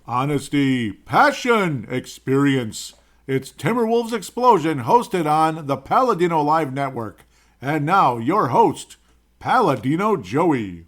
Honesty, passion, experience. It's Timberwolves Explosion, hosted on the Paladino Live Network. And now, your host, Paladino Joey.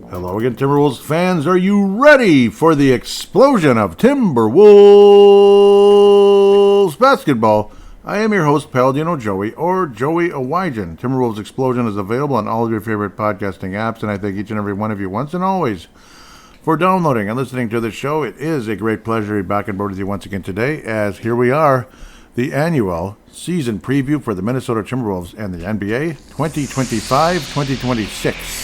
Hello again, Timberwolves fans. Are you ready for the explosion of Timberwolves basketball? I am your host, Paladino Joey, or Joey Awajan. Timberwolves Explosion is available on all of your favorite podcasting apps, and I thank each and every one of you once and always for downloading and listening to the show. It is a great pleasure to be back on board with you once again today, as here we are, the annual season preview for the Minnesota Timberwolves and the NBA 2025-2026.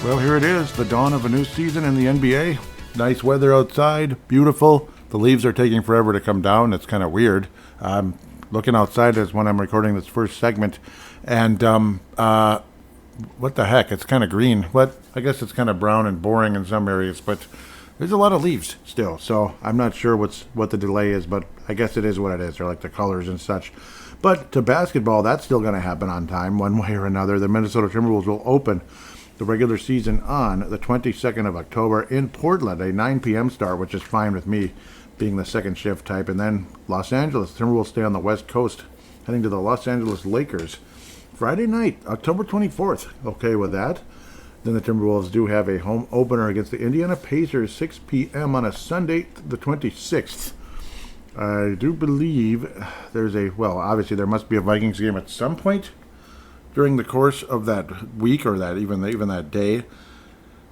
Well, here it is, the dawn of a new season in the NBA. Nice weather outside, beautiful. The leaves are taking forever to come down. It's kind of weird. I'm looking outside as when I'm recording this first segment, and what the heck? It's kind of green. I guess it's kind of brown and boring in some areas, but there's a lot of leaves still. So I'm not sure what the delay is, but I guess it is what it is, or like the colors and such. But to basketball, that's still going to happen on time, one way or another. The Minnesota Timberwolves will open the regular season on the 22nd of October in Portland, a 9 p.m. start, which is fine with me, being the second shift type. And then Los Angeles, Timberwolves stay on the West Coast, heading to the Los Angeles Lakers Friday night, October 24th. Okay with that. Then the Timberwolves do have a home opener against the Indiana Pacers, 6 p.m. on a Sunday, the 26th. I do believe there's obviously there must be a Vikings game at some point during the course of that week, or that even that day,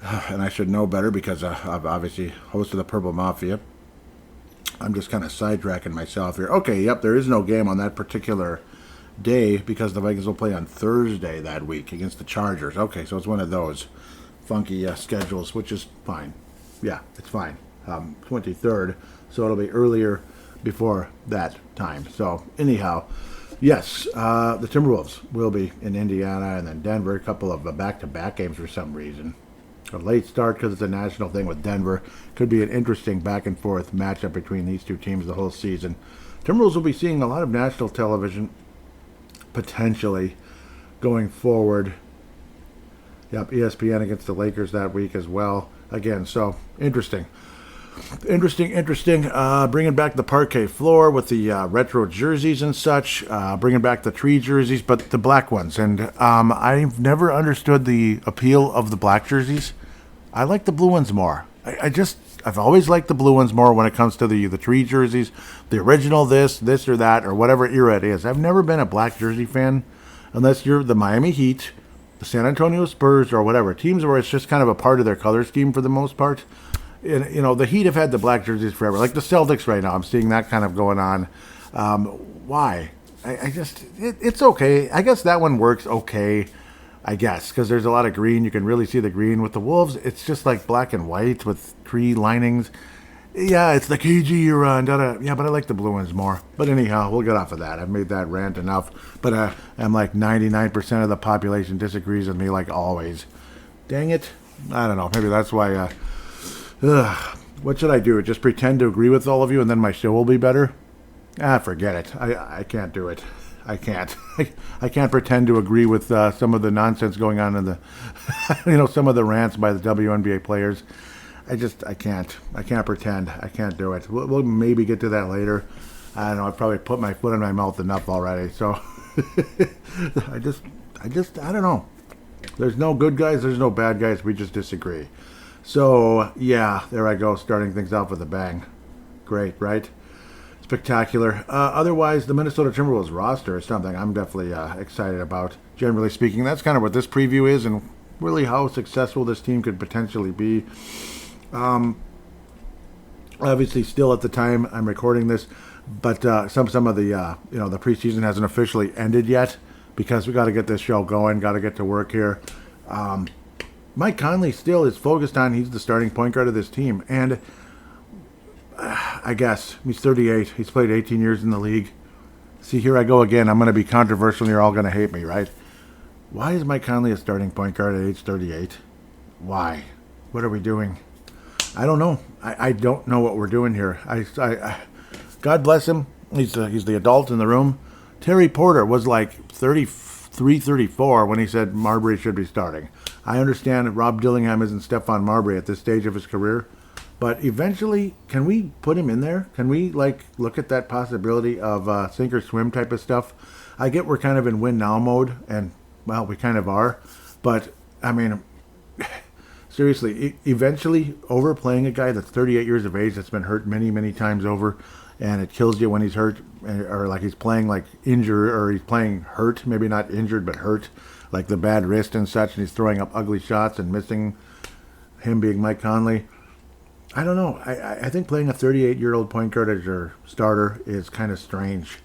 and I should know better because I've obviously hosted the Purple Mafia. I'm just kind of sidetracking myself here. Okay, yep, there is no game on that particular day because the Vikings will play on Thursday that week against the Chargers. Okay, so it's one of those funky schedules, which is fine. Yeah, it's fine. 23rd, so it'll be earlier before that time. So anyhow, yes, the Timberwolves will be in Indiana and then Denver, a couple of back-to-back games for some reason. A late start because it's a national thing with Denver. Could be an interesting back-and-forth matchup between these two teams the whole season. Timberwolves will be seeing a lot of national television, potentially, going forward. Yep, ESPN against the Lakers that week as well. Again, so interesting. Interesting. Bringing back the parquet floor with the retro jerseys and such. Bringing back the tree jerseys, but the black ones. And I've never understood the appeal of the black jerseys. I like the blue ones more. I've always liked the blue ones more when it comes to the tree jerseys. The original this or that, or whatever era it is. I've never been a black jersey fan unless you're the Miami Heat, the San Antonio Spurs, or whatever. Teams where it's just kind of a part of their color scheme for the most part. And, the Heat have had the black jerseys forever. Like the Celtics right now, I'm seeing that kind of going on. Why? It's okay. I guess that one works okay, I guess, because there's a lot of green. You can really see the green. With the Wolves, it's just like black and white with tree linings. Yeah, it's the KG era. Yeah, but I like the blue ones more. But anyhow, we'll get off of that. I've made that rant enough. But I'm like 99% of the population disagrees with me like always. Dang it. I don't know. Maybe that's why... what should I do? Just pretend to agree with all of you and then my show will be better? Forget it. I can't do it. I can't. I can't pretend to agree with some of the nonsense going on in the, some of the rants by the WNBA players. I can't. I can't pretend. I can't do it. We'll maybe get to that later. I don't know. I've probably put my foot in my mouth enough already. So I don't know. There's no good guys. There's no bad guys. We just disagree. So, yeah, there I go, starting things off with a bang. Great, right? spectacular. Otherwise, the Minnesota Timberwolves roster is something I'm definitely excited about. Generally speaking, that's kind of what this preview is, and really how successful this team could potentially be. Obviously, still at the time I'm recording this, but some of the the preseason hasn't officially ended yet because we got to get this show going, got to get to work here. Mike Conley still is focused on he's the starting point guard of this team, and I guess he's 38. He's played 18 years in the league. See, here I go again. I'm going to be controversial, and you're all going to hate me, right? Why is Mike Conley a starting point guard at age 38? Why? What are we doing? I don't know. I don't know what we're doing here. God bless him. He's the adult in the room. Terry Porter was like 33, 34 when he said Marbury should be starting. I understand Rob Dillingham isn't Stephon Marbury at this stage of his career, but eventually, can we put him in there? Can we look at that possibility of sink or swim type of stuff? I get we're kind of in win now mode, and well, we kind of are, but I mean, seriously, eventually overplaying a guy that's 38 years of age that's been hurt many, many times over, and it kills you when he's hurt, or like he's playing like injured, or he's playing hurt, maybe not injured, but hurt, like the bad wrist and such, and he's throwing up ugly shots and missing, him being Mike Conley. I don't know. I think playing a 38-year-old point guard as your starter is kind of strange.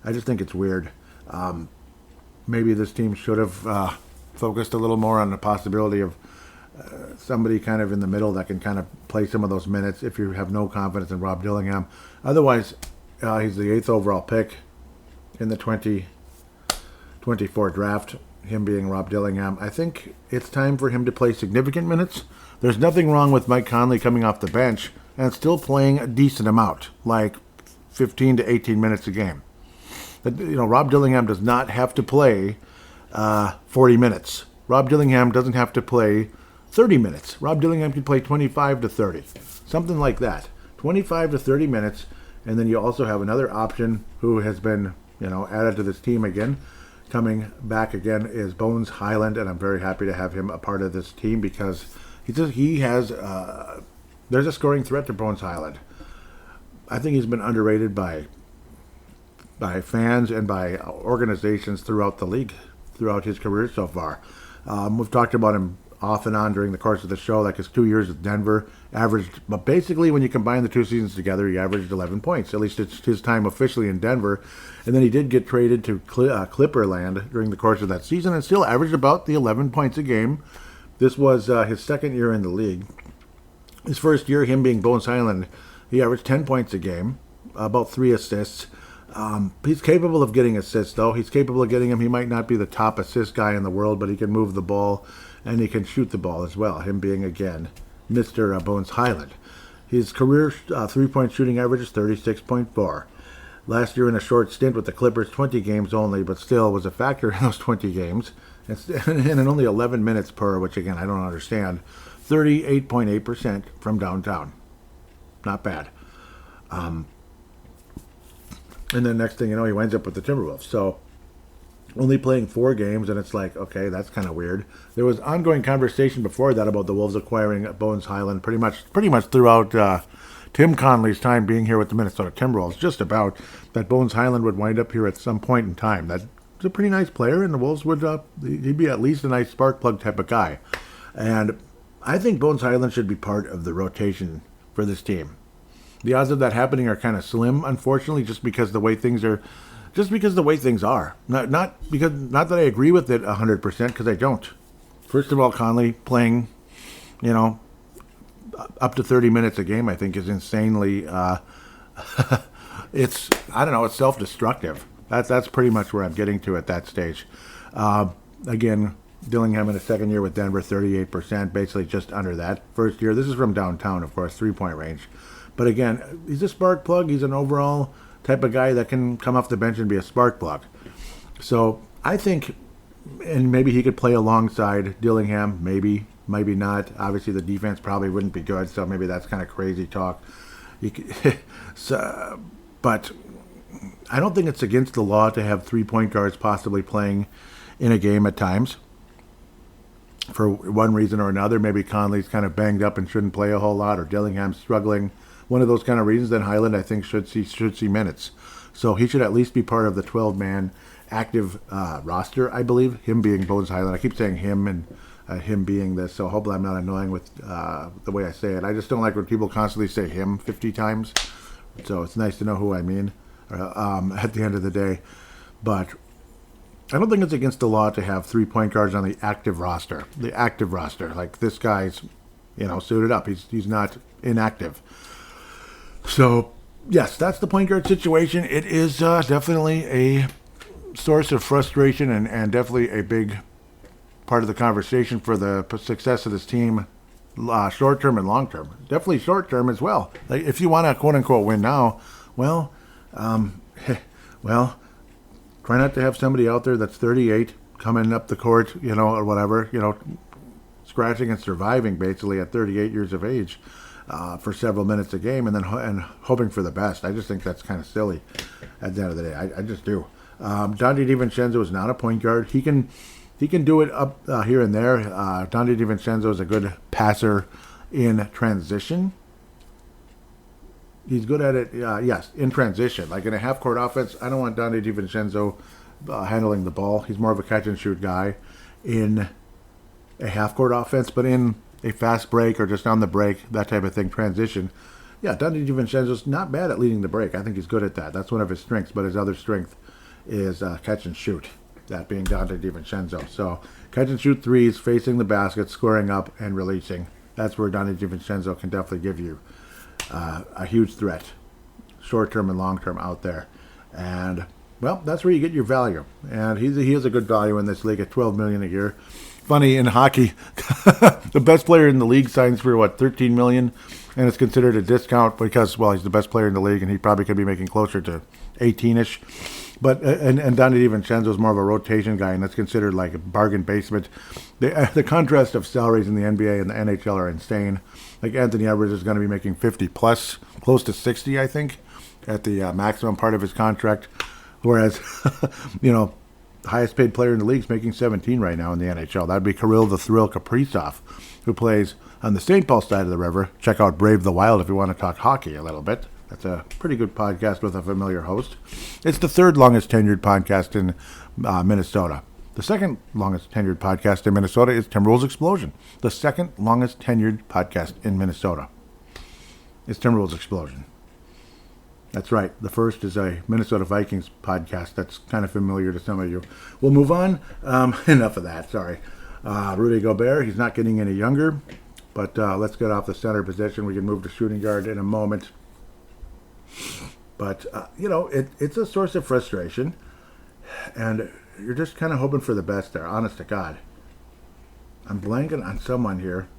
I just think it's weird. Maybe this team should have focused a little more on the possibility of somebody kind of in the middle that can kind of play some of those minutes if you have no confidence in Rob Dillingham. Otherwise, he's the 8th overall pick in the 2024 draft, him being Rob Dillingham. I think it's time for him to play significant minutes. There's nothing wrong with Mike Conley coming off the bench and still playing a decent amount, like 15 to 18 minutes a game. But, Rob Dillingham does not have to play 40 minutes. Rob Dillingham doesn't have to play 30 minutes. Rob Dillingham can play 25 to 30, something like that. 25 to 30 minutes, and then you also have another option who has been, added to this team again. Coming back again is Bones Highland, and I'm very happy to have him a part of this team because there's a scoring threat to Bones Highland. I think he's been underrated by fans and by organizations throughout the league, throughout his career so far. We've talked about him off and on during the course of the show, like his 2 years with Denver, but basically when you combine the 2 seasons together, he averaged 11 points. At least it's his time officially in Denver. And then he did get traded to Clipperland during the course of that season and still averaged about the 11 points a game. This was his second year in the league. His first year, him being Bones Highland, he averaged 10 points a game, about 3 assists. He's capable of getting assists, though. He's capable of getting them. He might not be the top assist guy in the world, but he can move the ball, and he can shoot the ball as well, him being, again, Mr. Bones Highland. His career three-point shooting average is 36.4. Last year in a short stint with the Clippers, 20 games only, but still was a factor in those 20 games. And in only 11 minutes per, which, again, I don't understand. 38.8% from downtown. Not bad. And then next thing you know, he winds up with the Timberwolves. So only playing 4 games, and it's like, okay, that's kind of weird. There was ongoing conversation before that about the Wolves acquiring Bones Highland pretty much throughout Tim Conley's time being here with the Minnesota Timberwolves, just about that Bones Highland would wind up here at some point in time. That's a pretty nice player, and the Wolves would he'd be at least a nice spark plug type of guy. And I think Bones Highland should be part of the rotation for this team. The odds of that happening are kind of slim, unfortunately, just because the way things are. Not that I agree with it 100%, because I don't. First of all, Conley playing, up to 30 minutes a game, I think is insanely. It's self-destructive. That's pretty much where I'm getting to at that stage. Again, Dillingham in his second year with Denver, 38%, basically just under that. First year, this is from downtown, of course, 3-point range. But again, he's a spark plug. He's an overall type of guy that can come off the bench and be a spark plug. So I think, and maybe he could play alongside Dillingham, maybe not. Obviously, the defense probably wouldn't be good, so maybe that's kind of crazy talk. But I don't think it's against the law to have 3 point guards possibly playing in a game at times. For one reason or another, maybe Conley's kind of banged up and shouldn't play a whole lot, or Dillingham's struggling one of those kind of reasons, then Highland, I think, should see minutes. So he should at least be part of the 12-man active roster, I believe, him being Bones Highland. I keep saying him and him being this, so hopefully I'm not annoying with the way I say it. I just don't like when people constantly say him 50 times. So it's nice to know who I mean at the end of the day. But I don't think it's against the law to have 3 point guards on the active roster. The active roster. Like, this guy's, suited up. He's not inactive. So, yes, that's the point guard situation. It is definitely a source of frustration and definitely a big part of the conversation for the success of this team, short term and long term. Definitely short term as well. Like, if you want to quote unquote win now, well, try not to have somebody out there that's 38 coming up the court, or whatever, scratching and surviving basically at 38 years of age for several minutes a game, and then and hoping for the best. I just think that's kind of silly at the end of the day. I just do. Dante DiVincenzo is not a point guard. He can do it up here and there. Dante DiVincenzo is a good passer in transition. He's good at it, yes, in transition. Like in a half-court offense, I don't want Dante DiVincenzo handling the ball. He's more of a catch-and-shoot guy in a half-court offense, but in a fast break or just on the break, that type of thing, transition. Yeah, Dante DiVincenzo's not bad at leading the break. I think he's good at that. That's one of his strengths, but his other strength is catch-and-shoot, that being Dante DiVincenzo. So catch-and-shoot threes, facing the basket, scoring up, and releasing. That's where Dante DiVincenzo can definitely give you a huge threat, short-term and long-term out there. And, well, that's where you get your value. And he is a good value in this league at $12 million a year. Funny, in hockey, the best player in the league signs for, $13 million, and it's considered a discount because, well, he's the best player in the league, and he probably could be making closer to 18-ish. But and Dante DiVincenzo is more of a rotation guy, and that's considered like a bargain basement. The contrast of salaries in the NBA and the NHL are insane. Like Anthony Edwards is going to be making 50 plus, close to 60, I think, at the maximum part of his contract. Whereas, the highest paid player in the league is making 17 right now in the NHL. That'd be Kirill the Thrill Kaprizov, who plays on the St. Paul side of the river. Check out Brave the Wild if you want to talk hockey a little bit. That's a pretty good podcast with a familiar host. It's the third longest tenured podcast in Minnesota. The second longest tenured podcast in Minnesota is Timberwolves Explosion. The second longest tenured podcast in Minnesota is Timberwolves Explosion. That's right. The first is a Minnesota Vikings podcast that's kind of familiar to some of you. We'll move on. Enough of that. Sorry. Rudy Gobert, he's not getting any younger. But let's get off the center position. We can move to shooting guard in a moment. But, it's a source of frustration. And you're just kind of hoping for the best there, honest to God. I'm blanking on someone here.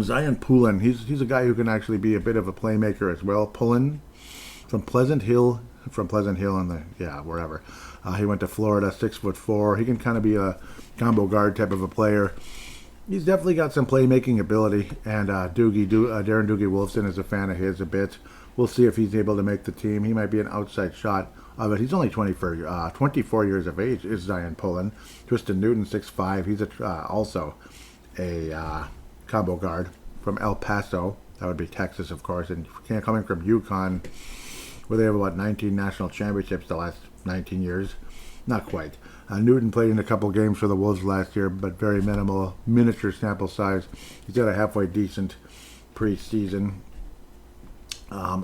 Zion Poulin, he's a guy who can actually be a bit of a playmaker as well. Poulin from Pleasant Hill wherever. He went to Florida, 6'4". He can kind of be a combo guard type of a player. He's definitely got some playmaking ability, and Darren Doogie Wolfson is a fan of his a bit. We'll see if he's able to make the team. He might be an outside shot of it. He's only 24 years of age, is Zion Poulin. Tristan Newton, 6'5". He's also a combo guard from El Paso. That would be Texas, of course. And coming from UConn, where they have 19 national championships the last 19 years. Not quite. Newton played in a couple games for the Wolves last year, but very minimal, miniature sample size. He's got a halfway decent preseason.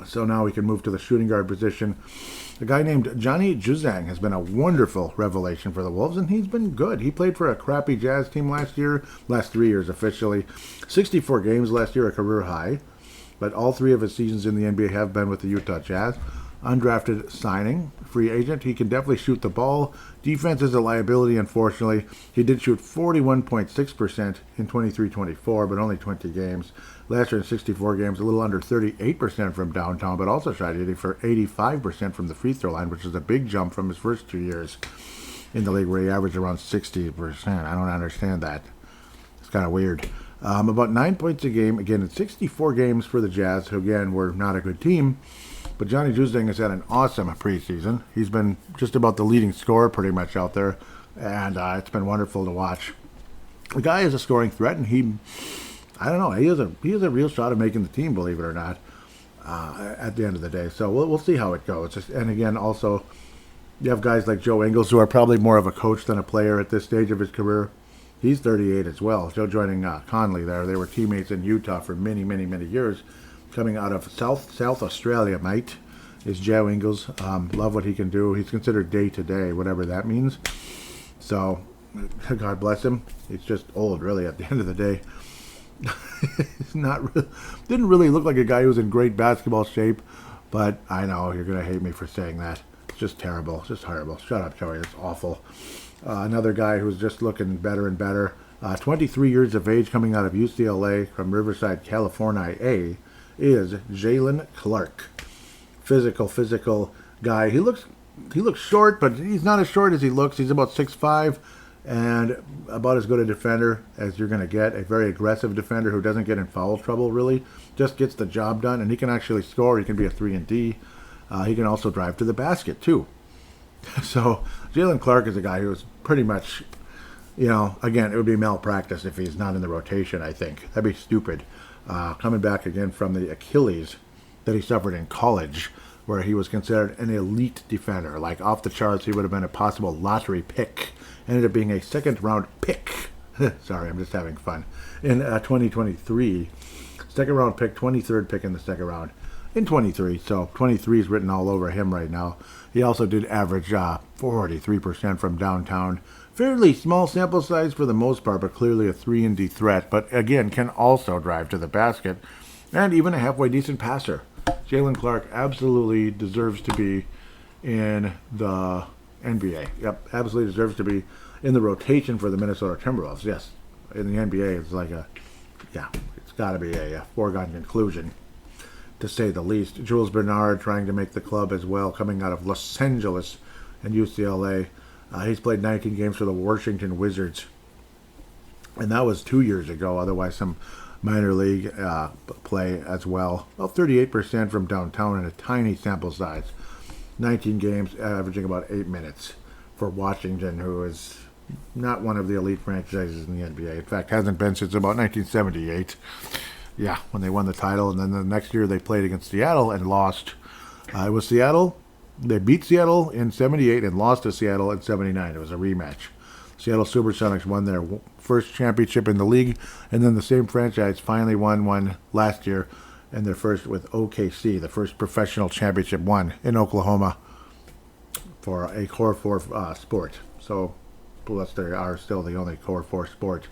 So now we can move to the shooting guard position. A guy named Johnny Juzang has been a wonderful revelation for the Wolves, and he's been good. He played for a crappy Jazz team last 3 years officially. 64 games last year, a career high. But all 3 of his seasons in the NBA have been with the Utah Jazz. Undrafted signing, free agent. He can definitely shoot the ball. Defense is a liability, unfortunately. He did shoot 41.6% in 23-24, but only 20 games. Last year in 64 games, a little under 38% from downtown, but also shot hitting for 85% from the free throw line, which is a big jump from his first 2 years in the league, where he averaged around 60%. I don't understand that. It's kind of weird. About 9 points a game, again, in 64 games for the Jazz, who, again, were not a good team. But Johnny Juzang has had an awesome preseason. He's been just about the leading scorer pretty much out there, and it's been wonderful to watch. The guy is a scoring threat, and I don't know. He has a real shot of making the team, believe it or not. At the end of the day, so we'll see how it goes. And again, also, you have guys like Joe Ingles, who are probably more of a coach than a player at this stage of his career. He's 38 as well. Joe joining Conley there. They were teammates in Utah for many, many, many years. Coming out of South Australia, mate, is Joe Ingles. Love what he can do. He's considered day to day, whatever that means. So, God bless him. He's just old, really, at the end of the day. He's didn't really look like a guy who was in great basketball shape, but I know you're going to hate me for saying that. It's just terrible. It's just horrible. Shut up, Joey. It's awful. Another guy who's just looking better and better. 23 years of age, coming out of UCLA from Riverside, California, is Jalen Clark. Physical guy. He looks short, but he's not as short as he looks. He's about 6'5", and about as good a defender as you're going to get. A very aggressive defender who doesn't get in foul trouble, really. Just gets the job done, and he can actually score. He can be a 3-and-D. He can also drive to the basket, too. So Jalen Clark is a guy who's pretty much, again, it would be malpractice if he's not in the rotation, I think. That'd be stupid. Coming back again from the Achilles that he suffered in college, where he was considered an elite defender. Like, off the charts, he would have been a possible lottery pick. Ended up being a second-round pick. Sorry, I'm just having fun. In 2023, second-round pick, 23rd pick in the second round. In 23, so 23 is written all over him right now. He also did average 43% from downtown. Fairly small sample size for the most part, but clearly a 3-and-D threat. But again, can also drive to the basket, and even a halfway decent passer. Jalen Clark absolutely deserves to be in the NBA. Yep, absolutely deserves to be in the rotation for the Minnesota Timberwolves. Yes, in the NBA, it's like it's got to be a foregone conclusion, to say the least. Jules Bernard trying to make the club as well, coming out of Los Angeles and UCLA. He's played 19 games for the Washington Wizards, and that was 2 years ago. Otherwise, some minor league play as well. Well, 38% from downtown in a tiny sample size. 19 games, averaging about 8 minutes for Washington, who is not one of the elite franchises in the NBA. In fact, hasn't been since about 1978. Yeah, when they won the title. And then the next year they played against Seattle and lost. It was Seattle. They beat Seattle in 78 and lost to Seattle in 79. It was a rematch. Seattle Supersonics won their first championship in the league, and then the same franchise finally won one last year, and their first with OKC, the first professional championship won in Oklahoma for a Core 4 sport. So, plus they are still the only Core 4 sport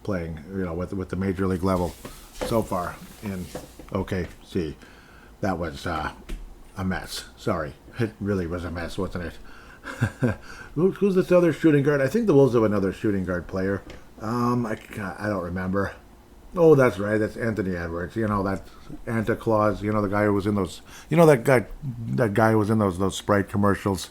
playing, with the major league level so far in OKC. That was a mess. Sorry, it really was a mess, wasn't it? Who's this other shooting guard? I think the Wolves have another shooting guard player. I don't remember. Oh, that's right. That's Anthony Edwards. That Anta Claus. The guy who was in those. That guy who was in those Sprite commercials.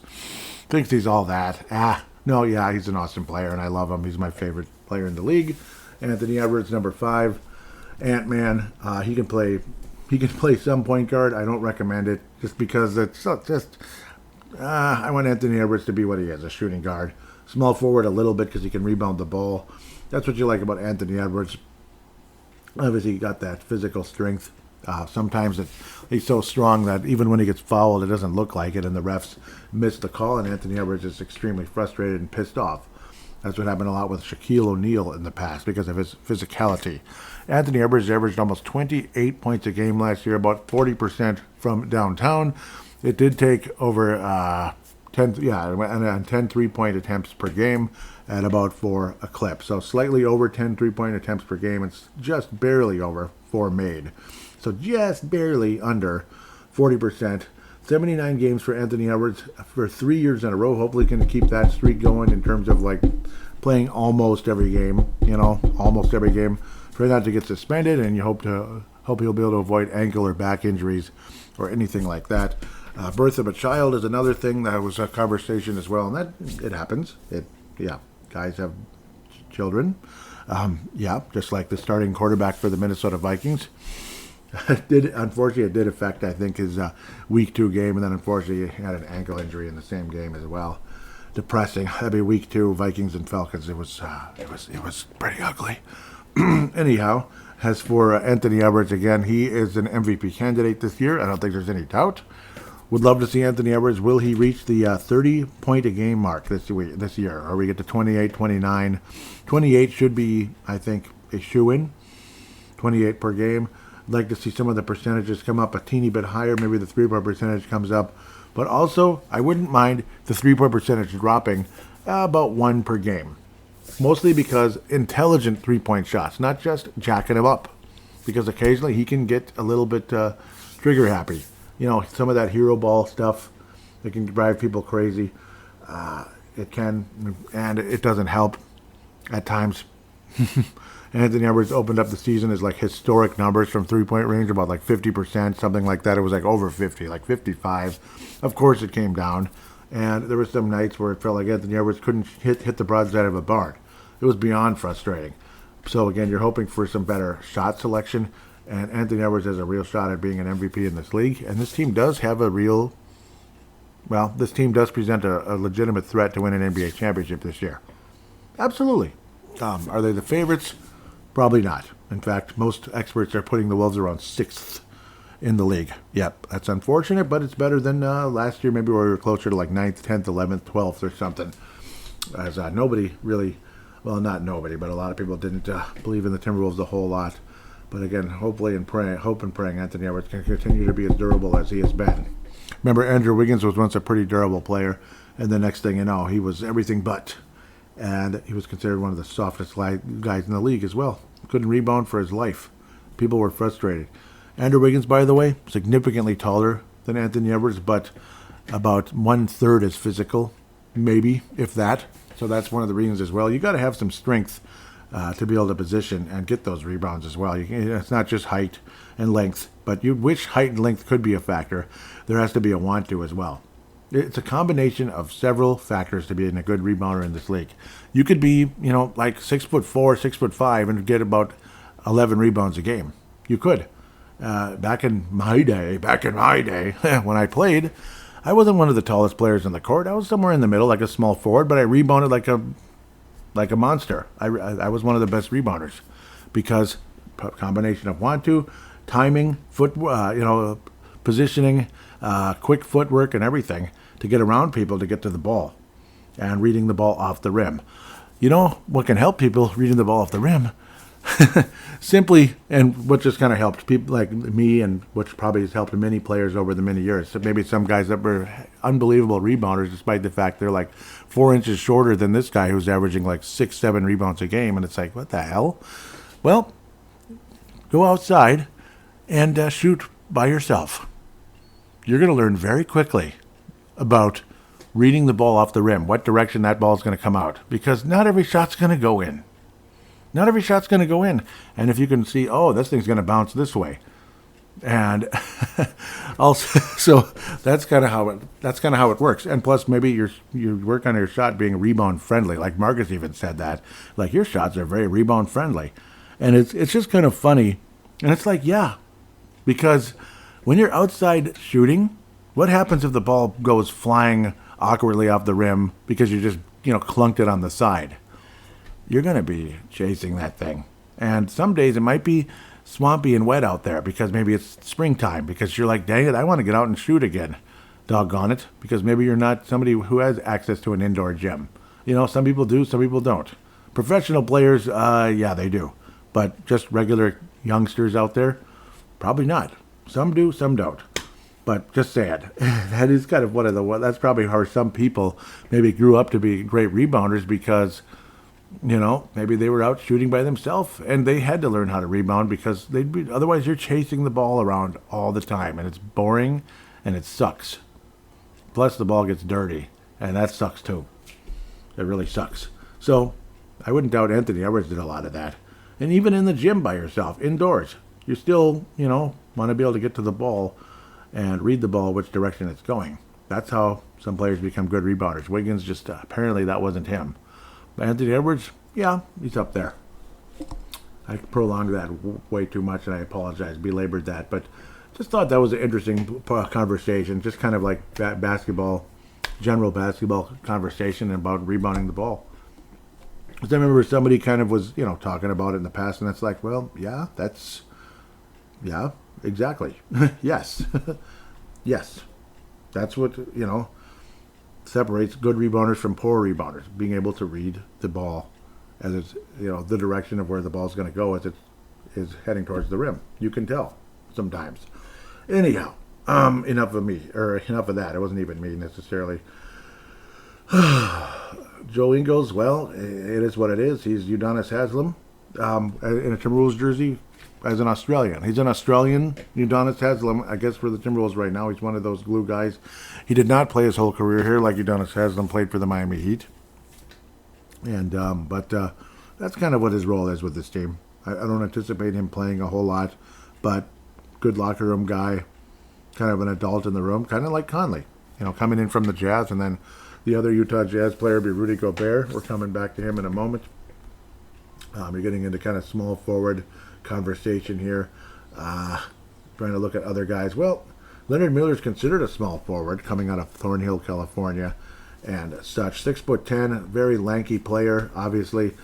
Thinks he's all that. No, yeah, he's an awesome player, and I love him. He's my favorite player in the league. Anthony Edwards, number 5. Ant-Man. He can play. He can play some point guard. I don't recommend it just because it's just. I want Anthony Edwards to be what he is, a shooting guard. Small forward a little bit because he can rebound the ball. That's what you like about Anthony Edwards. Obviously, he got that physical strength. Sometimes he's so strong that even when he gets fouled, it doesn't look like it, and the refs miss the call, and Anthony Edwards is extremely frustrated and pissed off. That's what happened a lot with Shaquille O'Neal in the past because of his physicality. Anthony Edwards averaged almost 28 points a game last year, about 40% from downtown. It did take over 10 3-point attempts per game at about 4 a clip. So slightly over 10 3-point attempts per game. It's just barely over 4 made. So just barely under 40%. 79 games for Anthony Edwards for 3 years in a row. Hopefully can keep that streak going in terms of playing almost every game, almost every game. Try not to get suspended, and you hope he'll be able to avoid ankle or back injuries or anything like that. Birth of a child is another thing that was a conversation as well, and that it happens. Guys have children. Just like the starting quarterback for the Minnesota Vikings. It did affect, I think, his week 2 game, and then unfortunately he had an ankle injury in the same game as well. Depressing. That'd be week 2, Vikings and Falcons. It was pretty ugly. Anyhow, as for Anthony Edwards, again, he is an MVP candidate this year. I don't think there's any doubt. Would love to see Anthony Edwards. Will he reach the 30-point-a-game mark this year? Or we get to 28, 29? 28 should be, I think, a shoo-in. 28 per game. I'd like to see some of the percentages come up a teeny bit higher. Maybe the three-point percentage comes up. But also, I wouldn't mind the three-point percentage dropping about 1 per game. Mostly because intelligent three-point shots, not just jacking them up. Because occasionally he can get a little bit trigger happy. You know, some of that hero ball stuff that can drive people crazy. It can, and it doesn't help at times. Anthony Edwards opened up the season as like historic numbers from three-point range, about like 50%, something like that. It was like over 50, like 55. Of course it came down, and there were some nights where it felt like Anthony Edwards couldn't hit the broadside of a barn. It was beyond frustrating. So again, you're hoping for some better shot selection, and Anthony Edwards has a real shot at being an MVP in this league, and this team does have this team does present a legitimate threat to win an NBA championship this year. Absolutely. Are they the favorites? Probably not. In fact, most experts are putting the Wolves around 6th in the league. Yep, that's unfortunate, but it's better than last year, maybe where we were closer to like 9th, 10th, 11th, 12th or something. As nobody really, well, not nobody, but a lot of people didn't believe in the Timberwolves a whole lot. But again, hope and praying Anthony Edwards can continue to be as durable as he has been. Remember, Andrew Wiggins was once a pretty durable player, and the next thing you know, he was everything but. And he was considered one of the softest guys in the league as well. Couldn't rebound for his life. People were frustrated. Andrew Wiggins, by the way, significantly taller than Anthony Edwards, but about 1/3 as physical, maybe, if that. So that's one of the reasons as well. You got to have some strength to be able to position and get those rebounds as well. It's not just height and length, but which height and length could be a factor. There has to be a want to as well. It's a combination of several factors to being a good rebounder in this league. You could be, like 6'4", 6'5", and get about 11 rebounds a game. You could. Back in my day, when I played, I wasn't one of the tallest players on the court. I was somewhere in the middle, like a small forward, but I rebounded like a monster. I was one of the best rebounders because combination of want to, timing, positioning, quick footwork and everything to get around people to get to the ball and reading the ball off the rim. You know what can help people reading the ball off the rim? Simply, and what just kind of helped people like me, and which probably has helped many players over the many years. So maybe some guys that were unbelievable rebounders, despite the fact they're like 4 inches shorter than this guy who's averaging like 6-7 rebounds a game, and it's like, what the hell? Well, go outside and shoot by yourself. You're going to learn very quickly about reading the ball off the rim, what direction that ball is going to come out, because not every shot's going to go in. Not every shot's going to go in. And if you can see, this thing's going to bounce this way. And also, so that's kind of how it works. And plus, maybe you work on your shot being rebound friendly. Like Marcus even said that. Like, your shots are very rebound friendly. And it's just kind of funny. And it's like, yeah, because when you're outside shooting, what happens if the ball goes flying awkwardly off the rim because you just, clunked it on the side? You're going to be chasing that thing. And some days it might be swampy and wet out there because maybe it's springtime, because you're like, dang it, I want to get out and shoot again. Doggone it. Because maybe you're not somebody who has access to an indoor gym. Some people do, some people don't. Professional players, yeah, they do. But just regular youngsters out there, probably not. Some do, some don't. But just sad. That is kind of that's probably how some people maybe grew up to be great rebounders, because maybe they were out shooting by themselves and they had to learn how to rebound, because otherwise you're chasing the ball around all the time, and it's boring and it sucks. Plus the ball gets dirty, and that sucks too. It really sucks. So I wouldn't doubt Anthony Edwards did a lot of that. And even in the gym by yourself, indoors, you still, want to be able to get to the ball and read the ball which direction it's going. That's how some players become good rebounders. Wiggins just, apparently that wasn't him. Anthony Edwards, yeah, he's up there. I prolonged that way too much, and I apologize, belabored that, but just thought that was an interesting conversation, just kind of like general basketball conversation about rebounding the ball. Because I remember somebody kind of was, talking about it in the past, and it's like, well, yeah, exactly. Yes. Yes. That's what, separates good rebounders from poor rebounders. Being able to read the ball as it's, the direction of where the ball's going to go as it is heading towards the rim. You can tell sometimes. Anyhow, enough of that. It wasn't even me necessarily. Joe Ingles, well, it is what it is. He's Udonis Haslem in a Timberwolves jersey as an Australian. He's an Australian Udonis Haslem, I guess, for the Timberwolves right now. He's one of those glue guys. He did not play his whole career here like Udonis Haslem played for the Miami Heat. And but that's kind of what his role is with this team. I don't anticipate him playing a whole lot, but good locker room guy, kind of an adult in the room, kind of like Conley, coming in from the Jazz, and then the other Utah Jazz player would be Rudy Gobert. We're coming back to him in a moment. You're getting into kind of small forward conversation here. Trying to look at other guys. Well, Leonard Miller's considered a small forward coming out of Thornhill, California, and such. 6'10", very lanky player, obviously.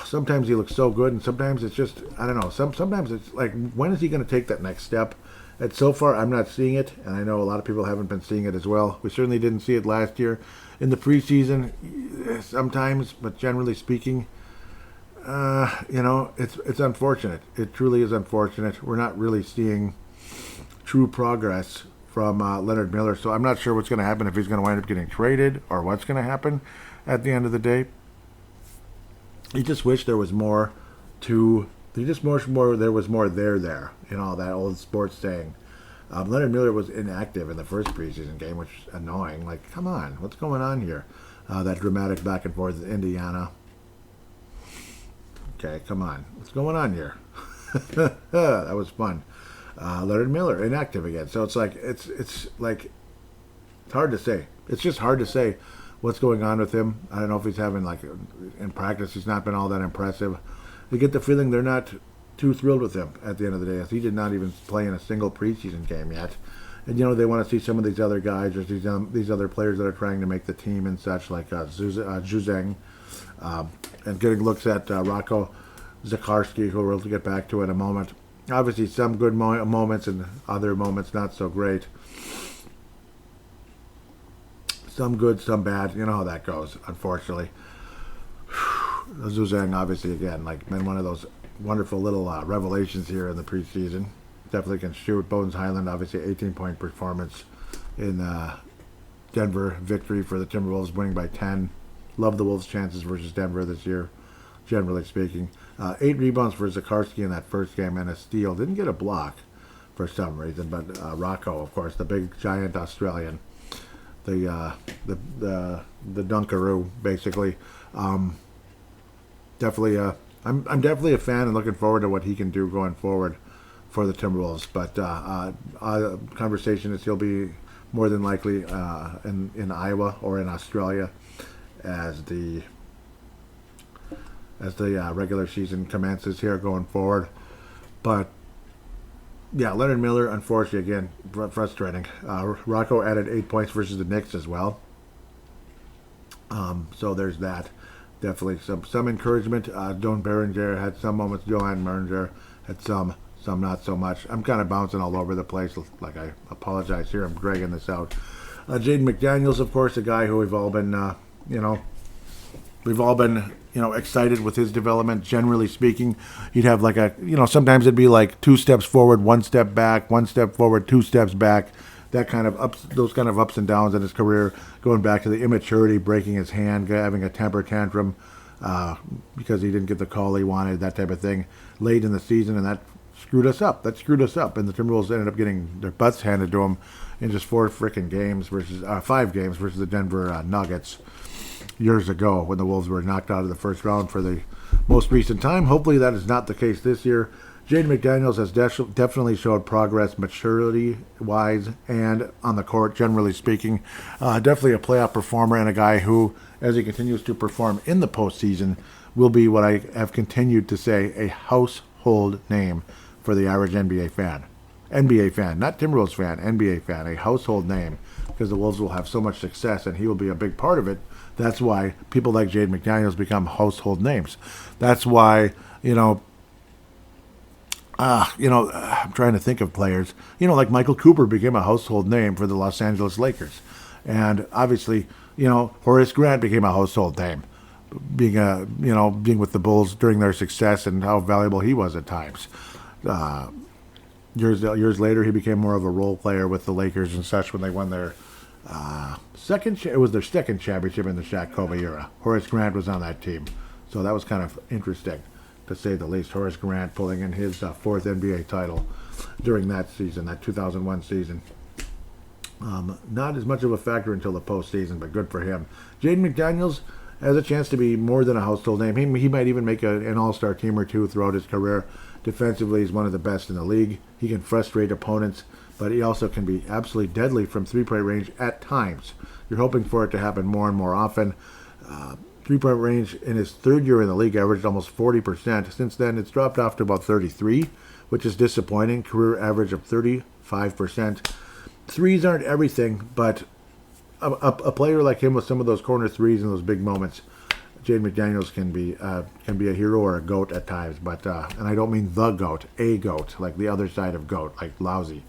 Sometimes he looks so good, and sometimes it's just, I don't know. Sometimes it's like, when is he going to take that next step? And so far, I'm not seeing it, and I know a lot of people haven't been seeing it as well. We certainly didn't see it last year. In the preseason, sometimes, but generally speaking, it's unfortunate. It truly is unfortunate. We're not really seeing true progress from Leonard Miller, so I'm not sure what's going to happen, if he's going to wind up getting traded or what's going to happen at the end of the day. You just wish there was more to... You just wish there was more there. That old sports saying. Leonard Miller was inactive in the first preseason game, which is annoying. Like, come on, what's going on here? That dramatic back and forth with Indiana. Okay, come on. What's going on here? That was fun. Leonard Miller, inactive again. So it's hard to say. It's just hard to say what's going on with him. I don't know if he's having, in practice, he's not been all that impressive. You get the feeling they're not too thrilled with him at the end of the day, as he did not even play in a single preseason game yet. And, they want to see some of these other guys, or these other players that are trying to make the team and such, like Zuzang, and getting looks at Rocco Zakarski, who we'll get back to in a moment. Obviously, some good moments and other moments not so great. Some good, some bad. You know how that goes, unfortunately. Zuzang, obviously, again, been one of those wonderful little revelations here in the preseason. Definitely can shoot. Bones Highland, obviously, 18-point performance in Denver victory for the Timberwolves, winning by 10. Love the Wolves' chances versus Denver this year, generally speaking. 8 rebounds for Zakarski in that first game, and a steal. Didn't get a block for some reason, but Rocco, of course, the big giant Australian, the Dunkaroo, basically. Definitely, I'm definitely a fan and looking forward to what he can do going forward for the Timberwolves. But conversation is he'll be more than likely in Iowa or in Australia as the regular season commences here going forward. But yeah, Leonard Miller, unfortunately, again, frustrating. Rocco added 8 points versus the Knicks as well. So there's that. Definitely some encouragement. Don Berenger had some moments. Johan Berenger had some not so much. I'm kind of bouncing all over the place. I apologize here. I'm dragging this out. Jaden McDaniels, of course, a guy who we've all been excited with his development. Generally speaking, he'd have sometimes it'd be 2 steps forward, 1 step back, 1 step forward, 2 steps back. Those kind of ups and downs in his career, going back to the immaturity, breaking his hand, having a temper tantrum because he didn't get the call he wanted, that type of thing, late in the season, and that screwed us up. And the Timberwolves ended up getting their butts handed to them in just 5 games versus the Denver Nuggets years ago when the Wolves were knocked out of the first round for the most recent time. Hopefully that is not the case this year. Jaden McDaniels has definitely showed progress maturity-wise and on the court, generally speaking. Definitely a playoff performer and a guy who, as he continues to perform in the postseason, will be what I have continued to say, a household name for the average NBA fan. NBA fan, not Timberwolves fan, NBA fan, a household name. because the Wolves will have so much success and he will be a big part of it. That's why people like Jaden McDaniels become household names. That's why, I'm trying to think of players, like Michael Cooper became a household name for the Los Angeles Lakers. And obviously, Horace Grant became a household name, being with the Bulls during their success and how valuable he was at times. Years later, he became more of a role player with the Lakers and such when they won their second championship in the Shaq Kobe era. Horace Grant was on that team, so that was kind of interesting, to say the least. Horace Grant pulling in his fourth NBA title during that season, that 2001 season. Not as much of a factor until the postseason, but good for him. Jaden McDaniels has a chance to be more than a household name. He might even make an all-star team or two throughout his career. Defensively, he's one of the best in the league. He can frustrate opponents, but he also can be absolutely deadly from three-point range at times. You're hoping for it to happen more and more often. Three-point range in his third year in the league averaged almost 40%. Since then, it's dropped off to about 33%, which is disappointing. Career average of 35%. Threes aren't everything, but a player like him with some of those corner threes and those big moments, Jaden McDaniels can be a hero or a GOAT at times, but and I don't mean the GOAT, a GOAT, like the other side of GOAT, like lousy.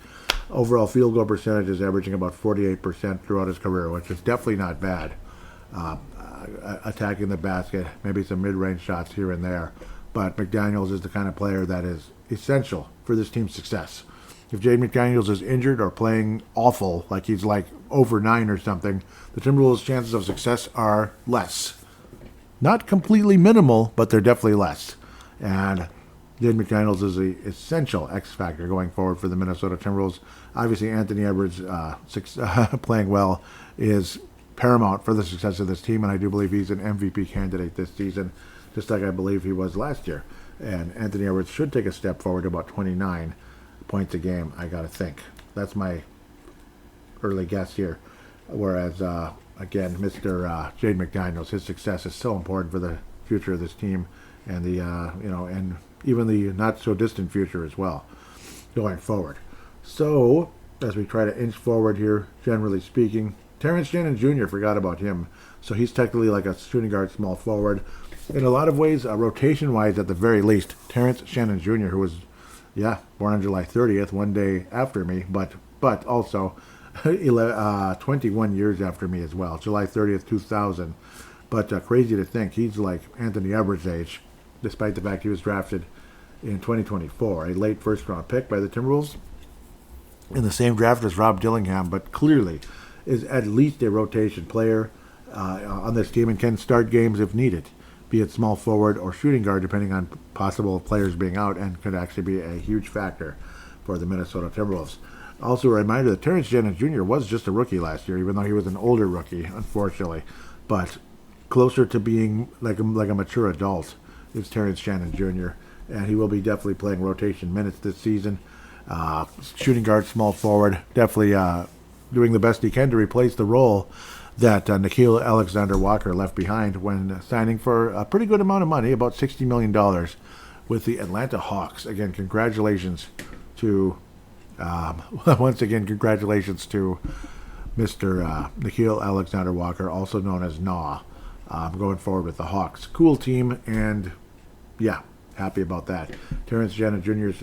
Overall field goal percentage is averaging about 48% throughout his career, which is definitely not bad. Attacking the basket, maybe some mid-range shots here and there, but McDaniels is the kind of player that is essential for this team's success. If Jaden McDaniels is injured or playing awful, like he's like over 9 or something, the Timberwolves' chances of success are less. Not completely minimal, but they're definitely less. And Jaden McDaniels is the essential X factor going forward for the Minnesota Timberwolves. Obviously, Anthony Edwards playing well is paramount for the success of this team, and I do believe he's an MVP candidate this season, just like I believe he was last year. And Anthony Edwards should take a step forward to about 29 points a game, I gotta think. That's my early guess here. Whereas, again, Mr. Jaden McDaniels, his success is so important for the future of this team, and the and even the not so distant future as well, going forward. So, as we try to inch forward here, generally speaking, Terrence Shannon Jr. forgot about him, so he's technically like a shooting guard, small forward. In a lot of ways, rotation-wise, at the very least, Terrence Shannon Jr., who was born on July 30th, one day after me, but also 21 years after me as well, July 30th, 2000. But crazy to think he's like Anthony Edwards' age, despite the fact he was drafted in 2024, a late first-round pick by the Timberwolves in the same draft as Rob Dillingham, but clearly is at least a rotation player on this team and can start games if needed, be it small forward or shooting guard, depending on possible players being out, and could actually be a huge factor for the Minnesota Timberwolves. Also a reminder that Terrence Shannon Jr. was just a rookie last year, even though he was an older rookie, unfortunately. But closer to being like a mature adult is Terrence Shannon Jr., and he will be definitely playing rotation minutes this season. Shooting guard, small forward, definitely doing the best he can to replace the role that Nickeil Alexander-Walker left behind when signing for a pretty good amount of money, about $60 million, with the Atlanta Hawks. Again, congratulations to, once again, congratulations to Mr. Nickeil Alexander-Walker, also known as Naw, going forward with the Hawks. Cool team, and happy about that. Terrence Shannon Jr.'s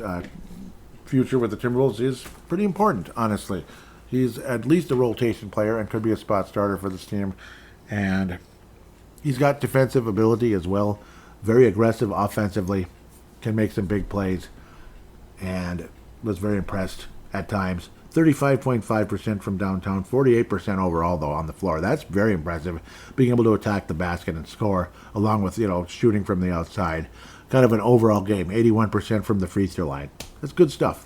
future with the Timberwolves is pretty important, honestly. He's at least a rotation player and could be a spot starter for this team. And he's got defensive ability as well. Very aggressive offensively. Can make some big plays. And was very impressed at times. 35.5% from downtown. 48% overall, though, on the floor. That's very impressive. Being able to attack the basket and score, along with, shooting from the outside. Kind of an overall game. 81% from the free throw line. That's good stuff.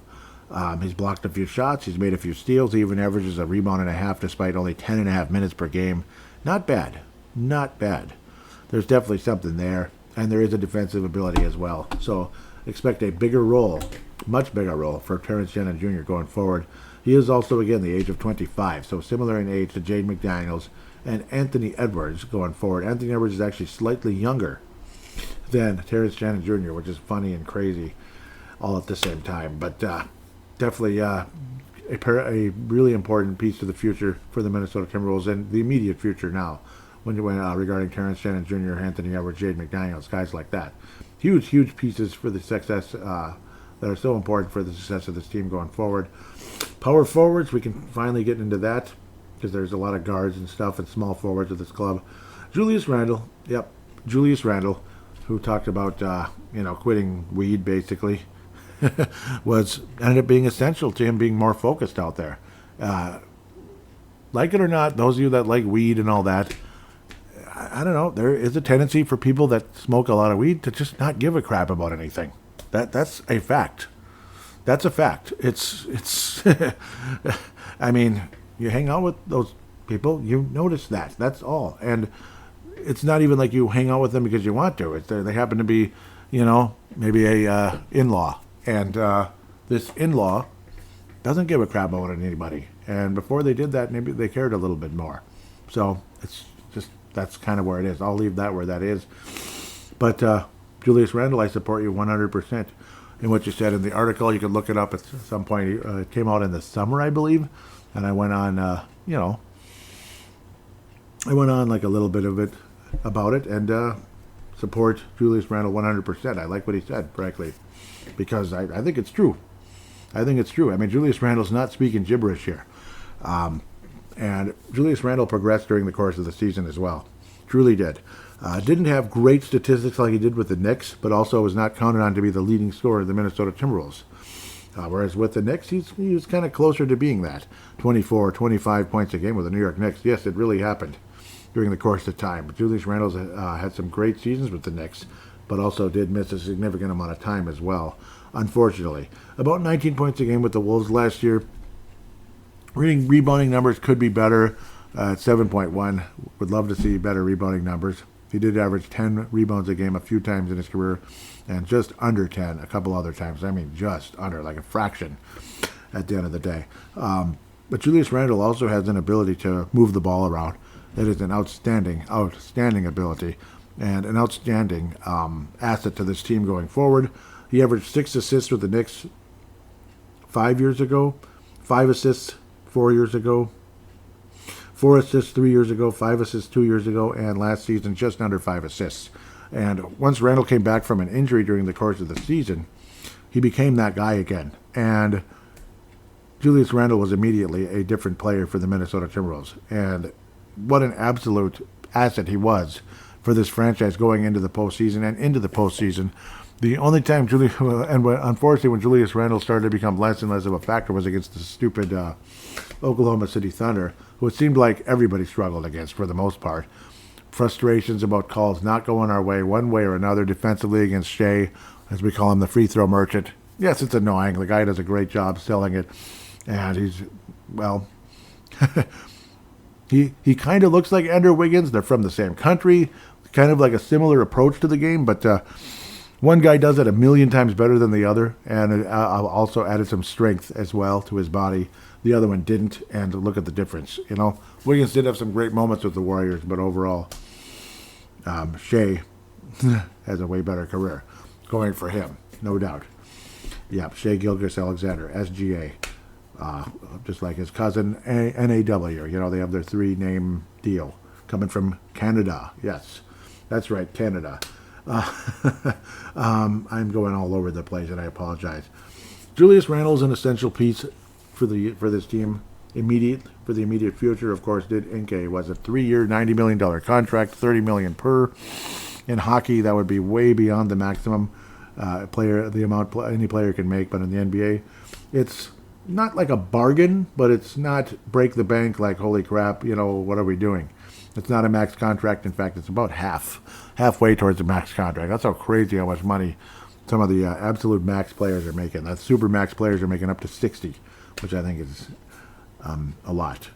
He's blocked a few shots. He's made a few steals. He even averages a rebound and a half despite only 10.5 minutes per game. Not bad. Not bad. There's definitely something there. And there is a defensive ability as well. So expect a bigger role, much bigger role for Terrence Shannon Jr. going forward. He is also, again, the age of 25. So similar in age to Jaden McDaniels and Anthony Edwards going forward. Anthony Edwards is actually slightly younger than Terrence Shannon Jr., which is funny and crazy all at the same time. But definitely a really important piece to the future for the Minnesota Timberwolves and the immediate future now. When regarding Terrence Shannon Jr., Anthony Edwards, Jade McDaniels, guys like that, huge pieces for the success that are so important for the success of this team going forward. Power forwards, we can finally get into that because there's a lot of guards and stuff and small forwards of this club. Julius Randle, who talked about quitting weed basically, ended up being essential to him being more focused out there. Like it or not, those of you that like weed and all that, I don't know, there is a tendency for people that smoke a lot of weed to just not give a crap about anything. That's a fact. That's a fact. It's I mean, you hang out with those people, you notice that. That's all. And it's not even like you hang out with them because you want to. They happen to be, maybe a in-law. And this in-law doesn't give a crap about anybody. And before they did that, maybe they cared a little bit more. So it's just, that's kind of where it is. I'll leave that where that is. But Julius Randle, I support you 100% in what you said in the article. You can look it up at some point. It came out in the summer, I believe. And I went on, I went on like a little bit of it about it and support Julius Randle 100%. I like what he said, frankly, because I think it's true. I think it's true. I mean, Julius Randle's not speaking gibberish here. And Julius Randle progressed during the course of the season as well. Truly did. Didn't have great statistics like he did with the Knicks, but also was not counted on to be the leading scorer of the Minnesota Timberwolves. Whereas with the Knicks, he was kind of closer to being that. 24, 25 points a game with the New York Knicks. Yes, it really happened during the course of time. But Julius Randle's had some great seasons with the Knicks, but also did miss a significant amount of time as well, unfortunately. About 19 points a game with the Wolves last year. Rebounding numbers could be better at 7.1. Would love to see better rebounding numbers. He did average 10 rebounds a game a few times in his career, and just under 10 a couple other times. I mean, just under, like a fraction at the end of the day. But Julius Randle also has an ability to move the ball around. That is an outstanding ability and an outstanding asset to this team going forward. He averaged 6 assists with the Knicks 5 years ago, 5 assists 4 years ago, 4 assists 3 years ago, 5 assists 2 years ago, and last season just under 5 assists. And once Randle came back from an injury during the course of the season, he became that guy again. And Julius Randle was immediately a different player for the Minnesota Timberwolves. And what an absolute asset he was for this franchise going into the postseason and into the postseason. The only time unfortunately when Julius Randle started to become less and less of a factor was against the stupid Oklahoma City Thunder, who it seemed like everybody struggled against for the most part. Frustrations about calls not going our way one way or another defensively against Shea, as we call him, the free throw merchant. Yes, it's annoying. The guy does a great job selling it. And he's, well, he kind of looks like Andrew Wiggins. They're from the same country. Kind of like a similar approach to the game, but one guy does it a million times better than the other, and it also added some strength as well to his body. The other one didn't, and look at the difference. Wiggins did have some great moments with the Warriors, but overall, Shea has a way better career going for him, no doubt. Yeah, Shea Gilgeous-Alexander, SGA, just like his cousin NAW. They have their 3-name deal coming from Canada. Yes, that's right, Canada. I'm going all over the place, and I apologize. Julius Randle is an essential piece for this team. For the immediate future, of course, did Inke was a 3-year, $90 million contract, $30 million per. In hockey, that would be way beyond the maximum the amount any player can make. But in the NBA, it's not like a bargain, but it's not break the bank like, holy crap, what are we doing? It's not a max contract. In fact, it's about halfway towards a max contract. That's how crazy how much money some of the absolute max players are making. That super max players are making up to 60, which I think is a lot.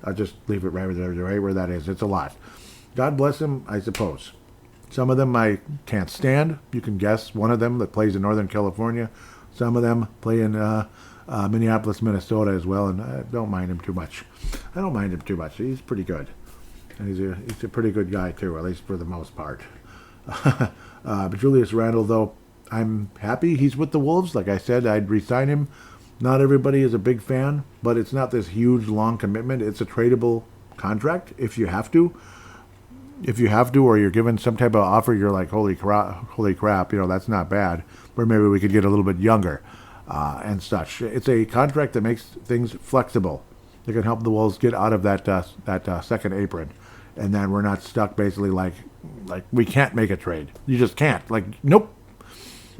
I'll just leave it right where that is. It's a lot. God bless them, I suppose. Some of them I can't stand. You can guess. One of them that plays in Northern California. Some of them play in Minneapolis, Minnesota as well, and I don't mind him too much. He's pretty good. And he's a pretty good guy, too, at least for the most part. But Julius Randle, though, I'm happy he's with the Wolves. Like I said, I'd re-sign him. Not everybody is a big fan, but it's not this huge, long commitment. It's a tradable contract if you have to. If you have to, or you're given some type of offer, you're like, holy crap, that's not bad. Or maybe we could get a little bit younger and such. It's a contract that makes things flexible. It can help the Wolves get out of that second apron, and then we're not stuck basically like we can't make a trade. You just can't. Like, nope,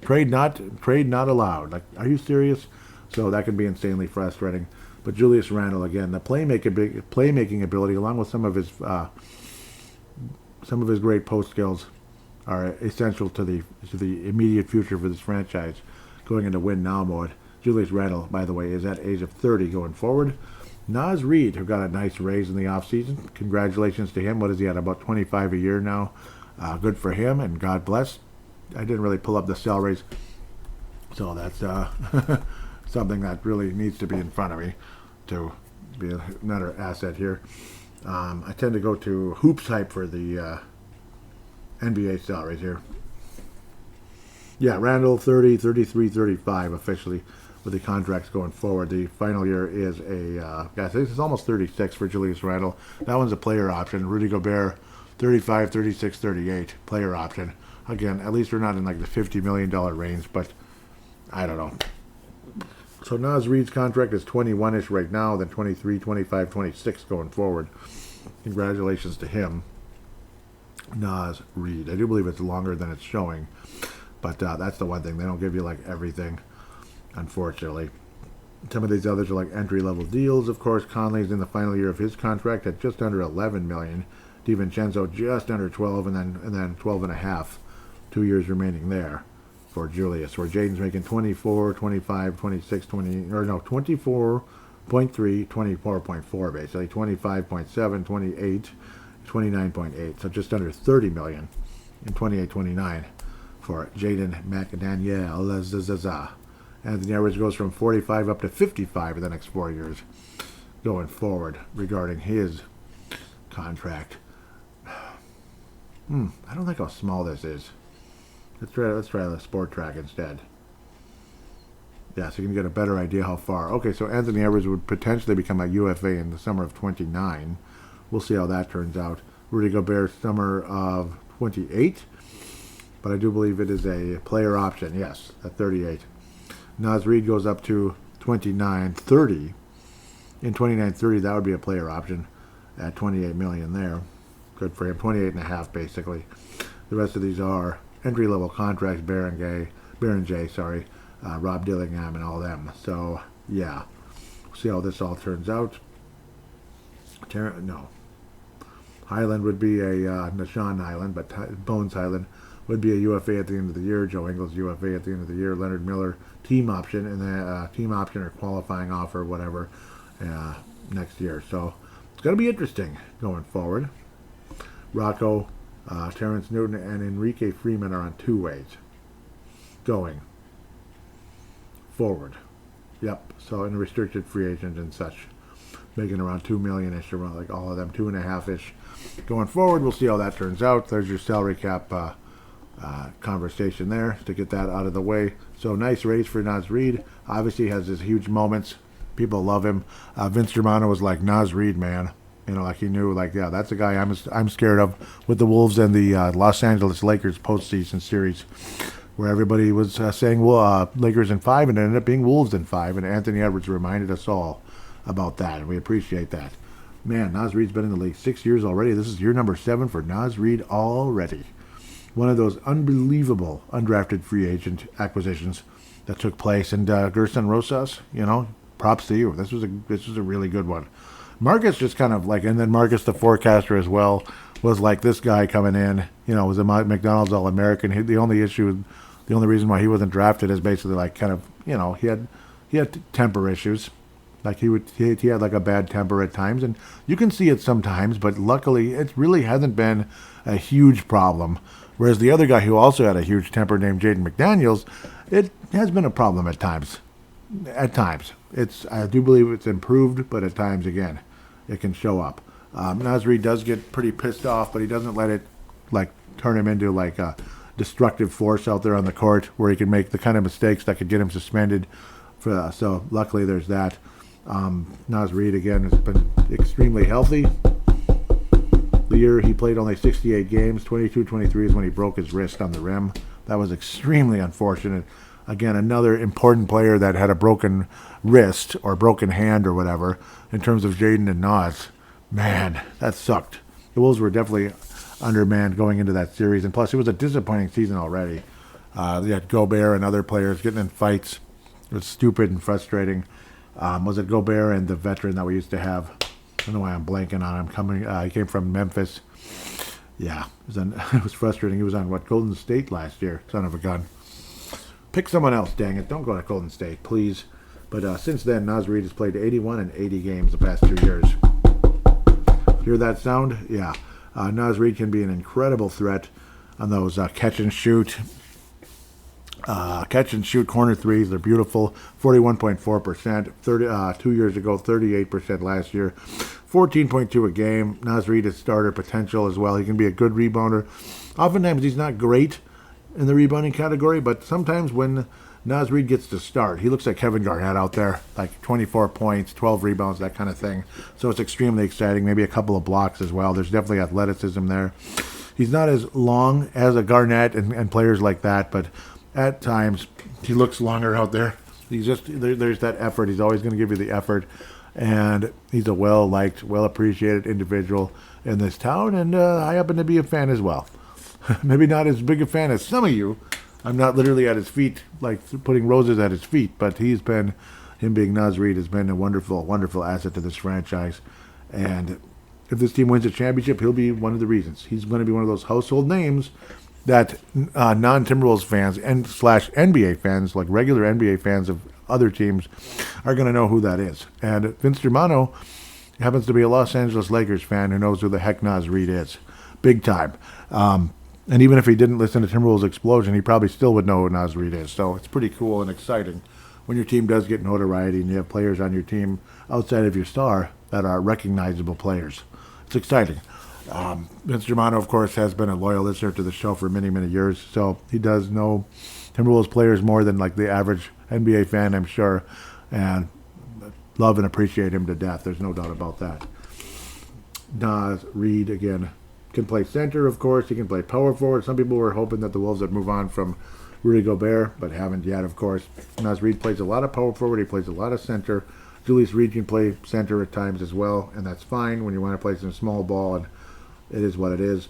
trade not allowed. Like, are you serious? So that can be insanely frustrating. But Julius Randle, again, the playmaking ability, along with some of his great post skills, are essential to the immediate future for this franchise going into win now mode. Julius Randle, by the way, is at age of 30 going forward. Naz Reid, who got a nice raise in the offseason. Congratulations to him. What is he at? About 25 a year now. Good for him, and God bless. I didn't really pull up the salaries, so that's something that really needs to be in front of me to be another asset here. I tend to go to Hoops Hype for the NBA salaries here. Yeah, Randall 30, 33, 35 officially with the contracts going forward. The final year is it's almost 36 for Julius Randle. That one's a player option. Rudy Gobert 35, 36, 38 player option. Again, at least we're not in like the $50 million range, but I don't know. So Naz Reid's contract is 21-ish right now, then 23, 25, 26 going forward. Congratulations to him, Naz Reid. I do believe it's longer than it's showing, but that's the one thing. They don't give you like everything, unfortunately. Some of these others are like entry-level deals. Of course, Conley's in the final year of his contract at just under $11 million. DiVincenzo just under 12, and then 12 and a half. 2 years remaining there for Julius, where Jaden's making 24, 25, 26, 24.3, 24.4 basically, 25.7, 28, 29.8, so just under 30 million in 28, 29 for Jaden McDaniel. Anthony Edwards goes from 45 up to 55 in the next 4 years going forward regarding his contract. I don't think how small this is. Let's try the sport track instead. Yeah, so you can get a better idea how far. Okay, so Anthony Edwards would potentially become a UFA in the summer of 29. We'll see how that turns out. Rudy Gobert, summer of 28. But I do believe it is a player option, yes, at 38. Naz Reid goes up to 29.30. In 29.30, that would be a player option at 28 million there. Good for him. 28.5 basically. The rest of these are entry-level contracts, Baron J, Rob Dillingham and all them. So, yeah. See how this all turns out. Highland would be a, Nashawn Highland, but Bones Highland would be a UFA at the end of the year. Joe Ingles, UFA at the end of the year. Leonard Miller, team option, and then team option or qualifying offer, whatever, next year. So, it's going to be interesting going forward. Rocco, Terrence Newton, and Enrique Freeman are on two ways going forward. Yep. So in restricted free agent and such, making around $2 million-ish, around like all of them, 2.5-ish. Going forward, we'll see how that turns out. There's your salary cap conversation there to get that out of the way. So nice raise for Naz Reid. Obviously has his huge moments. People love him. Vince Germano was like, Naz Reid, man. Like he knew, like, yeah, that's a guy I'm scared of with the Wolves and the Los Angeles Lakers postseason series, where everybody was saying, well, Lakers in 5, and it ended up being Wolves in 5, and Anthony Edwards reminded us all about that, and we appreciate that. Man, Naz Reid's been in the league 6 years already. This is year number 7 for Naz Reid already. One of those unbelievable undrafted free agent acquisitions that took place, and Gerson Rosas, props to you. This was a really good one. Marcus just kind of like, and then Marcus the forecaster as well was like this guy coming in, was a McDonald's All-American. The only reason why he wasn't drafted is basically like kind of, he had temper issues. Like he had like a bad temper at times, and you can see it sometimes, but luckily it really hasn't been a huge problem. Whereas the other guy who also had a huge temper named Jaden McDaniels, it has been a problem at times. I do believe it's improved, but at times again, it can show up. Naz Reid does get pretty pissed off, but he doesn't let it like turn him into like a destructive force out there on the court where he can make the kind of mistakes that could get him suspended So luckily there's that. Naz Reid, again, has been extremely healthy. The year he played only 68 games, 22-23 is when he broke his wrist on the rim. That was extremely unfortunate. Again, another important player that had a broken wrist or broken hand or whatever in terms of Jaden and Naz. Man, that sucked. The Wolves were definitely undermanned going into that series, and plus it was a disappointing season already. They had Gobert and other players getting in fights. It was stupid and frustrating. Was it Gobert and the veteran that we used to have? I don't know why I'm blanking on him. He came from Memphis. Yeah, it was frustrating. He was on, Golden State last year? Son of a gun. Pick someone else, dang it. Don't go to Golden State, please. But since then, Naz Reid has played 81 and 80 games the past 2 years. Hear that sound? Yeah. Naz Reid can be an incredible threat on those catch and shoot corner threes. They're beautiful. 41.4%. 2 years ago, 38% last year. 14.2 a game. Naz Reid is starter potential as well. He can be a good rebounder. Oftentimes he's not great in the rebounding category, but sometimes when Naz Reid gets to start, he looks like Kevin Garnett out there, like 24 points, 12 rebounds, that kind of thing. So it's extremely exciting. Maybe a couple of blocks as well. There's definitely athleticism there. He's not as long as a Garnett and players like that, but at times he looks longer out there. There's that effort. He's always going to give you the effort. And he's a well-liked, well-appreciated individual in this town, and I happen to be a fan as well. Maybe not as big a fan as some of you. I'm not literally at his feet, like putting roses at his feet, but him being Naz Reid has been a wonderful, wonderful asset to this franchise. And if this team wins a championship, he'll be one of the reasons. He's going to be one of those household names that non-Timberwolves fans and / NBA fans, like regular NBA fans of other teams, are going to know who that is. And Vince Germano happens to be a Los Angeles Lakers fan who knows who the heck Naz Reid is. Big time. And even if he didn't listen to Timberwolves Explosion, he probably still would know who Naz Reid is. So it's pretty cool and exciting when your team does get notoriety and you have players on your team outside of your star that are recognizable players. It's exciting. Vince Germano, of course, has been a loyal listener to the show for many, many years. So he does know Timberwolves players more than like the average NBA fan, I'm sure. And love and appreciate him to death. There's no doubt about that. Naz Reid, again, can play center, of course. He can play power forward. Some people were hoping that the Wolves would move on from Rudy Gobert, but haven't yet, of course. Naz Reid plays a lot of power forward. He plays a lot of center. Julius Reed can play center at times as well, and that's fine when you want to play some small ball, and it is what it is.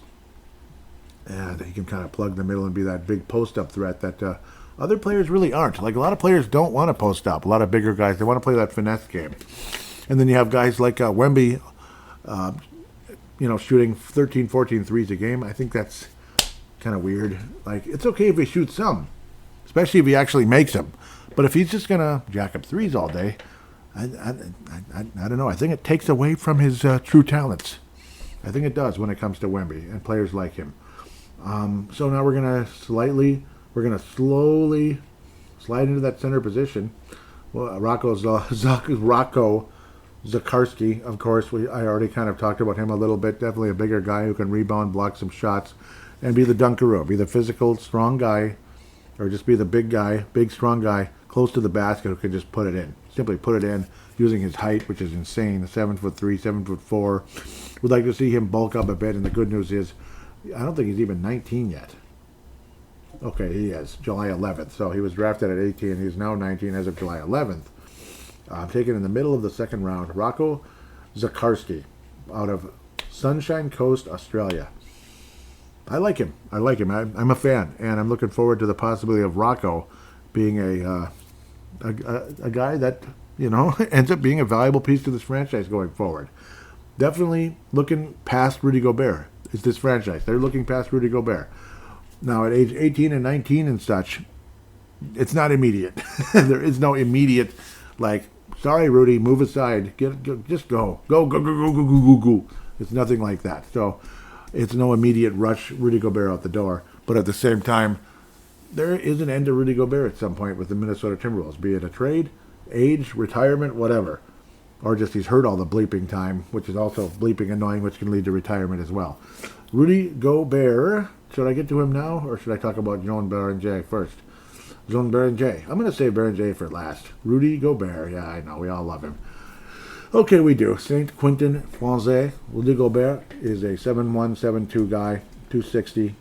And he can kind of plug the middle and be that big post-up threat that other players really aren't. Like, a lot of players don't want to post up. A lot of bigger guys, they want to play that finesse game. And then you have guys like Wemby, shooting 13, 14 threes a game. I think that's kind of weird. Like, it's okay if he shoots some, especially if he actually makes them. But if he's just going to jack up threes all day, I don't know. I think it takes away from his true talents. I think it does when it comes to Wemby and players like him. So now we're going to slowly slide into that center position. Well, Rocco Zakarski, of course, I already kind of talked about him a little bit. Definitely a bigger guy who can rebound, block some shots, and be the dunkaroo, be the physical, strong guy, or just be the big guy, big, strong guy, close to the basket who can just put it in. Simply put it in using his height, which is insane, 7'3", 7'4". Would like to see him bulk up a bit, and the good news is I don't think he's even 19 yet. Okay, he is, July 11th. So he was drafted at 18. He's now 19 as of July 11th. Taken in the middle of the second round, Rocco Zakarski out of Sunshine Coast, Australia. I like him. I'm a fan, and I'm looking forward to the possibility of Rocco being a guy that, ends up being a valuable piece to this franchise going forward. Definitely looking past Rudy Gobert is this franchise. They're looking past Rudy Gobert. Now, at age 18 and 19 and such, it's not immediate. There is no immediate, sorry, Rudy, move aside. Just go. Go. It's nothing like that. So it's no immediate rush Rudy Gobert out the door. But at the same time, there is an end to Rudy Gobert at some point with the Minnesota Timberwolves, be it a trade, age, retirement, whatever. Or just he's heard all the bleeping time, which is also bleeping annoying, which can lead to retirement as well. Rudy Gobert, should I get to him now, or should I talk about Joan Bar and Jay first? Zone Berenger. I'm going to say Berenger for last. Rudy Gobert. Yeah, I know. We all love him. Okay, we do. Saint Quentin Francois. Rudy Gobert is a 7'1", 7'2" guy, 260.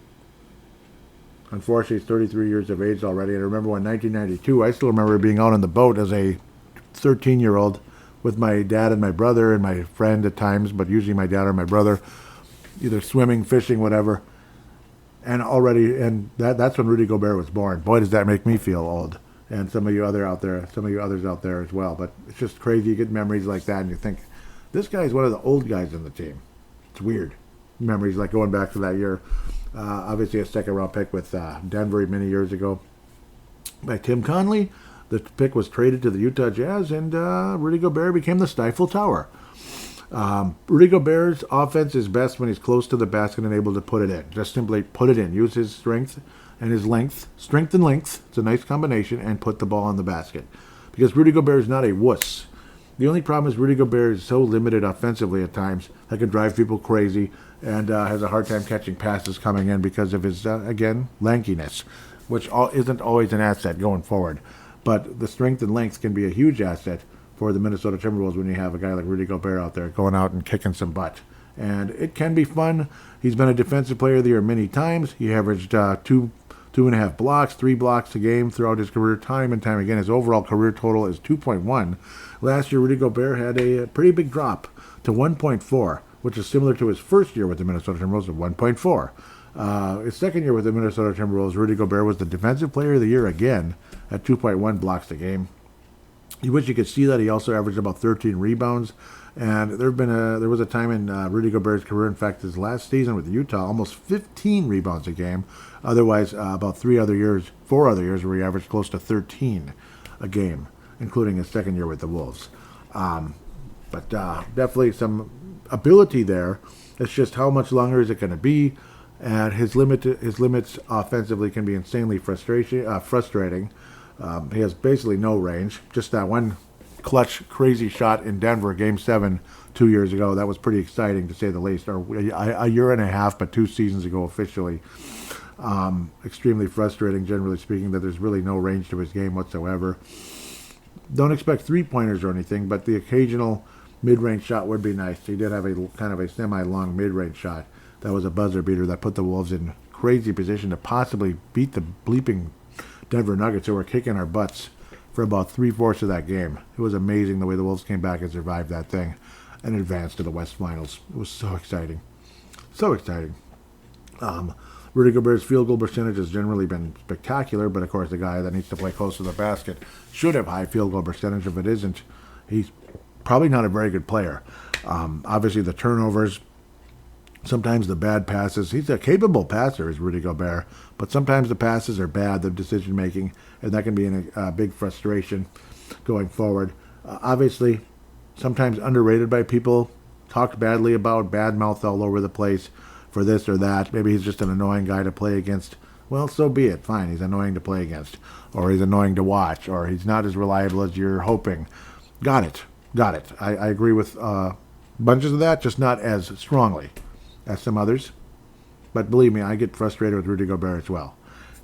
Unfortunately, he's 33 years of age already. And I remember when 1992, I still remember being out on the boat as a 13-year-old with my dad and my brother and my friend at times, but usually my dad or my brother, either swimming, fishing, whatever. And that's when Rudy Gobert was born. Boy, does that make me feel old. And some of you others out there as well. But it's just crazy. You get memories like that, and you think, this guy's one of the old guys in the team. It's weird. Memories like going back to that year. Obviously, a second-round pick with Denver many years ago by Tim Conley. The pick was traded to the Utah Jazz, and Rudy Gobert became the Stifle Tower. Rudy Gobert's offense is best when he's close to the basket and able to put it in. Just simply put it in. Use his strength and his length. Strength and length. It's a nice combination, and put the ball in the basket. Because Rudy Gobert is not a wuss. The only problem is Rudy Gobert is so limited offensively at times that can drive people crazy and has a hard time catching passes coming in because of his, again, lankiness, which isn't always an asset going forward. But the strength and length can be a huge asset for the Minnesota Timberwolves when you have a guy like Rudy Gobert out there going out and kicking some butt. And it can be fun. He's been a defensive player of the year many times. He averaged 2.5 blocks, 3 blocks a game throughout his career, time and time again. His overall career total is 2.1. Last year, Rudy Gobert had a pretty big drop to 1.4, which is similar to his first year with the Minnesota Timberwolves of 1.4. His second year with the Minnesota Timberwolves, Rudy Gobert was the defensive player of the year again at 2.1 blocks a game. You wish you could see that. He also averaged about 13 rebounds. And there was a time in Rudy Gobert's career, in fact, his last season with Utah, almost 15 rebounds a game. Otherwise, about 4 other years where he averaged close to 13 a game, including his second year with the Wolves. But definitely some ability there. It's just how much longer is it going to be? And his limits offensively can be insanely frustrating. He has basically no range. Just that one clutch, crazy shot in Denver, Game 7, 2 years ago. That was pretty exciting, to say the least. Or a year and a half, but 2 seasons ago officially. Extremely frustrating, generally speaking, that there's really no range to his game whatsoever. Don't expect three-pointers or anything, but the occasional mid-range shot would be nice. He did have a kind of a semi-long mid-range shot. That was a buzzer beater that put the Wolves in crazy position to possibly beat the bleeping Denver Nuggets, who were kicking our butts for about 3/4 of that game. It was amazing the way the Wolves came back and survived that thing and advanced to the West Finals. It was so exciting. So exciting. Rudy Gobert's field goal percentage has generally been spectacular, but of course the guy that needs to play close to the basket should have high field goal percentage. If it isn't, he's probably not a very good player. Obviously the turnovers, sometimes the bad passes. He's a capable passer, is Rudy Gobert, but sometimes the passes are bad, the decision making, and that can be a big frustration going forward. Obviously, sometimes underrated by people, talked badly about, bad mouth all over the place for this or that. Maybe he's just an annoying guy to play against. Well, so be it. Fine, he's annoying to play against, or he's annoying to watch, or he's not as reliable as you're hoping. Got it. I agree with bunches of that, just not as strongly as some others. But believe me, I get frustrated with Rudy Gobert as well.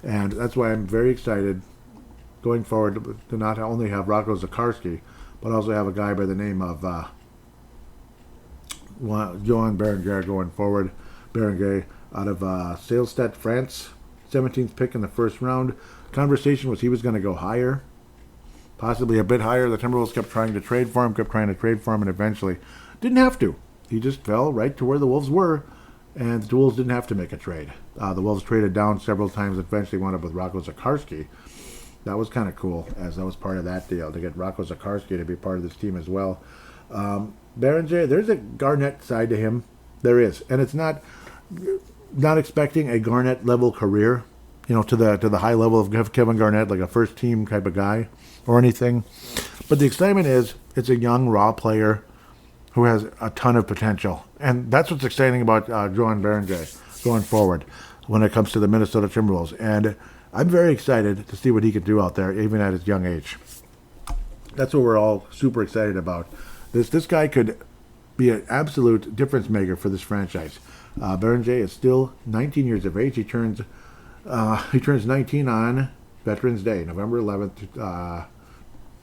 And that's why I'm very excited going forward to not only have Rocco Zikarsky, but also have a guy by the name of Johan Berenger going forward. Berenger out of Salestedt, France, 17th pick in the first round. Conversation was he was going to go higher, possibly a bit higher. The Timberwolves kept trying to trade for him, and eventually didn't have to. He just fell right to where the Wolves were, and the Wolves didn't have to make a trade. The Wolves traded down several times, eventually wound up with Rocco Zikarsky. That was kind of cool, as that was part of that deal, to get Rocco Zikarsky to be part of this team as well. Berenger, there's a Garnett side to him. There is, and it's not expecting a Garnett-level career, to the high level of Kevin Garnett, like a first-team type of guy or anything. But the excitement is it's a young, raw player who has a ton of potential. And that's what's exciting about Johan Berenger going forward when it comes to the Minnesota Timberwolves. And I'm very excited to see what he can do out there, even at his young age. That's what we're all super excited about. This guy could be an absolute difference maker for this franchise. Berenger is still 19 years of age. He turns 19 on Veterans Day, November 11th.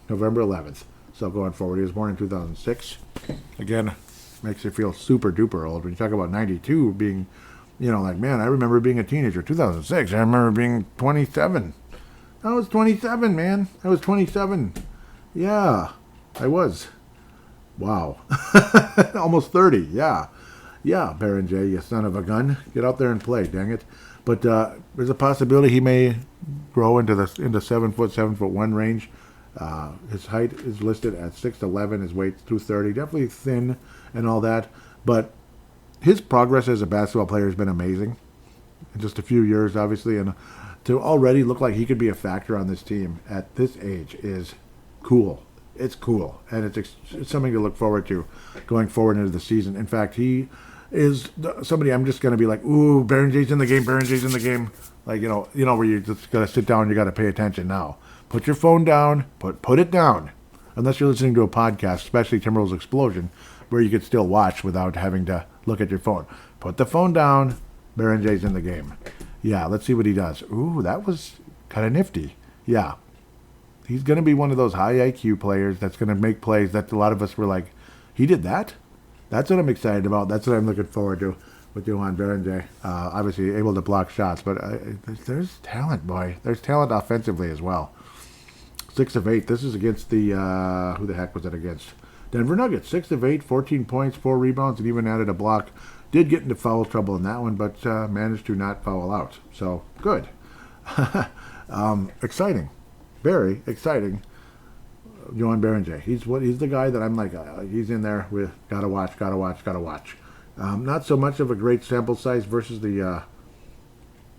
November 11th. So going forward, he was born in 2006. Again, makes you feel super duper old when you talk about 92 being, like, man, I remember being a teenager. 2006, I remember being 27. I was 27, man. I was 27. Yeah, I was. Wow. Almost 30, yeah. Yeah, Baron J, you son of a gun. Get out there and play, dang it. But there's a possibility he may grow into 7 foot, 7'1" range. His height is listed at 6'11", his weight's 230. Definitely thin and all that. But his progress as a basketball player has been amazing. In just a few years, obviously. And to already look like he could be a factor on this team at this age is cool. It's cool. And it's something to look forward to going forward into the season. In fact, he is somebody I'm just going to be like, ooh, Baron J's in the game, Baron J's in the game. Like, where you just got to sit down and you got to pay attention now. Put your phone down, put it down. Unless you're listening to a podcast, especially Timberwolves Explosion, where you could still watch without having to look at your phone. Put the phone down, Baron J's in the game. Yeah, let's see what he does. Ooh, that was kind of nifty. Yeah. He's going to be one of those high IQ players that's going to make plays that a lot of us were like, he did that? That's what I'm excited about. That's what I'm looking forward to with Johan Baron J. Obviously able to block shots, but there's talent, boy. There's talent offensively as well. 6 of 8. This is against the, who the heck was it against? Denver Nuggets. 6 of 8, 14 points, 4 rebounds, and even added a block. Did get into foul trouble in that one, but managed to not foul out. So, good. Exciting. Very exciting. Johan Baron J. He's the guy that I'm like, he's in there with gotta watch. Not so much of a great sample size versus the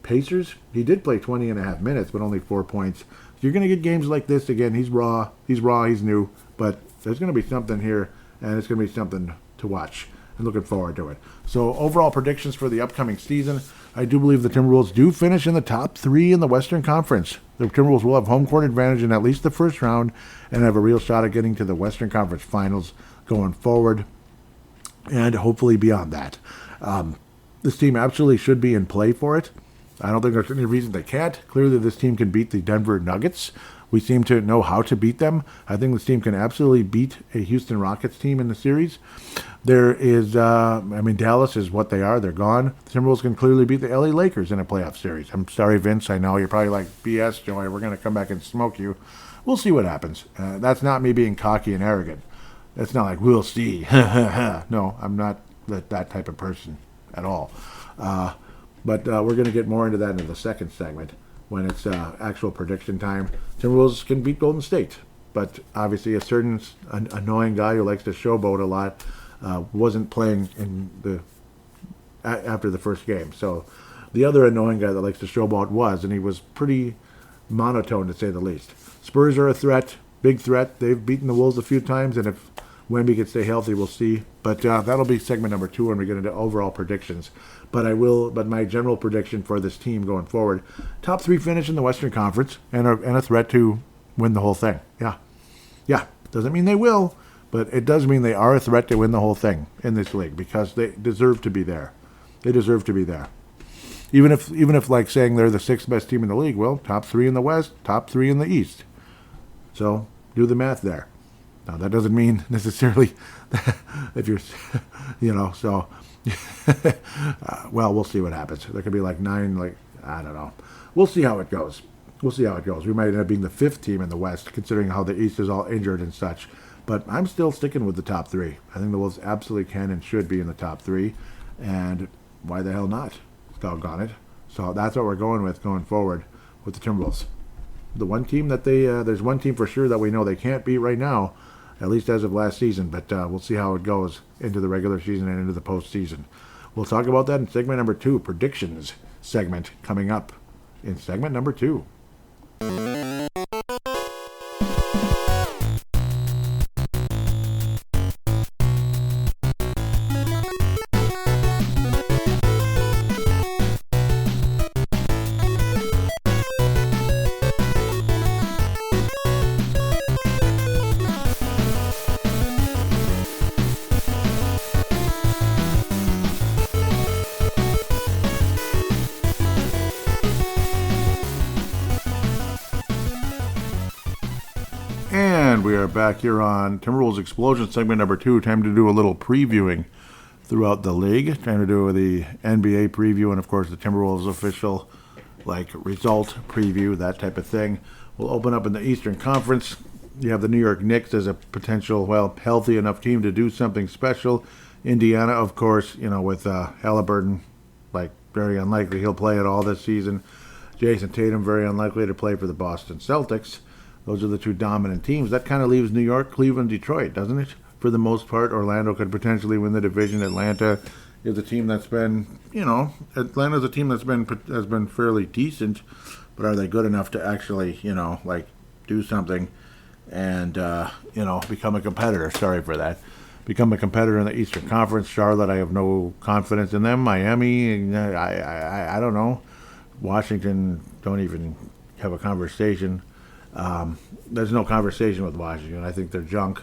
Pacers. He did play 20 and a half minutes, but only 4 points. You're going to get games like this again. He's raw, he's new, but there's going to be something here, and it's going to be something to watch. I'm looking forward to it. So overall predictions for the upcoming season, I do believe the Timberwolves do finish in the top 3 in the Western Conference. The Timberwolves will have home court advantage in at least the first round and have a real shot at getting to the Western Conference Finals going forward and hopefully beyond that. This team absolutely should be in play for it. I don't think there's any reason they can't. Clearly, this team can beat the Denver Nuggets. We seem to know how to beat them. I think this team can absolutely beat a Houston Rockets team in the series. There is, Dallas is what they are. They're gone. The Timberwolves can clearly beat the LA Lakers in a playoff series. I'm sorry, Vince. I know you're probably like, BS, Joey. We're going to come back and smoke you. We'll see what happens. That's not me being cocky and arrogant. That's not like, we'll see. No, I'm not that type of person at all. But we're going to get more into that in the second segment when it's actual prediction time. Timberwolves can beat Golden State, but obviously a certain annoying guy who likes to showboat a lot wasn't playing after the first game. So the other annoying guy that likes to showboat was, and he was pretty monotone to say the least. Spurs are a threat, big threat. They've beaten the Wolves a few times, and if Wemby can stay healthy, we'll see. But that'll be segment number 2 when we get into overall predictions. But my general prediction for this team going forward, top 3 finish in the Western Conference and a threat to win the whole thing. Yeah. Doesn't mean they will, but it does mean they are a threat to win the whole thing in this league because they deserve to be there. They deserve to be there. Even if like saying they're the 6th best team in the league, well, top 3 in the West, top 3 in the East. So do the math there. Now, that doesn't mean necessarily if you're, so, well, we'll see what happens. There could be like 9, I don't know. We'll see how it goes. We might end up being the 5th team in the West, considering how the East is all injured and such. But I'm still sticking with the top 3. I think the Wolves absolutely can and should be in the top 3. And why the hell not? Doggone it. So that's what we're going with going forward with the Timberwolves. The one team that there's one team for sure that we know they can't beat right now, at least as of last season, but we'll see how it goes into the regular season and into the postseason. We'll talk about that in segment number 2, predictions segment, coming up in segment number 2. We are back here on Timberwolves Explosion segment number 2. Time to do a little previewing throughout the league. Time to do the NBA preview and, of course, the Timberwolves official result preview, that type of thing. We'll open up in the Eastern Conference. You have the New York Knicks as a potential, healthy enough team to do something special. Indiana, of course, with Halliburton, very unlikely he'll play at all this season. Jason Tatum, very unlikely to play for the Boston Celtics. Those are the two dominant teams. That kind of leaves New York, Cleveland, Detroit, doesn't it? For the most part, Orlando could potentially win the division. Atlanta is a team that's been, Atlanta's a team has been fairly decent, but are they good enough to actually, do something and, become a competitor? Sorry for that. Become a competitor in the Eastern Conference. Charlotte, I have no confidence in them. Miami, I don't know. Washington, don't even have a conversation. There's no conversation with Washington. I think they're junk.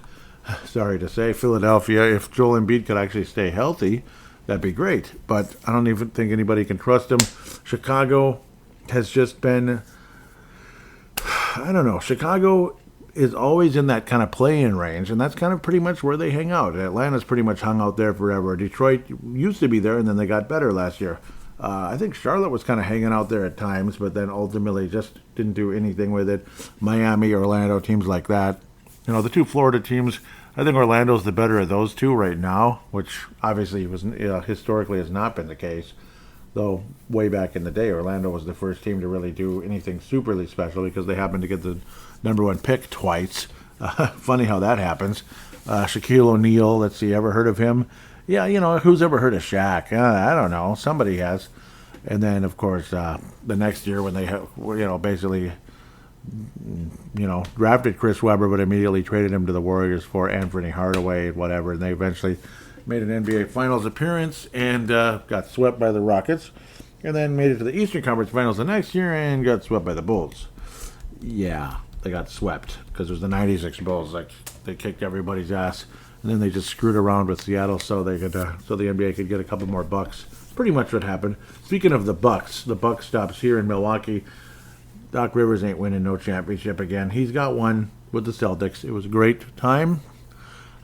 Sorry to say. Philadelphia, if Joel Embiid could actually stay healthy, that'd be great. But I don't even think anybody can trust him. Chicago has just been, I don't know. Chicago is always in that kind of play-in range, and that's kind of pretty much where they hang out. Atlanta's pretty much hung out there forever. Detroit used to be there, and then they got better last year. I think Charlotte was kind of hanging out there at times, but then ultimately just didn't do anything with it. Miami, Orlando, teams like that. The two Florida teams, I think Orlando's the better of those two right now, which obviously historically has not been the case. Though way back in the day, Orlando was the first team to really do anything superly special because they happened to get the number 1 pick twice. Funny how that happens. Shaquille O'Neal, let's see, ever heard of him? Yeah, who's ever heard of Shaq? I don't know. Somebody has. And then, of course, the next year when they, basically, drafted Chris Webber, but immediately traded him to the Warriors for Anthony Hardaway and whatever. And they eventually made an NBA Finals appearance and got swept by the Rockets. And then made it to the Eastern Conference Finals the next year and got swept by the Bulls. Yeah, they got swept because it was the 96 Bulls. They kicked everybody's ass. And then they just screwed around with Seattle so they could, so the NBA could get a couple more bucks. Pretty much what happened. Speaking of the buck stops here in Milwaukee. Doc Rivers ain't winning no championship again. He's got one with the Celtics. It was a great time.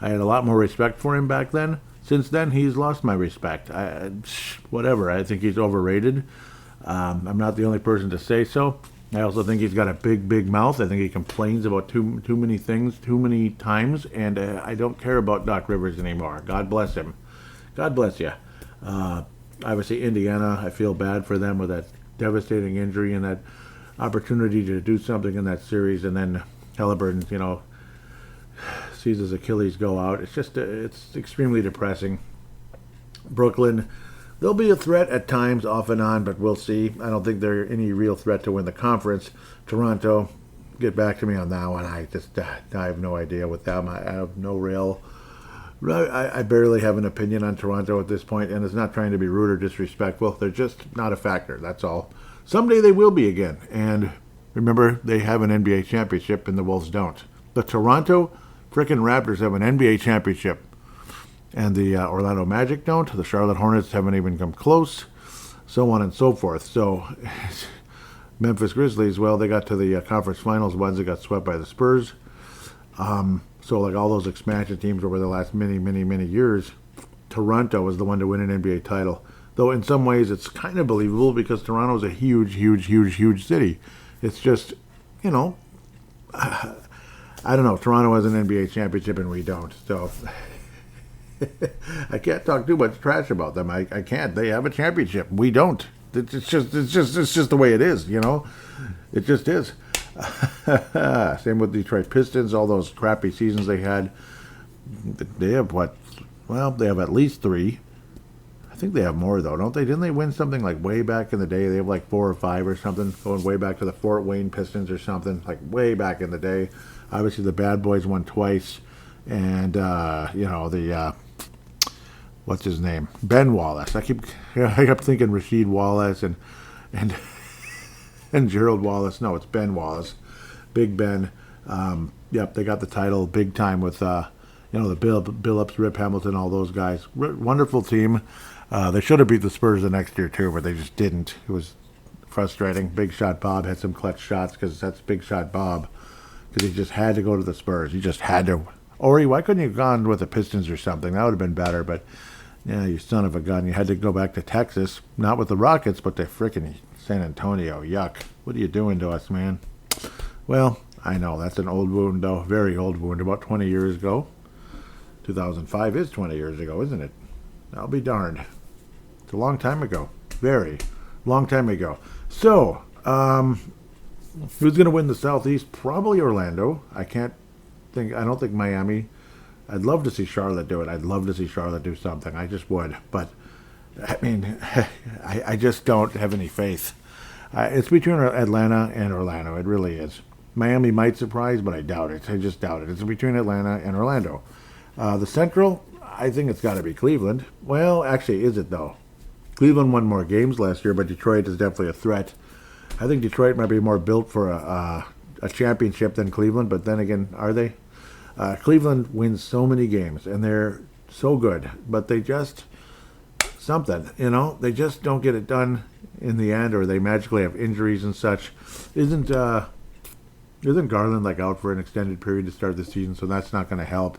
I had a lot more respect for him back then. Since then, he's lost my respect. Whatever. I think he's overrated. I'm not the only person to say so. I also think he's got a big, big mouth. I think he complains about too many things too many times, and I don't care about Doc Rivers anymore. God bless him. God bless you. Obviously, Indiana, I feel bad for them with that devastating injury and that opportunity to do something in that series, and then Halliburton, sees his Achilles go out. It's just, it's extremely depressing. Brooklyn, they'll be a threat at times, off and on, but we'll see. I don't think they're any real threat to win the conference. Toronto, get back to me on that one. I have no idea with them. I have no real... I barely have an opinion on Toronto at this point, and it's not trying to be rude or disrespectful. They're just not a factor, that's all. Someday they will be again, and remember, they have an NBA championship, and the Wolves don't. The Toronto frickin' Raptors have an NBA championship, and the Orlando Magic don't. The Charlotte Hornets haven't even come close, so on and so forth. So, Memphis Grizzlies, well, they got to the conference finals once. They got swept by the Spurs. So, all those expansion teams over the last many years, Toronto was the one to win an NBA title. Though, in some ways, it's kind of believable because Toronto is a huge city. It's just, I don't know. Toronto has an NBA championship and we don't. So... I can't talk too much trash about them. I can't. They have a championship. We don't. It's just the way it is, It just is. Same with Detroit Pistons. All those crappy seasons they had. They have what? Well, they have at least 3. I think they have more though, don't they? Didn't they win something way back in the day? They have 4 or 5 or something, going way back to the Fort Wayne Pistons or something, way back in the day. Obviously, the Bad Boys won twice, and what's his name? Ben Wallace. I kept thinking Rasheed Wallace and Gerald Wallace. No, it's Ben Wallace. Big Ben. Yep, they got the title big time with the Billups, Rip Hamilton, all those guys. Wonderful team. They should have beat the Spurs the next year too, but they just didn't. It was frustrating. Big Shot Bob had some clutch shots because that's Big Shot Bob. because he just had to go to the Spurs. He just had to. Or why couldn't you have gone with the Pistons or something? That would have been better, but yeah, you son of a gun. You had to go back to Texas, not with the Rockets, but to frickin' San Antonio. Yuck. What are you doing to us, man? Well, I know, that's an old wound, though. Very old wound, about 20 years ago. 2005 is 20 years ago, isn't it? I'll be darned. It's a long time ago. Very long time ago. So, who's going to win the Southeast? Probably Orlando. I don't think Miami. I'd love to see Charlotte do it. I'd love to see Charlotte do something. I just would. But, I mean, I just don't have any faith. It's between Atlanta and Orlando. It really is. Miami might surprise, but I doubt it. I just doubt it. It's between Atlanta and Orlando. The Central, I think it's got to be Cleveland. Well, actually, is it, though? Cleveland won more games last year, but Detroit is definitely a threat. I think Detroit might be more built for a championship than Cleveland, but then again, are they? Cleveland wins so many games, and they're so good, but they just, they just don't get it done in the end, or they magically have injuries and such. Isn't Garland out for an extended period to start the season, so that's not going to help.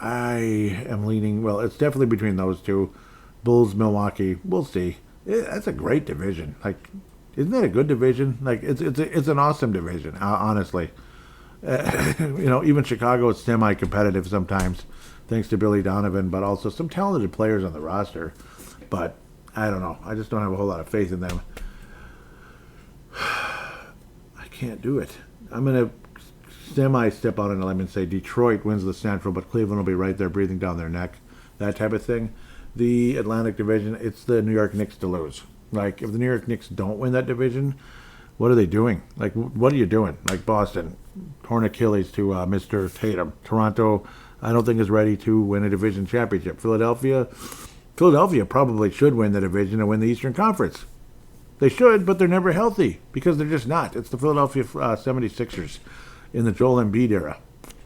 I am leaning, it's definitely between those two. Bulls, Milwaukee, we'll see. That's a great division. Isn't that a good division? It's an awesome division, honestly. Even Chicago is semi-competitive sometimes, thanks to Billy Donovan, but also some talented players on the roster. But I don't know. I just don't have a whole lot of faith in them. I can't do it. I'm going to semi-step out on a limb and say Detroit wins the Central, but Cleveland will be right there breathing down their neck. That type of thing. The Atlantic Division, it's the New York Knicks to lose. If the New York Knicks don't win that division, what are they doing? What are you doing? Boston, torn Achilles to Mr. Tatum. Toronto, I don't think is ready to win a division championship. Philadelphia probably should win the division and win the Eastern Conference. They should, but they're never healthy because they're just not. It's the Philadelphia 76ers in the Joel Embiid era.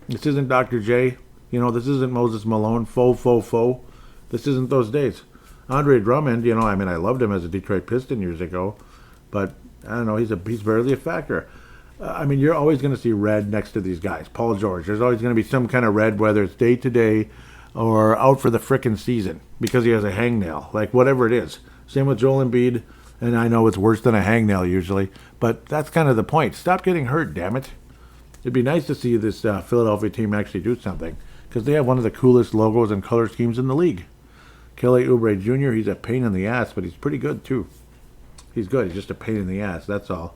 This isn't Dr. J. This isn't Moses Malone. Faux. This isn't those days. Andre Drummond, I loved him as a Detroit Piston years ago, but I don't know, he's barely a factor. You're always going to see red next to these guys. Paul George, there's always going to be some kind of red, whether it's day to day or out for the frickin' season because he has a hangnail, whatever it is. Same with Joel Embiid, and I know it's worse than a hangnail usually, but that's kind of the point. Stop getting hurt, damn it. It'd be nice to see this Philadelphia team actually do something because they have one of the coolest logos and color schemes in the league. Kelly Oubre Jr., he's a pain in the ass, but he's pretty good, too. He's good. He's just a pain in the ass, that's all.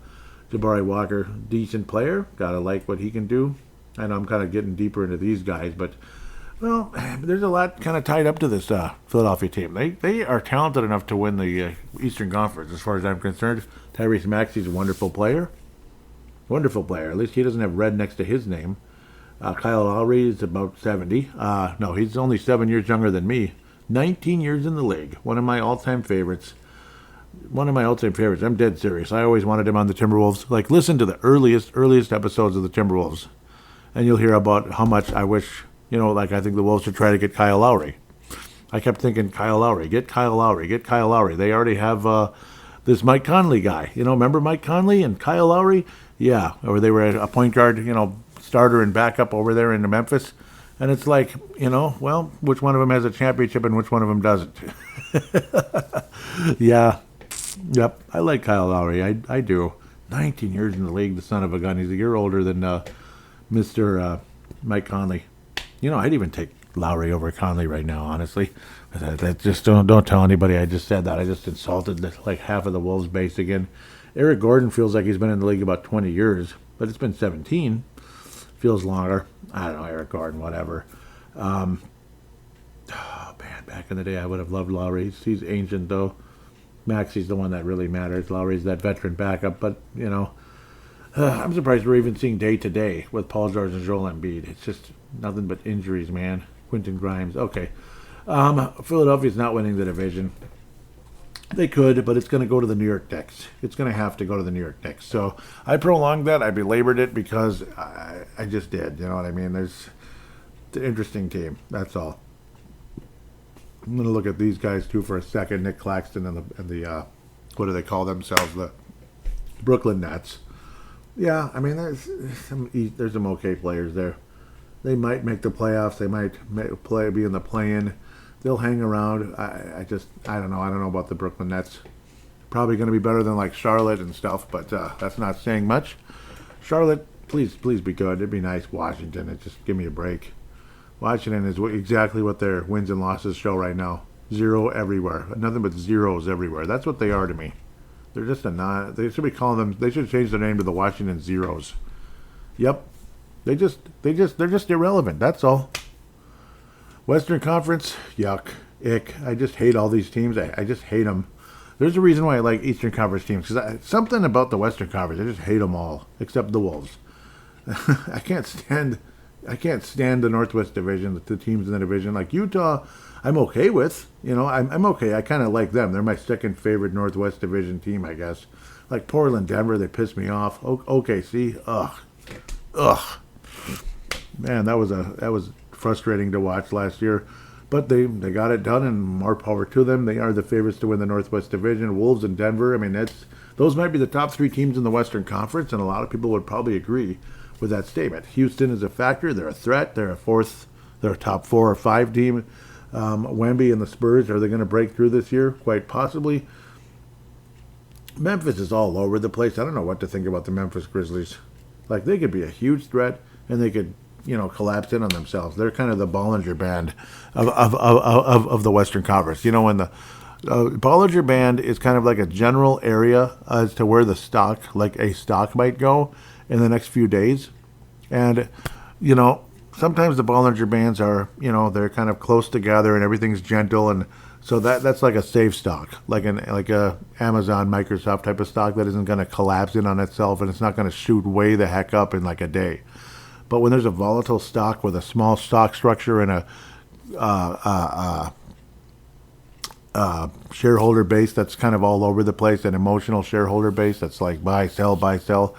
Jabari Walker, decent player. Gotta like what he can do. I know I'm kind of getting deeper into these guys, but, there's a lot kind of tied up to this Philadelphia team. They are talented enough to win the Eastern Conference, as far as I'm concerned. Tyrese Maxey's a wonderful player. Wonderful player. At least he doesn't have red next to his name. Kyle Lowry is about 70. No, he's only 7 years younger than me. 19 years in the league. One of my all-time favorites. I'm dead serious. I always wanted him on the Timberwolves. Listen to the earliest episodes of the Timberwolves, and you'll hear about how much I wish, I think the Wolves should try to get Kyle Lowry. I kept thinking, Kyle Lowry. They already have this Mike Conley guy. Remember Mike Conley and Kyle Lowry? Yeah, or they were a point guard, starter and backup over there in Memphis. And it's which one of them has a championship and which one of them doesn't? Yeah. Yep. I like Kyle Lowry. I do. 19 years in the league, the son of a gun. He's a year older than Mr. Mike Conley. I'd even take Lowry over Conley right now, honestly. That just don't tell anybody I just said that. I just insulted half of the Wolves base again. Eric Gordon feels like he's been in the league about 20 years, but it's been 17. Feels longer. I don't know, Eric Gordon, whatever. Man, back in the day, I would have loved Lowry. He's ancient, though. Maxey's the one that really matters. Lowry's that veteran backup, but, I'm surprised we're even seeing day-to-day with Paul George and Joel Embiid. It's just nothing but injuries, man. Quentin Grimes. Okay. Philadelphia's not winning the division. They could, but it's going to go to the New York Knicks. It's going to have to go to the New York Knicks. So I prolonged that. I belabored it because I just did. You know what I mean? It's an interesting team. That's all. I'm going to look at these guys, too, for a second. Nick Claxton and the what do they call themselves? The Brooklyn Nets. Yeah, I mean, there's some okay players there. They might make the playoffs. They might be in the play-in. They'll hang around. I don't know. I don't know about the Brooklyn Nets. Probably going to be better than like Charlotte and stuff, but that's not saying much. Charlotte, please be good. It'd be nice. Washington, just give me a break. Washington is exactly what their wins and losses show right now. Zero everywhere. Nothing but zeros everywhere. That's what they are to me. They're just a non. They should be calling them. They should change their name to the Washington Zeros. Yep. They're just irrelevant. That's all. Western Conference, yuck, ick. I just hate all these teams. I just hate them. There's a reason why I like Eastern Conference teams, because something about the Western Conference, I just hate them all, except the Wolves. I can't stand the Northwest Division, the teams in the division. Like Utah, I'm okay with. I'm okay. I kind of like them. They're my second favorite Northwest Division team, I guess. Like Portland, Denver, they piss me off. OKC, ugh. Man, that was frustrating to watch last year. But they got it done, and more power to them. They are the favorites to win the Northwest Division. Wolves and Denver. I mean, those might be the top three teams in the Western Conference, and a lot of people would probably agree with that statement. Houston is a factor. They're a threat. They're a top 4 or 5 team. Wemby and the Spurs, are they going to break through this year? Quite possibly. Memphis is all over the place. I don't know what to think about the Memphis Grizzlies. Like, they could be a huge threat, and they could collapse in on themselves. They're kind of the Bollinger Band of the Western Conference. When the Bollinger Band is kind of like a general area as to where the stock might go in the next few days. And, sometimes the Bollinger Bands are, they're kind of close together and everything's gentle. And so that's like a safe stock, like a Amazon, Microsoft type of stock that isn't going to collapse in on itself, and it's not going to shoot way the heck up in like a day. But when there's a volatile stock with a small stock structure and a shareholder base that's kind of all over the place, an emotional shareholder base that's like buy, sell,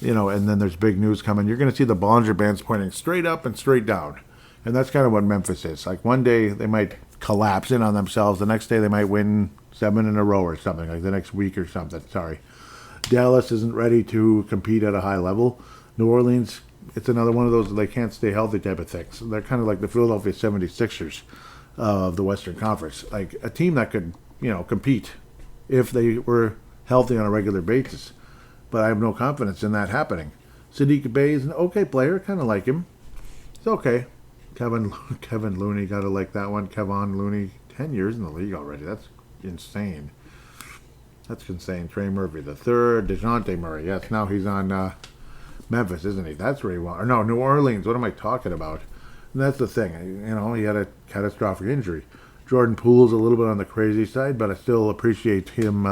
and then there's big news coming, you're going to see the Bollinger Bands pointing straight up and straight down. And that's kind of what Memphis is. Like one day they might collapse in on themselves. The next day they might win 7 in a row or something, like the next week or something. Sorry. Dallas isn't ready to compete at a high level. New Orleans, it's another one of those they can't stay healthy type of things. They're kind of like the Philadelphia 76ers of the Western Conference. Like a team that could, compete if they were healthy on a regular basis. But I have no confidence in that happening. Sadiq Bey is an okay player. Kind of like him. It's okay. Kevin Looney, gotta like that one. Kevon Looney, 10 years in the league already. That's insane. Trey Murphy the third. DeJounte Murray. Yes, now he's on Memphis, isn't he? That's where he won. Or no, New Orleans. What am I talking about? And that's the thing. He had a catastrophic injury. Jordan Poole's a little bit on the crazy side, but I still appreciate him,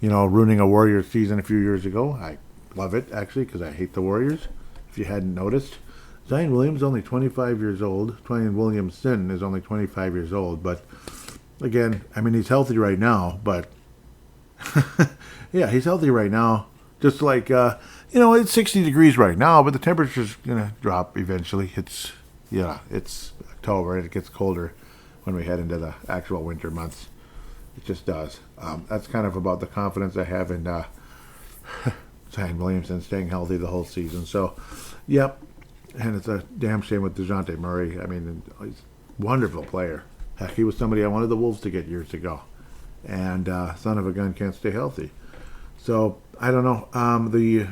ruining a Warriors season a few years ago. I love it, actually, because I hate the Warriors, if you hadn't noticed. Zion Williams is only 25 years old. Zion Williamson is only 25 years old. But, again, I mean, he's healthy right now. But, yeah, he's healthy right now. Just like, it's 60 degrees right now, but the temperature's going to drop eventually. It's October, and it gets colder when we head into the actual winter months. It just does. That's kind of about the confidence I have in Zion Williamson staying healthy the whole season. So, yep. And it's a damn shame with DeJounte Murray. I mean, he's a wonderful player. Heck, he was somebody I wanted the Wolves to get years ago. And son of a gun can't stay healthy. So, I don't know. The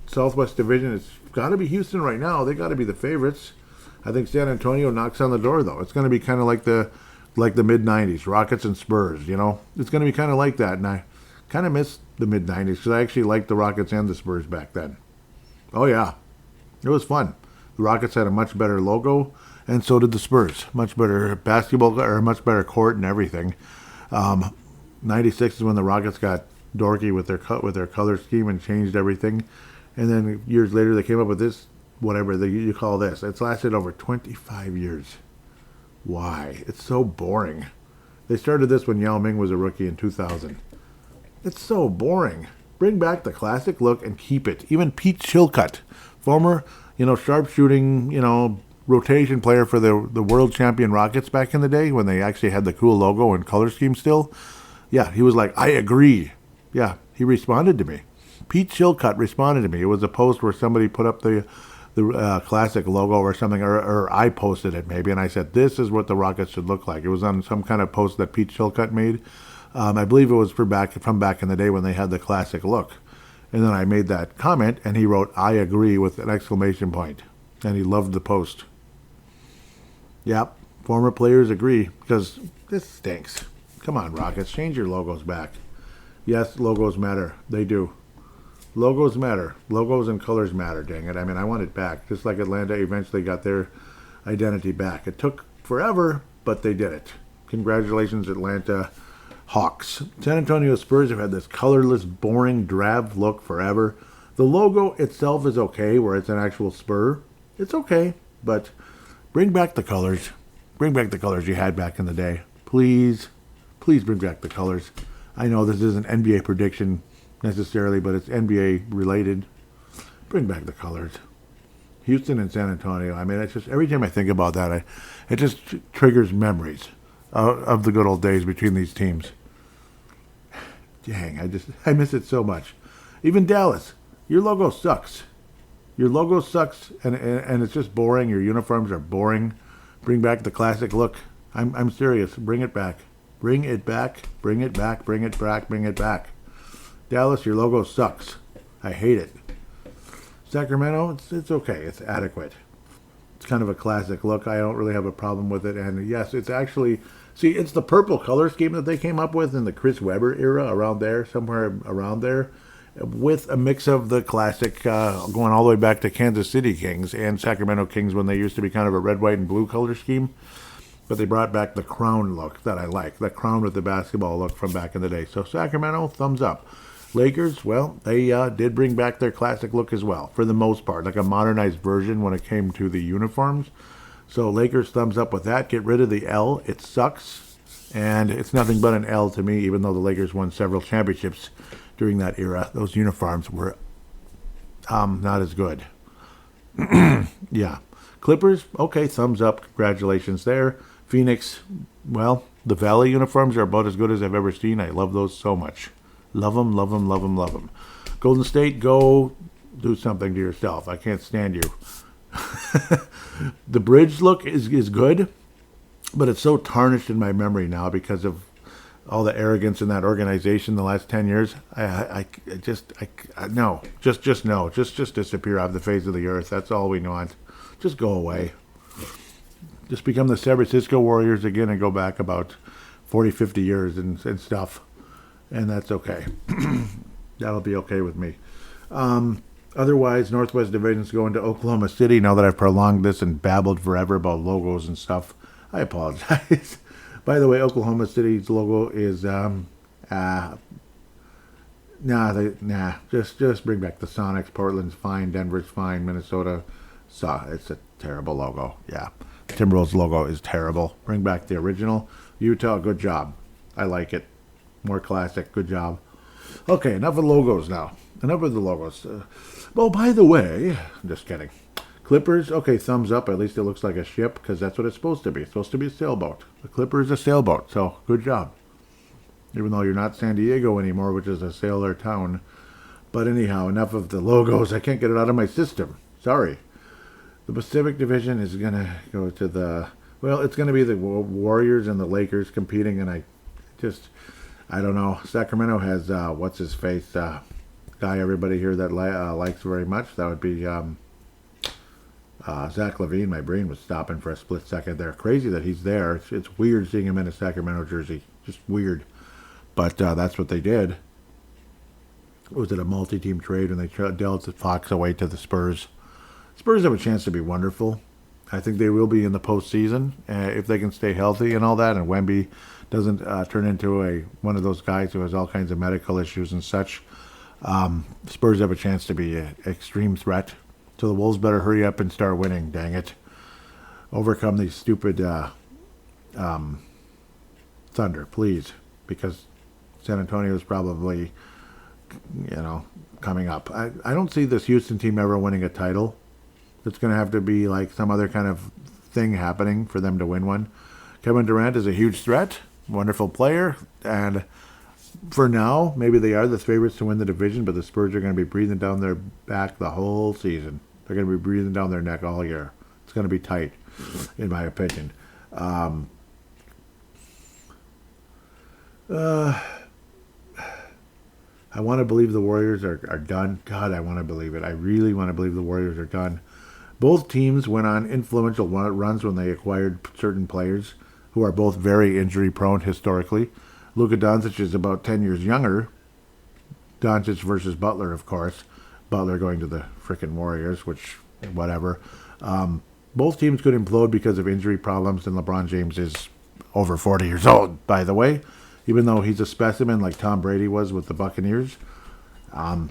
Southwest Division, it's got to be Houston right now. They got to be the favorites. I think San Antonio knocks on the door, though. It's going to be kind of like the mid-'90s, Rockets and Spurs, It's going to be kind of like that. And I kind of miss the mid-'90s because I actually liked the Rockets and the Spurs back then. Oh, yeah. It was fun. The Rockets had a much better logo, and so did the Spurs. Much better basketball, or much better court and everything. 96 is when the Rockets got dorky with their color scheme and changed everything. And then years later, they came up with this, whatever you call this. It's lasted over 25 years. Why? It's so boring. They started this when Yao Ming was a rookie in 2000. It's so boring. Bring back the classic look and keep it. Even Pete Chilcutt, former sharpshooting, rotation player for the world champion Rockets back in the day when they actually had the cool logo and color scheme still. Yeah, he was like, I agree. Yeah, he responded to me. Pete Chilcutt responded to me. It was a post where somebody put up the Classic logo or something, or I posted it maybe, and I said, this is what the Rockets should look like. It was on some kind of post that Pete Chilcutt made. I believe it was from back in the day when they had the Classic look. And then I made that comment, and he wrote, I agree, with an exclamation point. And he loved the post. Yep, former players agree, because this stinks. Come on, Rockets, change your logos back. Yes, logos matter. They do. Logos matter. Logos and colors matter, dang it. I mean, I want it back. Just like Atlanta eventually got their identity back. It took forever, but they did it. Congratulations, Atlanta Hawks. San Antonio Spurs have had this colorless, boring, drab look forever. The logo itself is okay, where it's an actual spur. It's okay, but bring back the colors. Bring back the colors you had back in the day. Please, please bring back the colors. I know this isn't NBA prediction necessarily, but it's NBA related. Bring back the colors. Houston and San Antonio. I mean, it's just every time I think about that, it just triggers memories of the good old days between these teams. Dang, I miss it so much. Even Dallas, your logo sucks. Your logo sucks, and it's just boring. Your uniforms are boring. Bring back the classic look. I'm serious. Bring it back. Bring it back. Bring it back. Bring it back. Bring it back. Dallas, your logo sucks. I hate it. Sacramento, it's okay. It's adequate. It's kind of a classic look. I don't really have a problem with it. And yes, it's actually, see, it's the purple color scheme that they came up with in the Chris Webber era, around there, somewhere around there, with a mix of the classic going all the way back to Kansas City Kings and Sacramento Kings when they used to be kind of a red, white, and blue color scheme. But they brought back the crown look that I like, the crown with the basketball look from back in the day. So Sacramento, thumbs up. Lakers, well, they did bring back their classic look as well, for the most part, like a modernized version when it came to the uniforms. So Lakers, thumbs up with that. Get rid of the L. It sucks, and it's nothing but an L to me, even though the Lakers won several championships during that era. Those uniforms were not as good. Yeah. Clippers, okay, thumbs up. Congratulations there. Phoenix, well, the Valley uniforms are about as good as I've ever seen. I love those so much. Love them, love them, love them, love them. Golden State, go do something to yourself. I can't stand you. The bridge look is good, but it's so tarnished in my memory now because of all the arrogance in that organization the last 10 years. No. Just disappear off the face of the earth. That's all we want. Just go away. Just become the San Francisco Warriors again and go back about 40, 50 years and stuff. And that's okay. That'll be okay with me. Otherwise, Northwest Division's going to Oklahoma City. Now that I've prolonged this and babbled forever about logos and stuff, I apologize. By the way, Oklahoma City's logo is just bring back the Sonics. Portland's fine, Denver's fine, Minnesota. So it's a terrible logo. Yeah, Timberwolves logo is terrible. Bring back the original. Utah, good job. I like it. More classic. Good job. Okay, enough of logos now. Enough of the logos. Well, by the way, I'm just kidding. Clippers, okay, thumbs up. At least it looks like a ship because that's what it's supposed to be. It's supposed to be a sailboat. The Clipper is a sailboat, so good job. Even though you're not San Diego anymore, which is a sailor town. But anyhow, enough of the logos. I can't get it out of my system. Sorry. The Pacific Division is going to go to the... Well, it's going to be the Warriors and the Lakers competing, and I don't know. Sacramento has, what's-his-face, guy everybody here that likes very much. That would be Zach LaVine. My brain was stopping for a split second there. Crazy that he's there. It's weird seeing him in a Sacramento jersey. Just weird. But that's what they did. Was it a multi-team trade when they dealt Fox away to the Spurs? Spurs have a chance to be wonderful. I think they will be in the postseason if they can stay healthy and all that, and Wemby doesn't turn into one of those guys who has all kinds of medical issues and such. Spurs have a chance to be an extreme threat. So the Wolves better hurry up and start winning, dang it. Overcome these stupid Thunder, please, because San Antonio is probably, coming up. I don't see this Houston team ever winning a title. It's going to have to be like some other kind of thing happening for them to win one. Kevin Durant is a huge threat, wonderful player, and For now, maybe they are the favorites to win the division, but the Spurs are going to be breathing down their back the whole season. They're going to be breathing down their neck all year. It's going to be tight, in my opinion. I want to believe the Warriors are done. God, I want to believe it. I really want to believe the Warriors are done. Both teams went on influential runs when they acquired certain players who are both very injury-prone historically. Luka Doncic is about 10 years younger. Doncic versus Butler, of course. Butler going to the frickin' Warriors, which, whatever. Both teams could implode because of injury problems, and LeBron James is over 40 years old, by the way. Even though he's a specimen like Tom Brady was with the Buccaneers. I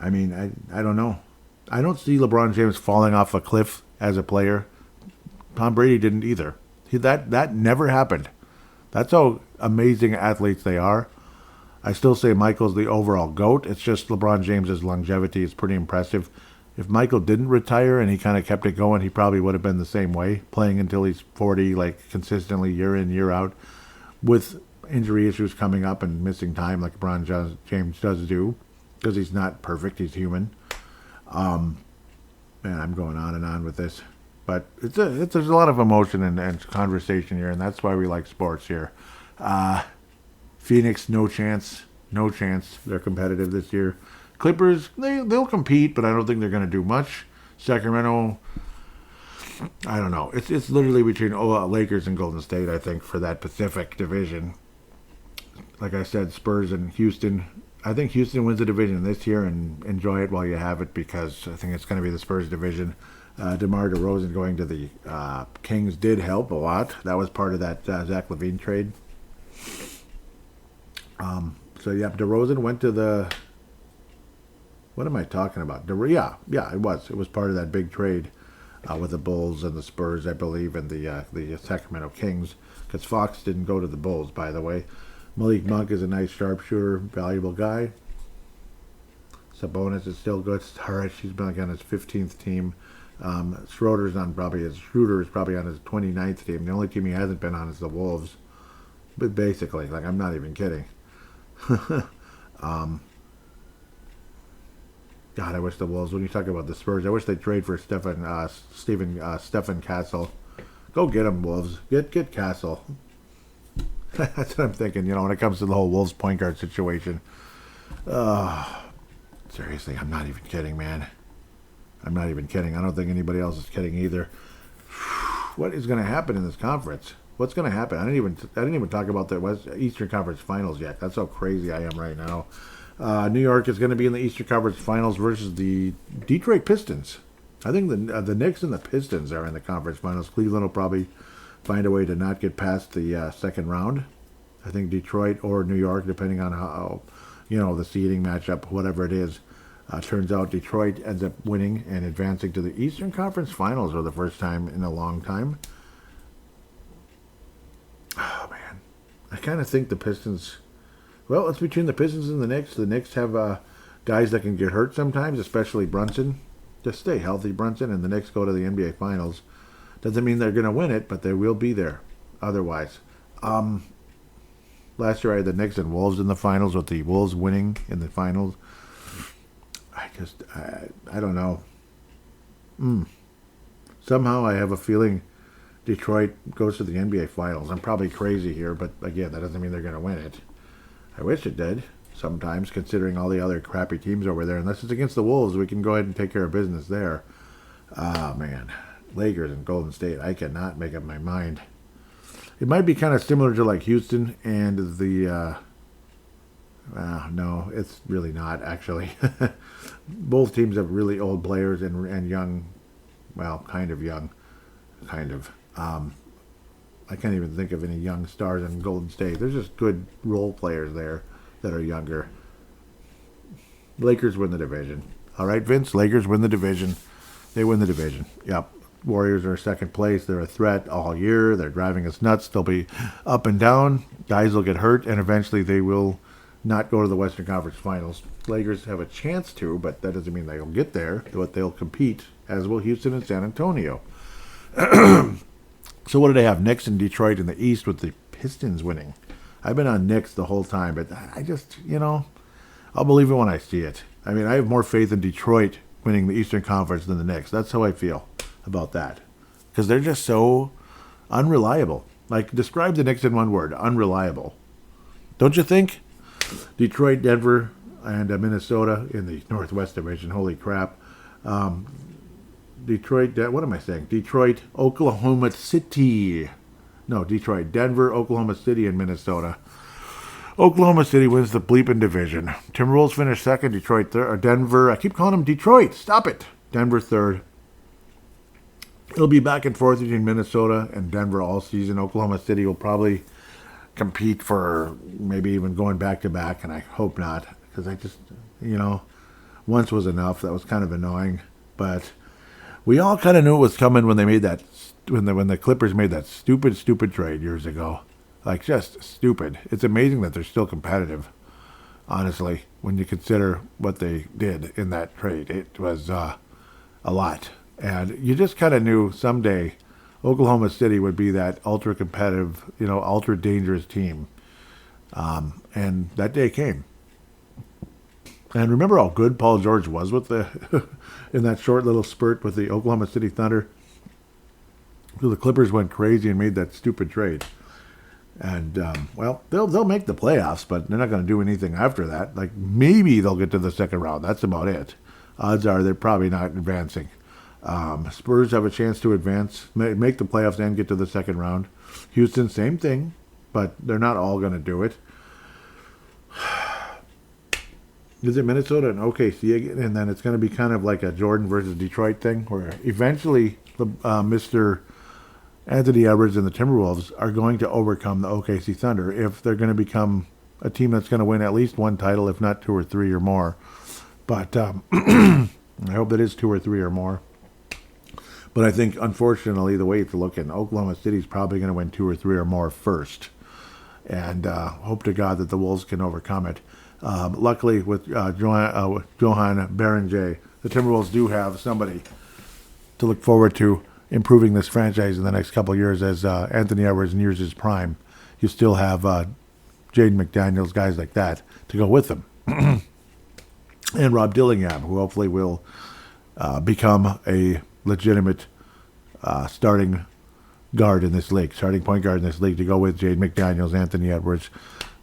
don't know. I don't see LeBron James falling off a cliff as a player. Tom Brady didn't either. That never happened. That's how amazing athletes they are. I still say Michael's the overall GOAT. It's just LeBron James's longevity is pretty impressive. If Michael didn't retire and he kind of kept it going, he probably would have been the same way, playing until he's 40, like consistently year in, year out, with injury issues coming up and missing time like LeBron James does do, because he's not perfect, he's human. Man, I'm going on and on with this. But there's a lot of emotion and conversation here, and that's why we like sports here. Phoenix, no chance. No chance. They're competitive this year. Clippers, they'll compete, but I don't think they're going to do much. Sacramento, I don't know. It's literally between Lakers and Golden State, I think, for that Pacific division. Like I said, Spurs and Houston. I think Houston wins the division this year, and enjoy it while you have it, because I think it's going to be the Spurs division. DeMar DeRozan going to the Kings did help a lot. That was part of that Zach LaVine trade. DeRozan went to the... What am I talking about? Yeah, it was. It was part of that big trade with the Bulls and the Spurs, I believe, and the Sacramento Kings, because Fox didn't go to the Bulls, by the way. Malik Monk is a nice sharpshooter, valuable guy. Sabonis is still good. Starrett, he's been on his 15th team. Schroeder is probably on his 29th team. The only team he hasn't been on is the Wolves. But basically, like, I'm not even kidding. God, I wish the Wolves, when you talk about the Spurs, I wish they'd trade for Stephen Castle. Go get him, Wolves. Get Castle. That's what I'm thinking, when it comes to the whole Wolves point guard situation. Seriously, I'm not even kidding, man. I'm not even kidding. I don't think anybody else is kidding either. What is going to happen in this conference? What's going to happen? I didn't even talk about the Eastern Conference Finals yet. That's how crazy I am right now. New York is going to be in the Eastern Conference Finals versus the Detroit Pistons. I think the Knicks and the Pistons are in the conference finals. Cleveland will probably find a way to not get past the second round. I think Detroit or New York, depending on how, the seeding matchup, whatever it is. Turns out Detroit ends up winning and advancing to the Eastern Conference Finals for the first time in a long time. Oh, man. I kind of think the Pistons... Well, it's between the Pistons and the Knicks. The Knicks have guys that can get hurt sometimes, especially Brunson. Just stay healthy, Brunson, and the Knicks go to the NBA Finals. Doesn't mean they're going to win it, but they will be there otherwise. Last year I had the Knicks and Wolves in the finals, with the Wolves winning in the finals. I don't know. Somehow I have a feeling Detroit goes to the NBA Finals. I'm probably crazy here, but again, that doesn't mean they're going to win it. I wish it did, sometimes, considering all the other crappy teams over there. Unless it's against the Wolves, we can go ahead and take care of business there. Man. Lakers and Golden State, I cannot make up my mind. It might be kind of similar to like Houston and the... no, it's really not, actually. Both teams have really old players and young, well, kind of young. Kind of. I can't even think of any young stars in Golden State. There's just good role players there that are younger. Lakers win the division. All right, Vince, Lakers win the division. They win the division. Yep. Warriors are second place. They're a threat all year. They're driving us nuts. They'll be up and down. Guys will get hurt, and eventually they will not go to the Western Conference Finals. Lakers have a chance to, but that doesn't mean they'll get there. But they'll compete, as will Houston and San Antonio. So what do they have? Knicks and Detroit in the East, with the Pistons winning. I've been on Knicks the whole time, but I just, I'll believe it when I see it. I mean, I have more faith in Detroit winning the Eastern Conference than the Knicks. That's how I feel about that. Because they're just so unreliable. Like, describe the Knicks in one word, unreliable. Don't you think? Detroit, Denver, and Minnesota in the Northwest Division. Holy crap. Detroit, what am I saying? Detroit, Oklahoma City. No, Detroit, Denver, Oklahoma City, and Minnesota. Oklahoma City wins the bleeping division. Timberwolves finish second, Detroit third. Denver, I keep calling them Detroit. Stop it. Denver third. It'll be back and forth between Minnesota and Denver all season. Oklahoma City will probably compete for maybe even going back to back, and I hope not, because I just, once was enough. That was kind of annoying, but we all kind of knew it was coming when they made that, when the Clippers made that stupid trade years ago. Like, just stupid. It's amazing that they're still competitive, honestly, when you consider what they did in that trade. It was a lot. And you just kind of knew someday Oklahoma City would be that ultra-competitive, ultra-dangerous team. And that day came. And remember how good Paul George was with in that short little spurt with the Oklahoma City Thunder? So the Clippers went crazy and made that stupid trade. And, they'll make the playoffs, but they're not going to do anything after that. Like, maybe they'll get to the second round. That's about it. Odds are they're probably not advancing. Spurs have a chance to advance, make the playoffs and get to the second round. Houston, same thing, but they're not all going to do it. Is it Minnesota and OKC again? And then it's going to be kind of like a Jordan versus Detroit thing, where eventually Mr. Anthony Edwards and the Timberwolves are going to overcome the OKC Thunder if they're going to become a team that's going to win at least one title, if not two or three or more. But I hope it is two or three or more. But I think, unfortunately, the way it's looking, Oklahoma City's probably going to win two or three or more first. And hope to God that the Wolves can overcome it. Luckily, with Johan Berenger, the Timberwolves do have somebody to look forward to improving this franchise in the next couple of years as Anthony Edwards nears his prime. You still have Jaden McDaniels, guys like that, to go with them. And Rob Dillingham, who hopefully will become a legitimate starting guard in this league, starting point guard in this league, to go with Jaden McDaniels, Anthony Edwards,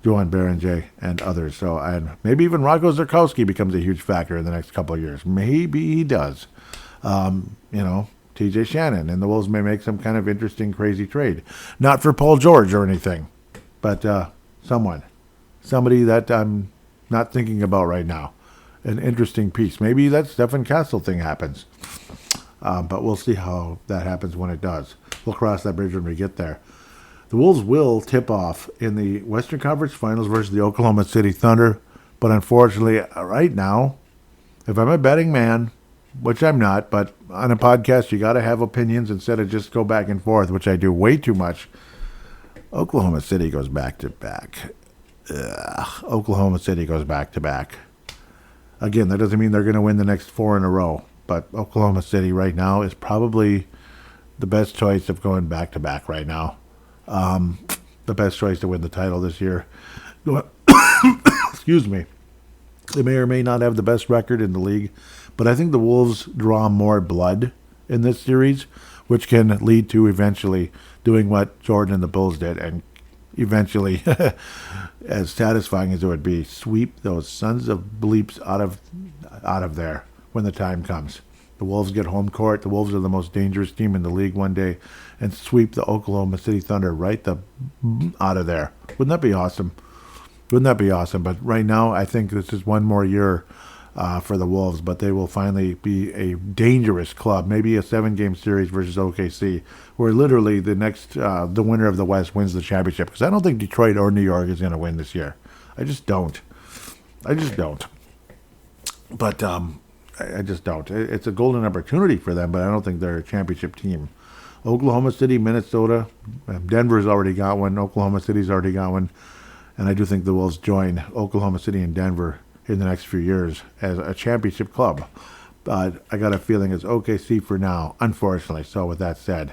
Johan Berenger, and others. So, and maybe even Rocco Zerkowski becomes a huge factor in the next couple of years. Maybe he does. TJ Shannon, and the Wolves may make some kind of interesting, crazy trade. Not for Paul George or anything, but somebody that I'm not thinking about right now. An interesting piece. Maybe that Stephen Castle thing happens. But we'll see how that happens when it does. We'll cross that bridge when we get there. The Wolves will tip off in the Western Conference Finals versus the Oklahoma City Thunder. But unfortunately, right now, if I'm a betting man, which I'm not, but on a podcast, you got to have opinions instead of just go back and forth, which I do way too much. Oklahoma City goes back to back. Oklahoma City goes back to back. Again, that doesn't mean they're going to win the next four in a row, but Oklahoma City right now is probably the best choice of going back to back right now. The best choice to win the title this year. Excuse me. They may or may not have the best record in the league, but I think the Wolves draw more blood in this series, which can lead to eventually doing what Jordan and the Bulls did, and eventually, as satisfying as it would be, sweep those sons of bleeps out of there when the time comes. The Wolves get home court. The Wolves are the most dangerous team in the league one day, and sweep the Oklahoma City Thunder right out of there. Wouldn't that be awesome? Wouldn't that be awesome? But right now, I think this is one more year for the Wolves, but they will finally be a dangerous club. Maybe a 7-game series versus OKC, where literally the winner of the West wins the championship. Because I don't think Detroit or New York is going to win this year. I just don't. But I just don't. It's a golden opportunity for them, but I don't think they're a championship team. Oklahoma City, Minnesota, Denver's already got one. Oklahoma City's already got one. And I do think the Wolves join Oklahoma City and Denver in the next few years as a championship club. But I got a feeling it's OKC for now, unfortunately. So with that said,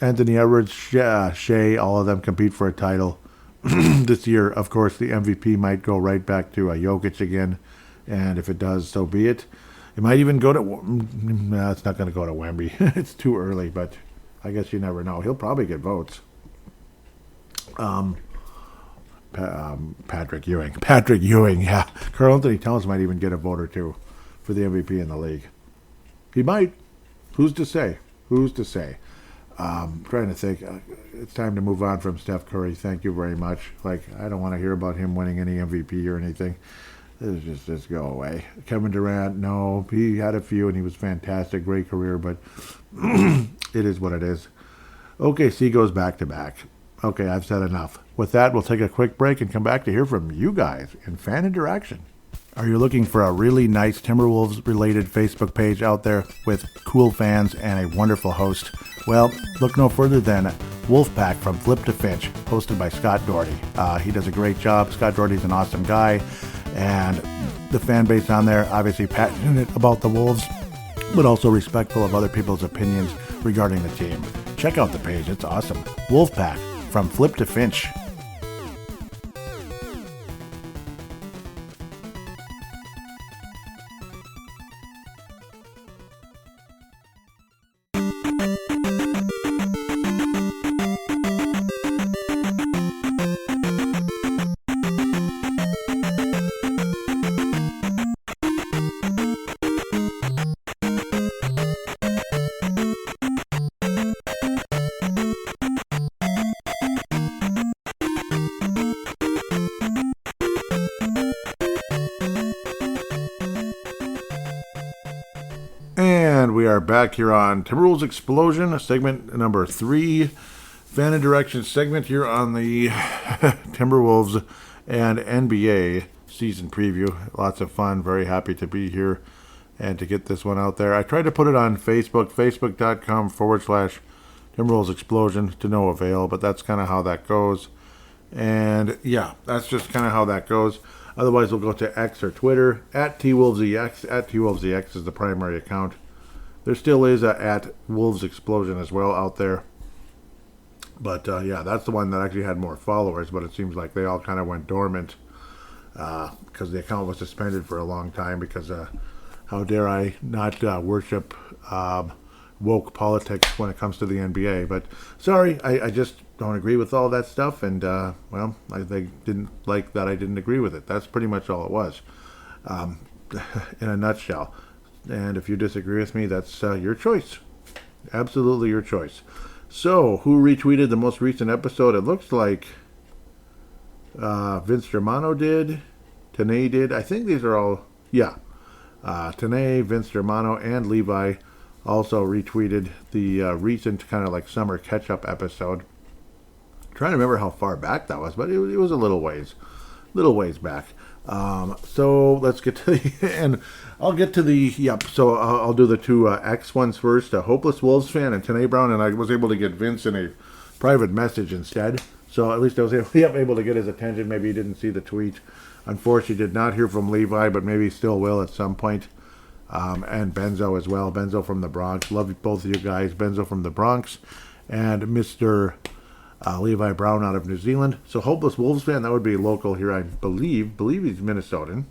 Anthony Edwards, Shea, all of them compete for a title this year. Of course, the MVP might go right back to Jokic again, and if it does, so be it. It might even go to... No, it's not going to go to Wemby. It's too early, but I guess you never know. He'll probably get votes. Patrick Ewing, yeah. Karl Anthony Towns might even get a vote or two for the MVP in the league. He might. Who's to say? Trying to think. It's time to move on from Steph Curry. Thank you very much. I don't want to hear about him winning any MVP or anything. Just go away. Kevin Durant, no. He had a few and he was fantastic. Great career, but it is what it is. OKC goes back to back. Okay, I've said enough. With that, we'll take a quick break and come back to hear from you guys in fan interaction. Are you looking for a really nice Timberwolves-related Facebook page out there with cool fans and a wonderful host? Well, look no further than Wolfpack from Flip to Finch, hosted by Scott Doherty. He does a great job. Scott Doherty's an awesome guy, and the fan base on there, obviously passionate about the Wolves, but also respectful of other people's opinions regarding the team. Check out the page. It's awesome. Wolfpack from Flip to Finch. And we are back here on Timberwolves Explosion, segment number 3, fan and direction segment here on the Timberwolves and NBA season preview. Lots of fun, very happy to be here and to get this one out there. I tried to put it on Facebook, facebook.com/Timberwolves Explosion, to no avail, but that's kind of how that goes. And yeah, that's just kind of how that goes. Otherwise, we'll go to X or Twitter, at TWolvesEX. At TWolvesEX is the primary account. There still is a at Wolves Explosion as well out there. But yeah, that's the one that actually had more followers, but it seems like they all kind of went dormant because the account was suspended for a long time because how dare I not worship woke politics when it comes to the NBA. But sorry, I just don't agree with all that stuff, and well, they didn't like that I didn't agree with it. That's pretty much all it was, in a nutshell. And if you disagree with me, that's your choice. Absolutely your choice. So, who retweeted the most recent episode? It looks like Vince Germano did, Tanae did. I think these are all, yeah. Tanae, Vince Germano, and Levi also retweeted the recent kind of like summer catch-up episode. Trying to remember how far back that was, but it was a little ways back. So let's get to the, and I'll get to the, yep, so I'll do the two X ones first. A Hopeless Wolves fan and Tanae Brown, and I was able to get Vince in a private message instead. So at least I was able to get his attention. Maybe he didn't see the tweet. Unfortunately, did not hear from Levi, but maybe still will at some point. And Benzo as well. Benzo from the Bronx. Love both of you guys. Benzo from the Bronx and Mr. Levi Brown out of New Zealand. So Hopeless Wolves fan, that would be local here, I believe he's Minnesotan,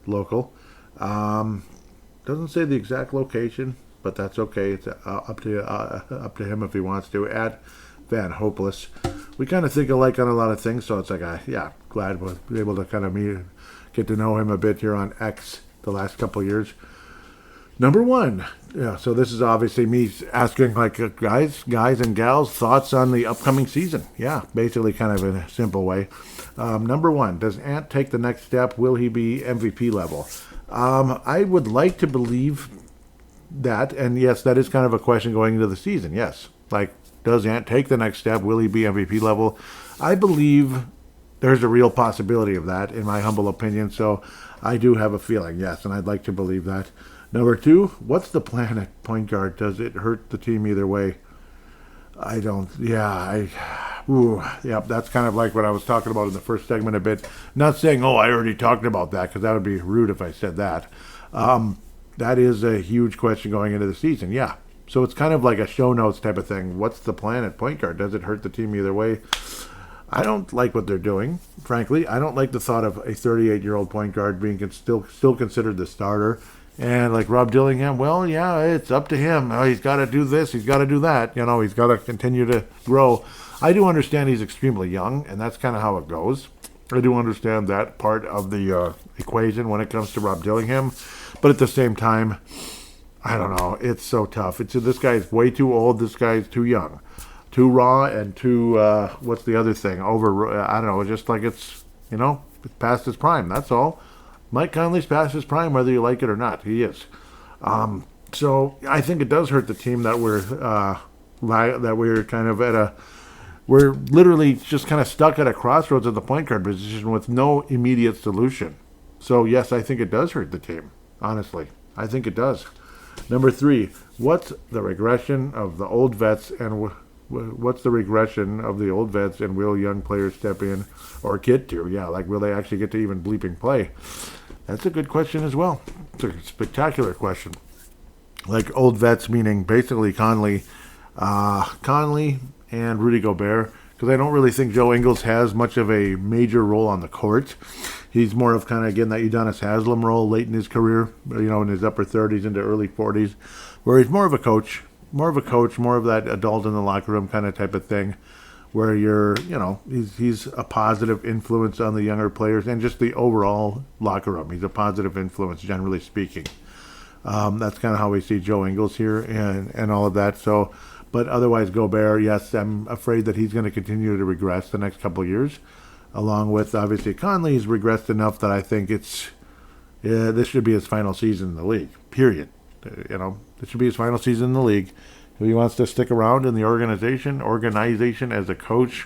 local. Doesn't say the exact location, but that's okay. It's up to him if he wants to. At Van Hopeless, we kind of think alike on a lot of things, so it's like yeah, glad we're able to kind of get to know him a bit here on X the last couple years. Number one, yeah, so this is obviously me asking, like, guys and gals, thoughts on the upcoming season. Yeah, basically kind of in a simple way. Number one, does Ant take the next step? Will he be MVP level? I would like to believe that, and yes, that is kind of a question going into the season, yes. Like, does Ant take the next step? Will he be MVP level? I believe there's a real possibility of that, in my humble opinion, so I do have a feeling, yes, and I'd like to believe that. Number two, what's the plan at point guard? Does it hurt the team either way? That's kind of like what I was talking about in the first segment a bit. Not saying, I already talked about that, because that would be rude if I said that. That is a huge question going into the season, yeah. So it's kind of like a show notes type of thing. What's the plan at point guard? Does it hurt the team either way? I don't like what they're doing, frankly. I don't like the thought of a 38-year-old point guard being still considered the starter. And like Rob Dillingham, well, yeah, it's up to him. He's got to do this. He's got to do that. He's got to continue to grow. I do understand he's extremely young, and that's kind of how it goes. I do understand that part of the equation when it comes to Rob Dillingham. But at the same time, I don't know. It's so tough. This guy's way too old. This guy's too young. Too raw and too, what's the other thing? I don't know, just like it's past his prime, that's all. Mike Conley's past his prime, whether you like it or not. He is. So I think it does hurt the team that we're kind of we're literally just kind of stuck at a crossroads at the point guard position with no immediate solution. So yes, I think it does hurt the team, honestly. I think it does. Number 3, what's the regression of the old vets and what's the regression of the old vets and will young players step in or get to? Yeah, like will they actually get to even bleeping play? That's a good question as well. It's a spectacular question. Like old vets meaning basically Conley and Rudy Gobert, because I don't really think Joe Ingles has much of a major role on the court. He's more of kind of getting that Udonis Haslem role late in his career, in his upper 30s into early 40s, where he's more of that adult in the locker room kind of type of thing, where he's a positive influence on the younger players and just the overall locker room. He's a positive influence, generally speaking. That's kind of how we see Joe Ingles here and all of that. So, but otherwise, Gobert, yes, I'm afraid that he's going to continue to regress the next couple of years, along with obviously Conley. He's regressed enough that I think this should be his final season in the league. Period. This should be his final season in the league. If he wants to stick around in the organization as a coach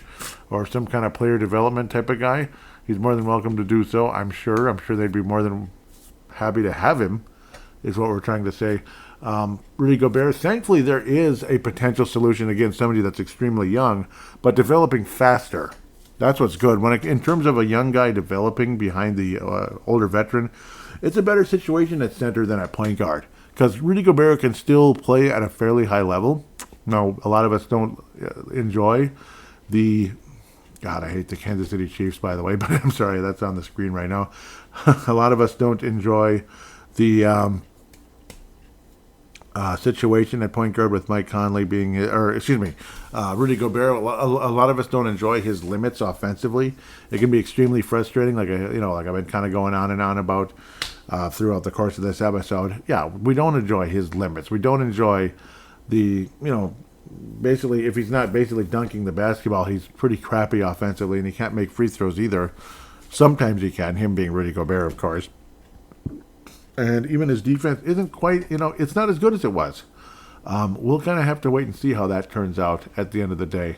or some kind of player development type of guy, he's more than welcome to do so. I'm sure they'd be more than happy to have him, is what we're trying to say. Rudy Gobert, thankfully there is a potential solution against somebody that's extremely young, but developing faster. That's what's good. In terms of a young guy developing behind the older veteran, it's a better situation at center than at point guard. Because Rudy Gobert can still play at a fairly high level. Now, a lot of us don't enjoy I hate the Kansas City Chiefs, by the way, but I'm sorry, that's on the screen right now. A lot of us don't enjoy the situation at point guard with Mike Conley Rudy Gobert. A lot of us don't enjoy his limits offensively. It can be extremely frustrating, like I've been kind of going on and on about throughout the course of this episode. Yeah, we don't enjoy his limits. We don't enjoy basically, if he's not basically dunking the basketball, he's pretty crappy offensively, and he can't make free throws either. Sometimes he can, him being Rudy Gobert, of course. And even his defense isn't quite, it's not as good as it was. We'll kind of have to wait and see how that turns out at the end of the day.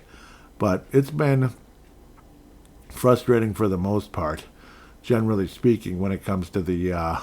But it's been frustrating for the most part, generally speaking, when it comes to the,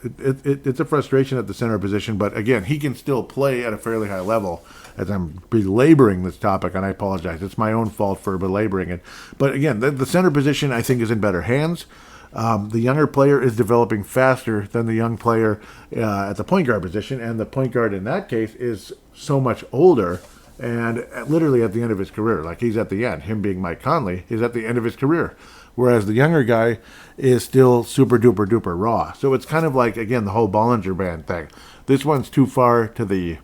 it's a frustration at the center position. But again, he can still play at a fairly high level. As I'm belaboring this topic, and I apologize. It's my own fault for belaboring it. But again, the center position, I think, is in better hands. The younger player is developing faster than the young player at the point guard position, and the point guard in that case is so much older and literally at the end of his career. Like, he's at the end. Him being Mike Conley is at the end of his career, whereas the younger guy is still super duper duper raw. So it's kind of like, again, the whole Bollinger Band thing. This one's too far to the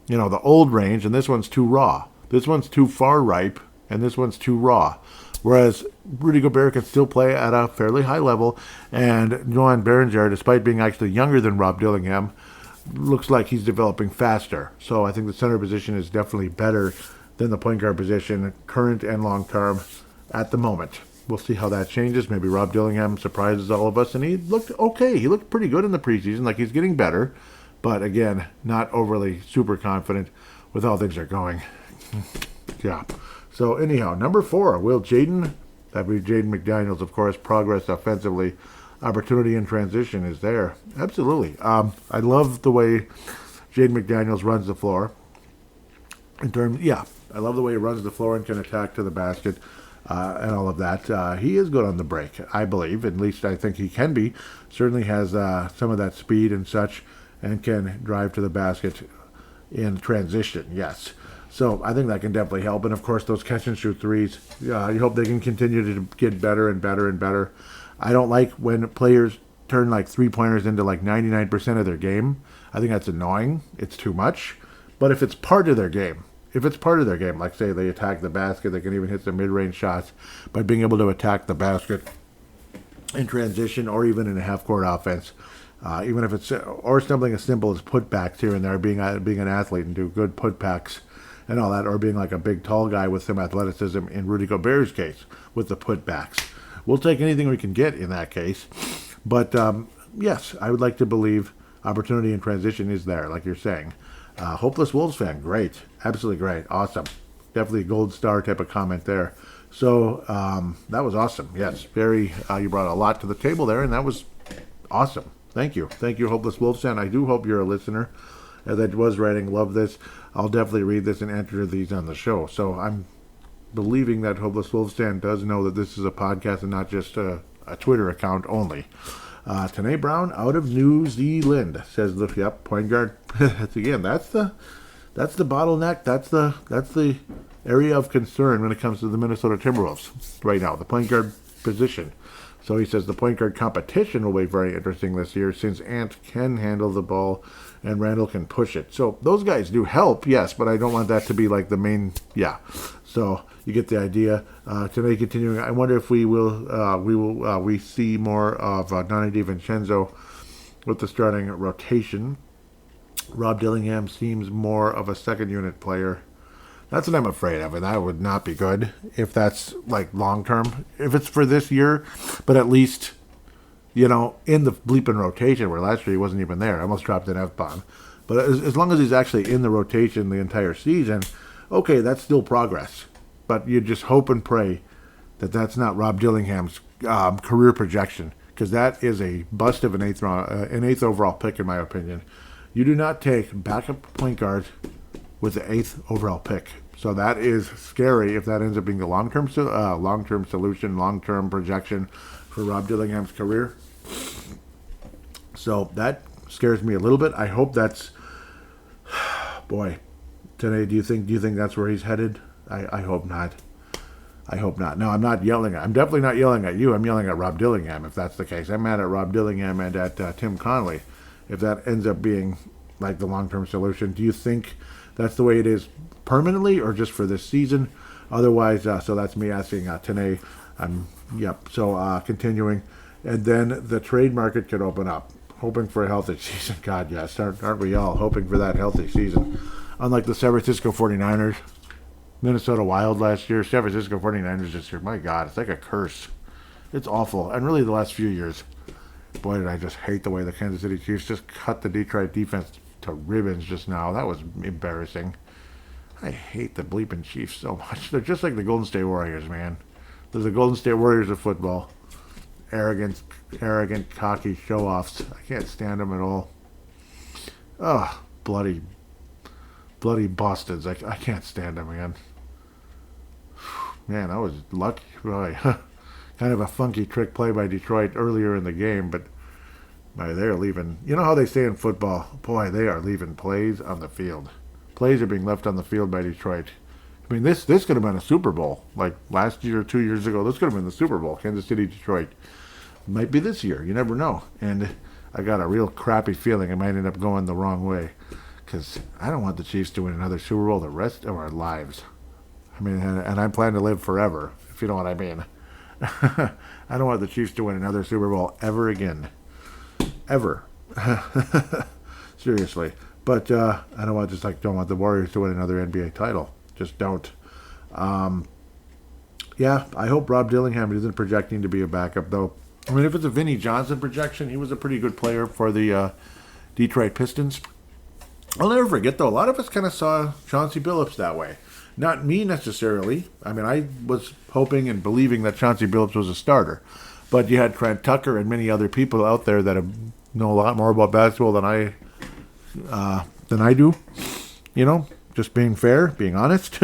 the old range, and this one's too raw. This one's too far ripe, and this one's too raw. Whereas Rudy Gobert can still play at a fairly high level, and Johan Berenger, despite being actually younger than Rob Dillingham, looks like he's developing faster. So I think the center position is definitely better than the point guard position, current and long term, at the moment. We'll see how that changes. Maybe Rob Dillingham surprises all of us, and he looked okay. He looked pretty good in the preseason, like he's getting better. But again, not overly super confident with how things are going. Yeah. So anyhow, number 4, that'd be Jaden McDaniels, of course, progress offensively, opportunity in transition is there. Absolutely. I love the way Jaden McDaniels runs the floor. I love the way he runs the floor and can attack to the basket and all of that. He is good on the break, I believe. At least I think he can be. Certainly has some of that speed and such. and can drive to the basket in transition, yes. So I think that can definitely help. And, of course, those catch-and-shoot threes, you hope they can continue to get better and better and better. I don't like when players turn, like, three-pointers into, like, 99% of their game. I think that's annoying. It's too much. But if it's part of their game, like, say, they attack the basket, they can even hit some mid-range shots by being able to attack the basket in transition or even in a half-court offense. Even if it's, or something as simple as putbacks here and there, being an athlete and do good putbacks and all that, or being like a big tall guy with some athleticism in Rudy Gobert's case with the putbacks. We'll take anything we can get in that case. But yes, I would like to believe opportunity in transition is there, like you're saying. Hopeless Wolves fan, great. Absolutely great. Awesome. Definitely a gold star type of comment there. So that was awesome. Yes, very, you brought a lot to the table there, and that was awesome. Thank you. Thank you, Hopeless Wolves fan. I do hope you're a listener. As I was writing, love this. I'll definitely read this and enter these on the show. So I'm believing that Hopeless Wolves fan does know that this is a podcast and not just a Twitter account only. Tanae Brown out of New Zealand says, "Look, yep, point guard." Again, that's the bottleneck. That's the area of concern when it comes to the Minnesota Timberwolves right now, the point guard position. So he says the point guard competition will be very interesting this year since Ant can handle the ball and Randall can push it. So those guys do help, yes, but I don't want that to be like the main, yeah. So you get the idea. Today continuing, I wonder if we see more of Donnie DiVincenzo with the starting rotation. Rob Dillingham seems more of a second unit player. That's what I'm afraid of, and that would not be good if that's like long term. If it's for this year, but at least, in the bleeping rotation, where last year he wasn't even there. I almost dropped an F-bomb. But as long as he's actually in the rotation the entire season, okay, that's still progress. But you just hope and pray that that's not Rob Dillingham's career projection, because that is a bust of an eighth overall pick, in my opinion. You do not take backup point guards with the 8th overall pick. So that is scary if that ends up being the long-term solution, long-term projection for Rob Dillingham's career. So that scares me a little bit. I hope that's, boy, today. Do you think that's where he's headed? I hope not. I hope not. No, I'm not yelling. I'm definitely not yelling at you. I'm yelling at Rob Dillingham if that's the case. I'm mad at Rob Dillingham and at Tim Conley if that ends up being like the long-term solution. Do you think that's the way it is permanently or just for this season? Otherwise, so that's me asking Tanae. Yep. So continuing. And then the trade market could open up. Hoping for a healthy season. God, yes. Aren't we all hoping for that healthy season? Unlike the San Francisco 49ers, Minnesota Wild last year, San Francisco 49ers this year. My God, it's like a curse. It's awful. And really the last few years. Boy, did I just hate the way the Kansas City Chiefs just cut the Detroit defense to ribbons just now. That was embarrassing. I hate the bleeping Chiefs so much. They're just like the Golden State Warriors, man. They're the Golden State Warriors of football. Arrogant, cocky show-offs. I can't stand them at all. Ugh, bloody bastards. I can't stand them, man. Man, I was lucky. Really. Kind of a funky trick play by Detroit earlier in the game, but they're leaving. You know how they say in football, boy, they are leaving plays on the field. Plays are being left on the field by Detroit. I mean, this could have been a Super Bowl. Like last year or 2 years ago, this could have been the Super Bowl, Kansas City, Detroit. Might be this year. You never know. And I got a real crappy feeling it might end up going the wrong way, because I don't want the Chiefs to win another Super Bowl the rest of our lives. I mean, and I plan to live forever, if you know what I mean. I don't want the Chiefs to win another Super Bowl ever again. Ever. Seriously. But I don't want the Warriors to win another NBA title. Just don't. Yeah, I hope Rob Dillingham isn't projecting to be a backup, though. I mean, if it's a Vinnie Johnson projection, he was a pretty good player for the Detroit Pistons. I'll never forget, though, a lot of us kind of saw Chauncey Billups that way. Not me necessarily. I mean, I was hoping and believing that Chauncey Billups was a starter. But you had Trent Tucker and many other people out there that know a lot more about basketball than I do. You know, just being fair, being honest.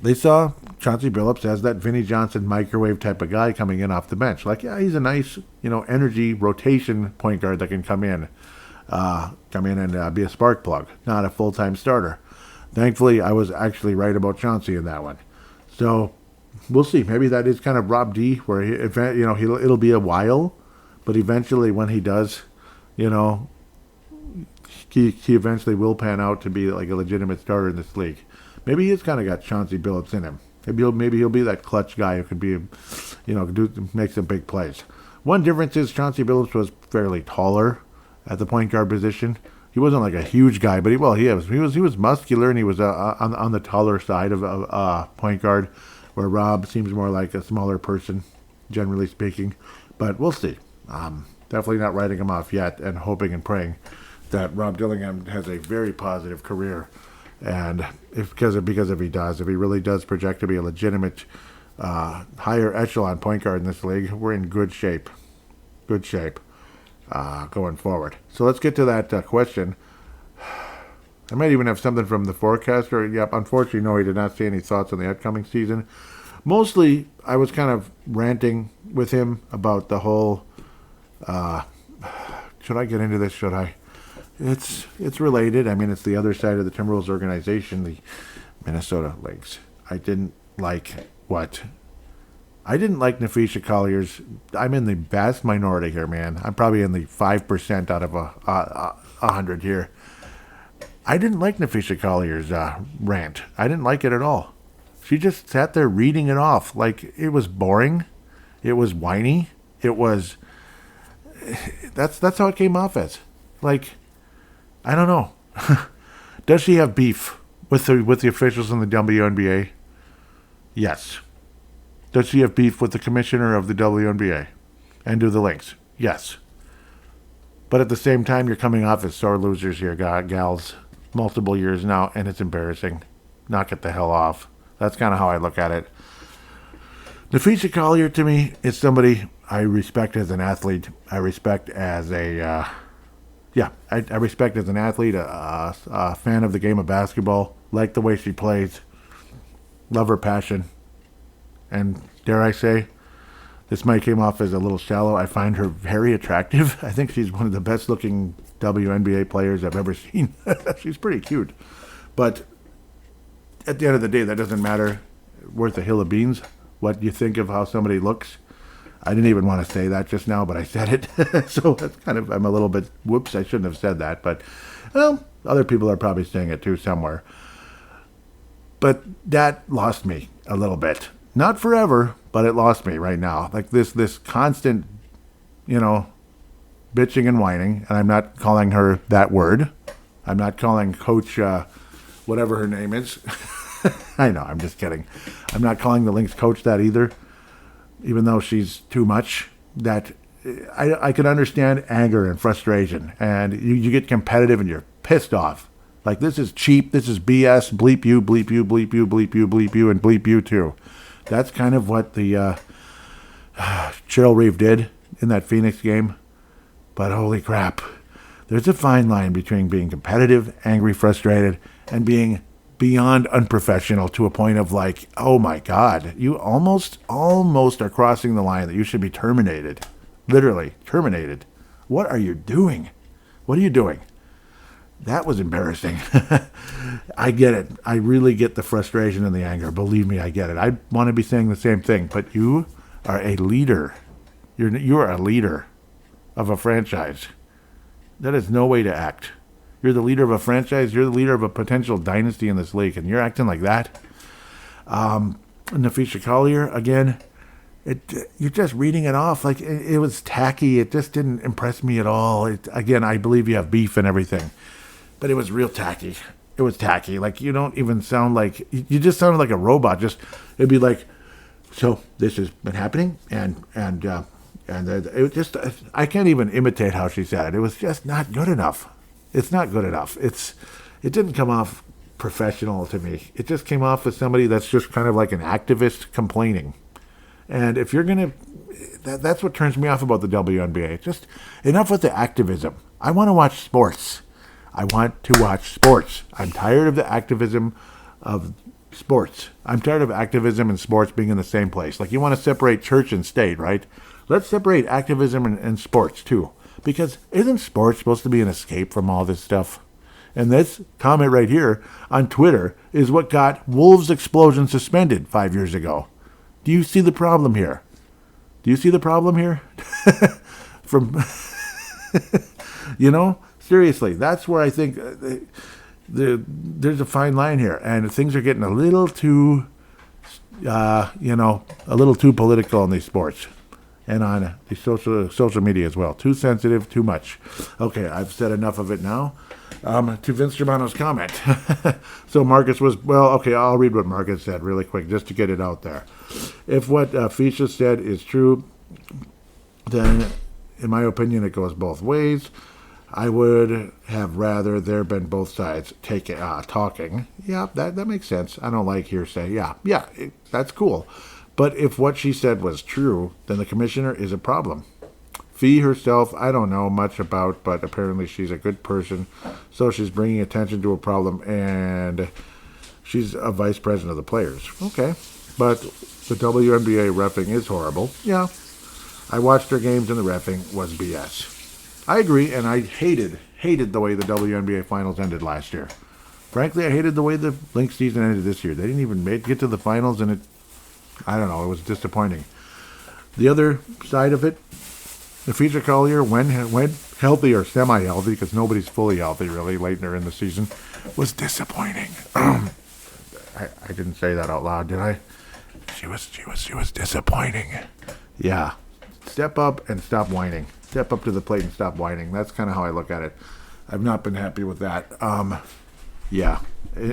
They saw Chauncey Billups as that Vinnie Johnson microwave type of guy coming in off the bench. Like, yeah, he's a nice, energy rotation point guard that can come in. come in and be a spark plug, not a full-time starter. Thankfully, I was actually right about Chauncey in that one. So we'll see. Maybe that is kind of Rob D, where it'll be a while, but eventually when he does, he eventually will pan out to be like a legitimate starter in this league. Maybe he's kind of got Chauncey Billups in him. Maybe he'll be that clutch guy who could be, make some big plays. One difference is Chauncey Billups was fairly taller at the point guard position. He wasn't like a huge guy, but he was muscular, and he was on the taller side of point guard, where Rob seems more like a smaller person, generally speaking. But we'll see. Definitely not writing him off yet, and hoping and praying that Rob Dillingham has a very positive career. And because if he really does project to be a legitimate higher echelon point guard in this league, we're in good shape. Good shape going forward. So let's get to that question. I might even have something from the forecaster. Yep, unfortunately, no, he did not say any thoughts on the upcoming season. Mostly, I was kind of ranting with him about the whole, should I get into this? Should I? It's related. I mean, it's the other side of the Timberwolves organization, the Minnesota Lynx. I didn't like Nafisha Collier's. I'm in the vast minority here, man. I'm probably in the 5% out of 100 here. I didn't like Nafisha Collier's rant. I didn't like it at all. She just sat there reading it off like it was boring. It was whiny. It was. That's how it came off as. Like, I don't know. Does she have beef with the officials in the WNBA? Yes. Does she have beef with the commissioner of the WNBA and do the Lynx? Yes. But at the same time, you're coming off as sore losers here, gals, multiple years now, and it's embarrassing. Knock it the hell off. That's kind of how I look at it. Nafisha Collier, to me, is somebody I respect as an athlete. I respect as a, I respect as an athlete, a fan of the game of basketball, like the way she plays, love her passion. And dare I say, this might came off as a little shallow. I find her very attractive. I think she's one of the best looking WNBA players I've ever seen. She's pretty cute. But at the end of the day, that doesn't matter worth a hill of beans what you think of how somebody looks. I didn't even want to say that just now, but I said it. So that's kind of, I'm a little bit, whoops, I shouldn't have said that. But, well, other people are probably saying it too somewhere. But that lost me a little bit. Not forever, but it lost me right now. Like this constant, bitching and whining. And I'm not calling her that word. I'm not calling Coach, whatever her name is. I know, I'm just kidding. I'm not calling the Lynx coach that either, even though she's too much. That I can understand anger and frustration. And you get competitive and you're pissed off. Like, this is cheap, this is BS, bleep you, bleep you, bleep you, bleep you, bleep you, and bleep you too. That's kind of what the Cheryl Reeve did in that Phoenix game. But holy crap, there's a fine line between being competitive, angry, frustrated, and being beyond unprofessional to a point of like, oh my God, you almost are crossing the line that you should be terminated. Literally, terminated. What are you doing? What are you doing? That was embarrassing. I get it. I really get the frustration and the anger. Believe me, I get it. I want to be saying the same thing, but you are a leader. You are a leader of a franchise. That is no way to act. You're the leader of a franchise. You're the leader of a potential dynasty in this league, and you're acting like that. Nafisha Collier, again, you're just reading it off. Like, it was tacky. It just didn't impress me at all. Again, I believe you have beef and everything. But it was real tacky. It was tacky. Like, you don't even sound like, you just sounded like a robot. It'd be like, so this has been happening, and it just, I can't even imitate how she said it. It was just not good enough. It's not good enough. It didn't come off professional to me. It just came off as somebody that's just kind of like an activist complaining. And if you're going to, that's what turns me off about the WNBA. Just enough with the activism. I want to watch sports. I'm tired of the activism of sports. I'm tired of activism and sports being in the same place. Like, you want to separate church and state, right? Let's separate activism and sports too. Because isn't sports supposed to be an escape from all this stuff? And this comment right here on Twitter is what got Wolves Explosion suspended 5 years ago. Do you see the problem here? Do you see the problem here? From, seriously, that's where I think there's a fine line here. And things are getting a little too, a little too political in these sports. And on the social media as well. Too sensitive, too much. Okay, I've said enough of it now. To Vince Germano's comment. So Marcus was, I'll read what Marcus said really quick just to get it out there. If what Fisha said is true, then in my opinion it goes both ways. I would have rather there been both sides talking. Yeah, that makes sense. I don't like hearsay. Yeah, that's cool. But if what she said was true, then the commissioner is a problem. Fee herself, I don't know much about, but apparently she's a good person, so she's bringing attention to a problem, and she's a vice president of the players. Okay, but the WNBA reffing is horrible. Yeah, I watched her games, and the reffing was BS. I agree, and I hated the way the WNBA finals ended last year. Frankly, I hated the way the Lynx season ended this year. They didn't even get to the finals, and it was disappointing. The other side of it, the feature Collier, when healthy or semi-healthy, because nobody's fully healthy really later in the season, was disappointing. I didn't say that out loud, did I? She was disappointing. Yeah. Step up and stop whining. Step up to the plate and stop whining. That's kind of how I look at it. I've not been happy with that. Yeah.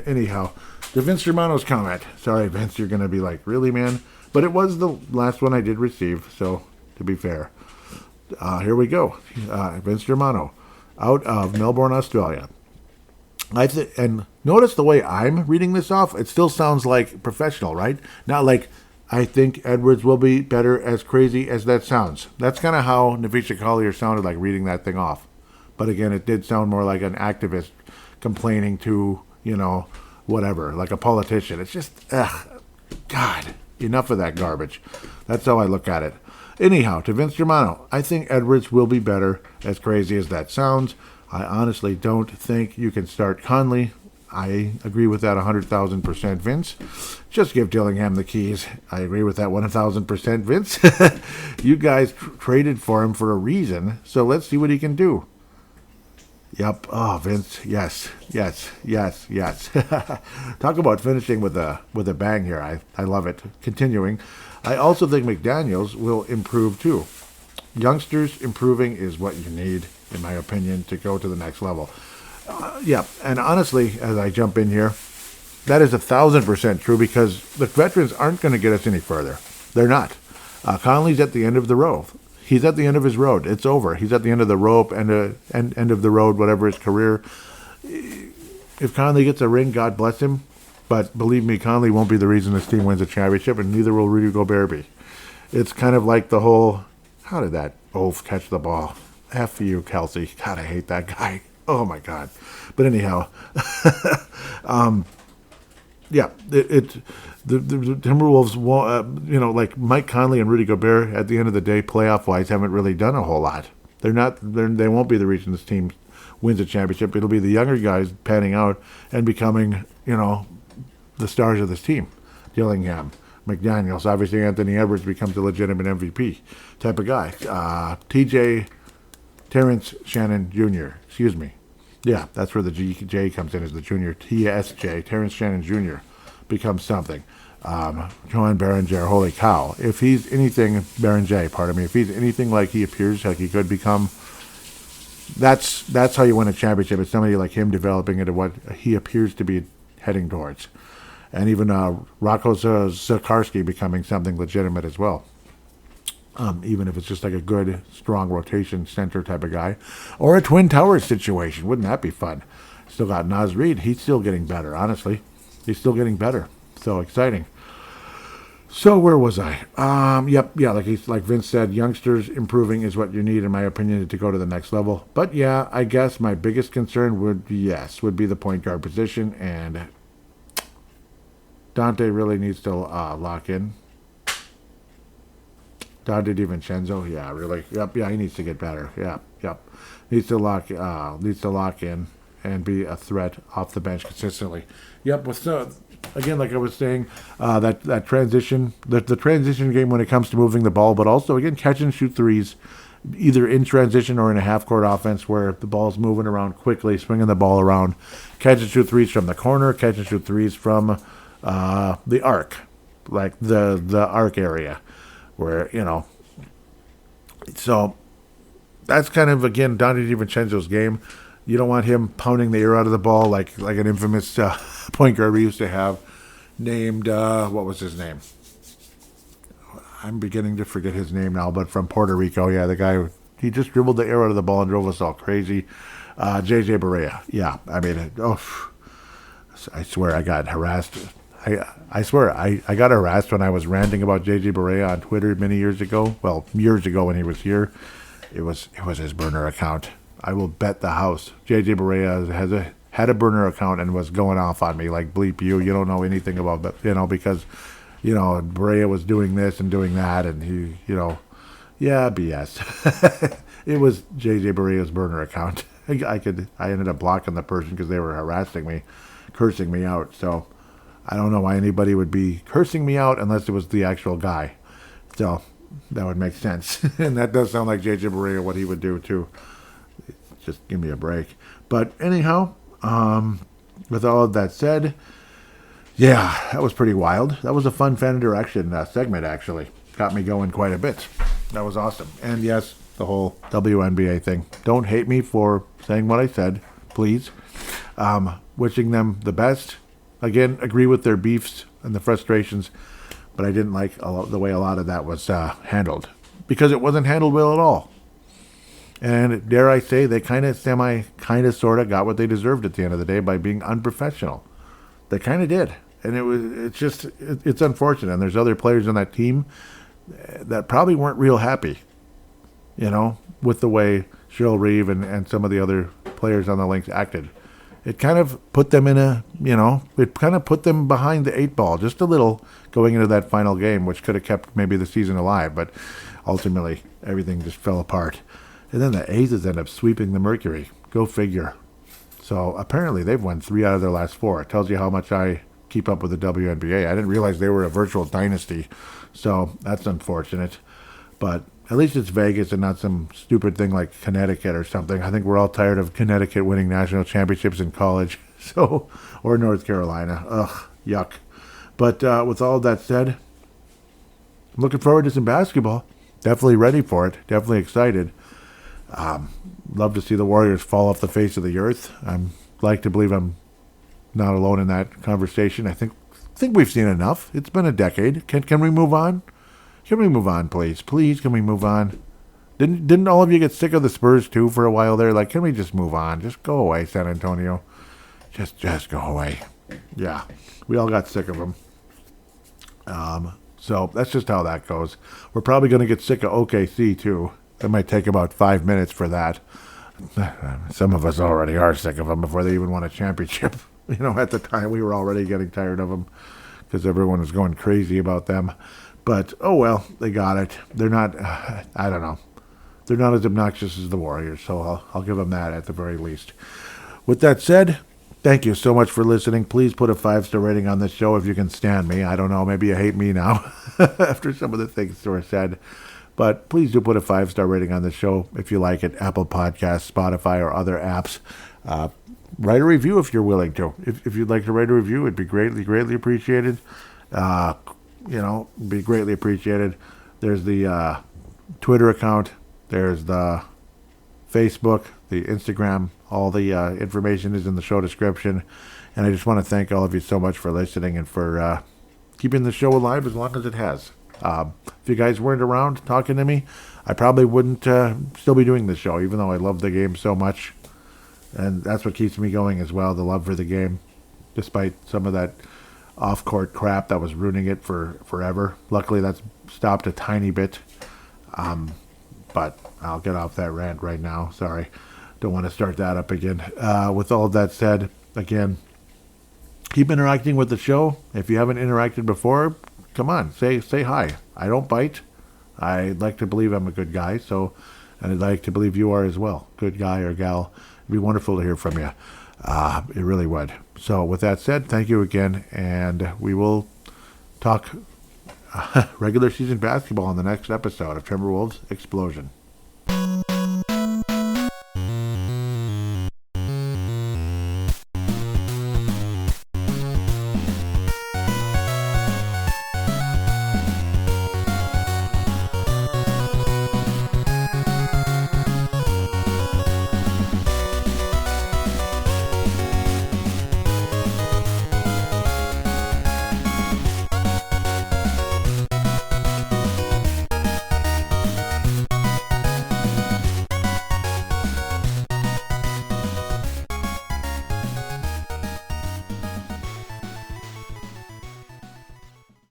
Anyhow, the Vince Germano's comment. Sorry, Vince, you're going to be like, really, man? But it was the last one I did receive, so to be fair. Here we go. Vince Germano, out of Melbourne, Australia. And notice the way I'm reading this off. It still sounds like professional, right? Not like, I think Edwards will be better, as crazy as that sounds. That's kind of how Navisha Collier sounded like reading that thing off. But again, it did sound more like an activist complaining to, whatever, like a politician. It's just, God, enough of that garbage. That's how I look at it. Anyhow, to Vince Germano, I think Edwards will be better, as crazy as that sounds. I honestly don't think you can start Conley. I agree with that 100,000%, Vince. Just give Dillingham the keys. I agree with that 1,000%, Vince. You guys traded for him for a reason, so let's see what he can do. Yep. Oh, Vince. Yes. Talk about finishing with a bang here. I love it. Continuing. I also think McDaniels will improve too. Youngsters improving is what you need, in my opinion, to go to the next level. And honestly, as I jump in here, that is 1,000% true because the veterans aren't going to get us any further. They're not. Conley's at the end of the road. He's at the end of his road. It's over. He's at the end of the rope and end of the road, whatever his career. If Conley gets a ring, God bless him. But believe me, Conley won't be the reason this team wins a championship, and neither will Rudy Gobert be. It's kind of like the whole, how did that oaf catch the ball? F you, Kelsey. God, I hate that guy. Oh, my God. But anyhow, the Timberwolves, like Mike Conley and Rudy Gobert, at the end of the day, playoff-wise, haven't really done a whole lot. They won't be the reason this team wins a championship. It'll be the younger guys panning out and becoming, the stars of this team. Dillingham, McDaniels, obviously Anthony Edwards becomes a legitimate MVP type of guy. Terrence Shannon Jr., excuse me. Yeah, that's where the J comes in as the junior. TSJ, Terrence Shannon Jr. becomes something. Johan Berenger, holy cow. If he's anything, if he's anything like he appears, like he could become, that's how you win a championship. It's somebody like him developing into what he appears to be heading towards. And even Rocco Zakarski becoming something legitimate as well. Even if it's just like a good, strong rotation center type of guy. Or a Twin Towers situation. Wouldn't that be fun? Still got Naz Reid. He's still getting better, honestly. He's still getting better. So exciting. So where was I? Like Vince said, youngsters improving is what you need, in my opinion, to go to the next level. But yeah, I guess my biggest concern would be the point guard position, and Dante really needs to lock in. Dante DiVincenzo, yeah, really. Yep, yeah, he needs to get better. Yeah, Yep. Needs to lock in and be a threat off the bench consistently. Yep. Again, like I was saying, that transition, the transition game when it comes to moving the ball, but also again catch and shoot threes, either in transition or in a half court offense where the ball's moving around quickly, swinging the ball around. Catch and shoot threes from the corner. Catch and shoot threes from the arc, like the arc area, where So that's kind of again Donte DiVincenzo's game. You don't want him pounding the air out of the ball like an infamous point guard we used to have named, what was his name? I'm beginning to forget his name now, but from Puerto Rico. Yeah, the guy, he just dribbled the air out of the ball and drove us all crazy. JJ Barea. Yeah, I mean, I swear I got harassed. I swear I got harassed when I was ranting about JJ Barea on Twitter many years ago. Well, years ago when he was here. It was his burner account. I will bet the house JJ Barea had a burner account and was going off on me like bleep you. You don't know anything about that, because Barea was doing this and doing that, and he, yeah, BS. It was JJ Barea's burner account. I ended up blocking the person because they were harassing me, cursing me out. So I don't know why anybody would be cursing me out unless it was the actual guy. So that would make sense. And that does sound like JJ Barea, what he would do too. Just give me a break. But anyhow, with all of that said, yeah, that was pretty wild. That was a fun fan interaction segment, actually. Got me going quite a bit. That was awesome. And yes, the whole WNBA thing. Don't hate me for saying what I said, please. Wishing them the best. Again, agree with their beefs and the frustrations, but I didn't like the way a lot of that was handled. Because it wasn't handled well at all. And dare I say, they kind of sort of got what they deserved at the end of the day by being unprofessional. They kind of did. And it's unfortunate. And there's other players on that team that probably weren't real happy, with the way Cheryl Reeve and some of the other players on the Lynx acted. It kind of put them it kind of put them behind the 8 ball just a little going into that final game, which could have kept maybe the season alive. But ultimately, everything just fell apart. And then the Aces end up sweeping the Mercury. Go figure. So apparently they've won 3 out of their last 4. It tells you how much I keep up with the WNBA. I didn't realize they were a virtual dynasty. So that's unfortunate. But at least it's Vegas and not some stupid thing like Connecticut or something. I think we're all tired of Connecticut winning national championships in college. Or North Carolina. Ugh, yuck. But with all of that said, I'm looking forward to some basketball. Definitely ready for it. Definitely excited. Love to see the Warriors fall off the face of the earth. I'm like to believe I'm not alone in that conversation. I think we've seen enough. It's been a decade. Can we move on? Can we move on, please? Please, can we move on? Didn't all of you get sick of the Spurs too for a while there? Like, can we just move on? Just go away, San Antonio. Just go away. Yeah, we all got sick of them. So that's just how that goes. We're probably going to get sick of OKC too. It might take about 5 minutes for that. Some of us already are sick of them before they even won a championship. At the time we were already getting tired of them because everyone was going crazy about them. But, oh well, they got it. They're not, I don't know. They're not as obnoxious as the Warriors, so I'll give them that at the very least. With that said, thank you so much for listening. Please put a 5-star rating on this show if you can stand me. I don't know, maybe you hate me now after some of the things that were said. But please do put a 5-star rating on the show if you like it. Apple Podcasts, Spotify, or other apps. Write a review if you're willing to. If you'd like to write a review, it'd be greatly appreciated. Be greatly appreciated. There's the Twitter account. There's the Facebook, the Instagram. All the information is in the show description. And I just want to thank all of you so much for listening and for keeping the show alive as long as it has. If you guys weren't around talking to me, I probably wouldn't still be doing the show, even though I love the game so much. And that's what keeps me going as well, the love for the game, despite some of that off-court crap that was ruining it for forever. Luckily, that's stopped a tiny bit. But I'll get off that rant right now. Sorry. Don't want to start that up again. With all of that said, again, keep interacting with the show. If you haven't interacted before, come on, say hi. I don't bite. I like to believe I'm a good guy, so and I'd like to believe you are as well. Good guy or gal. It'd be wonderful to hear from you. It really would. So with that said, thank you again, and we will talk regular season basketball in the next episode of Timberwolves Explosion.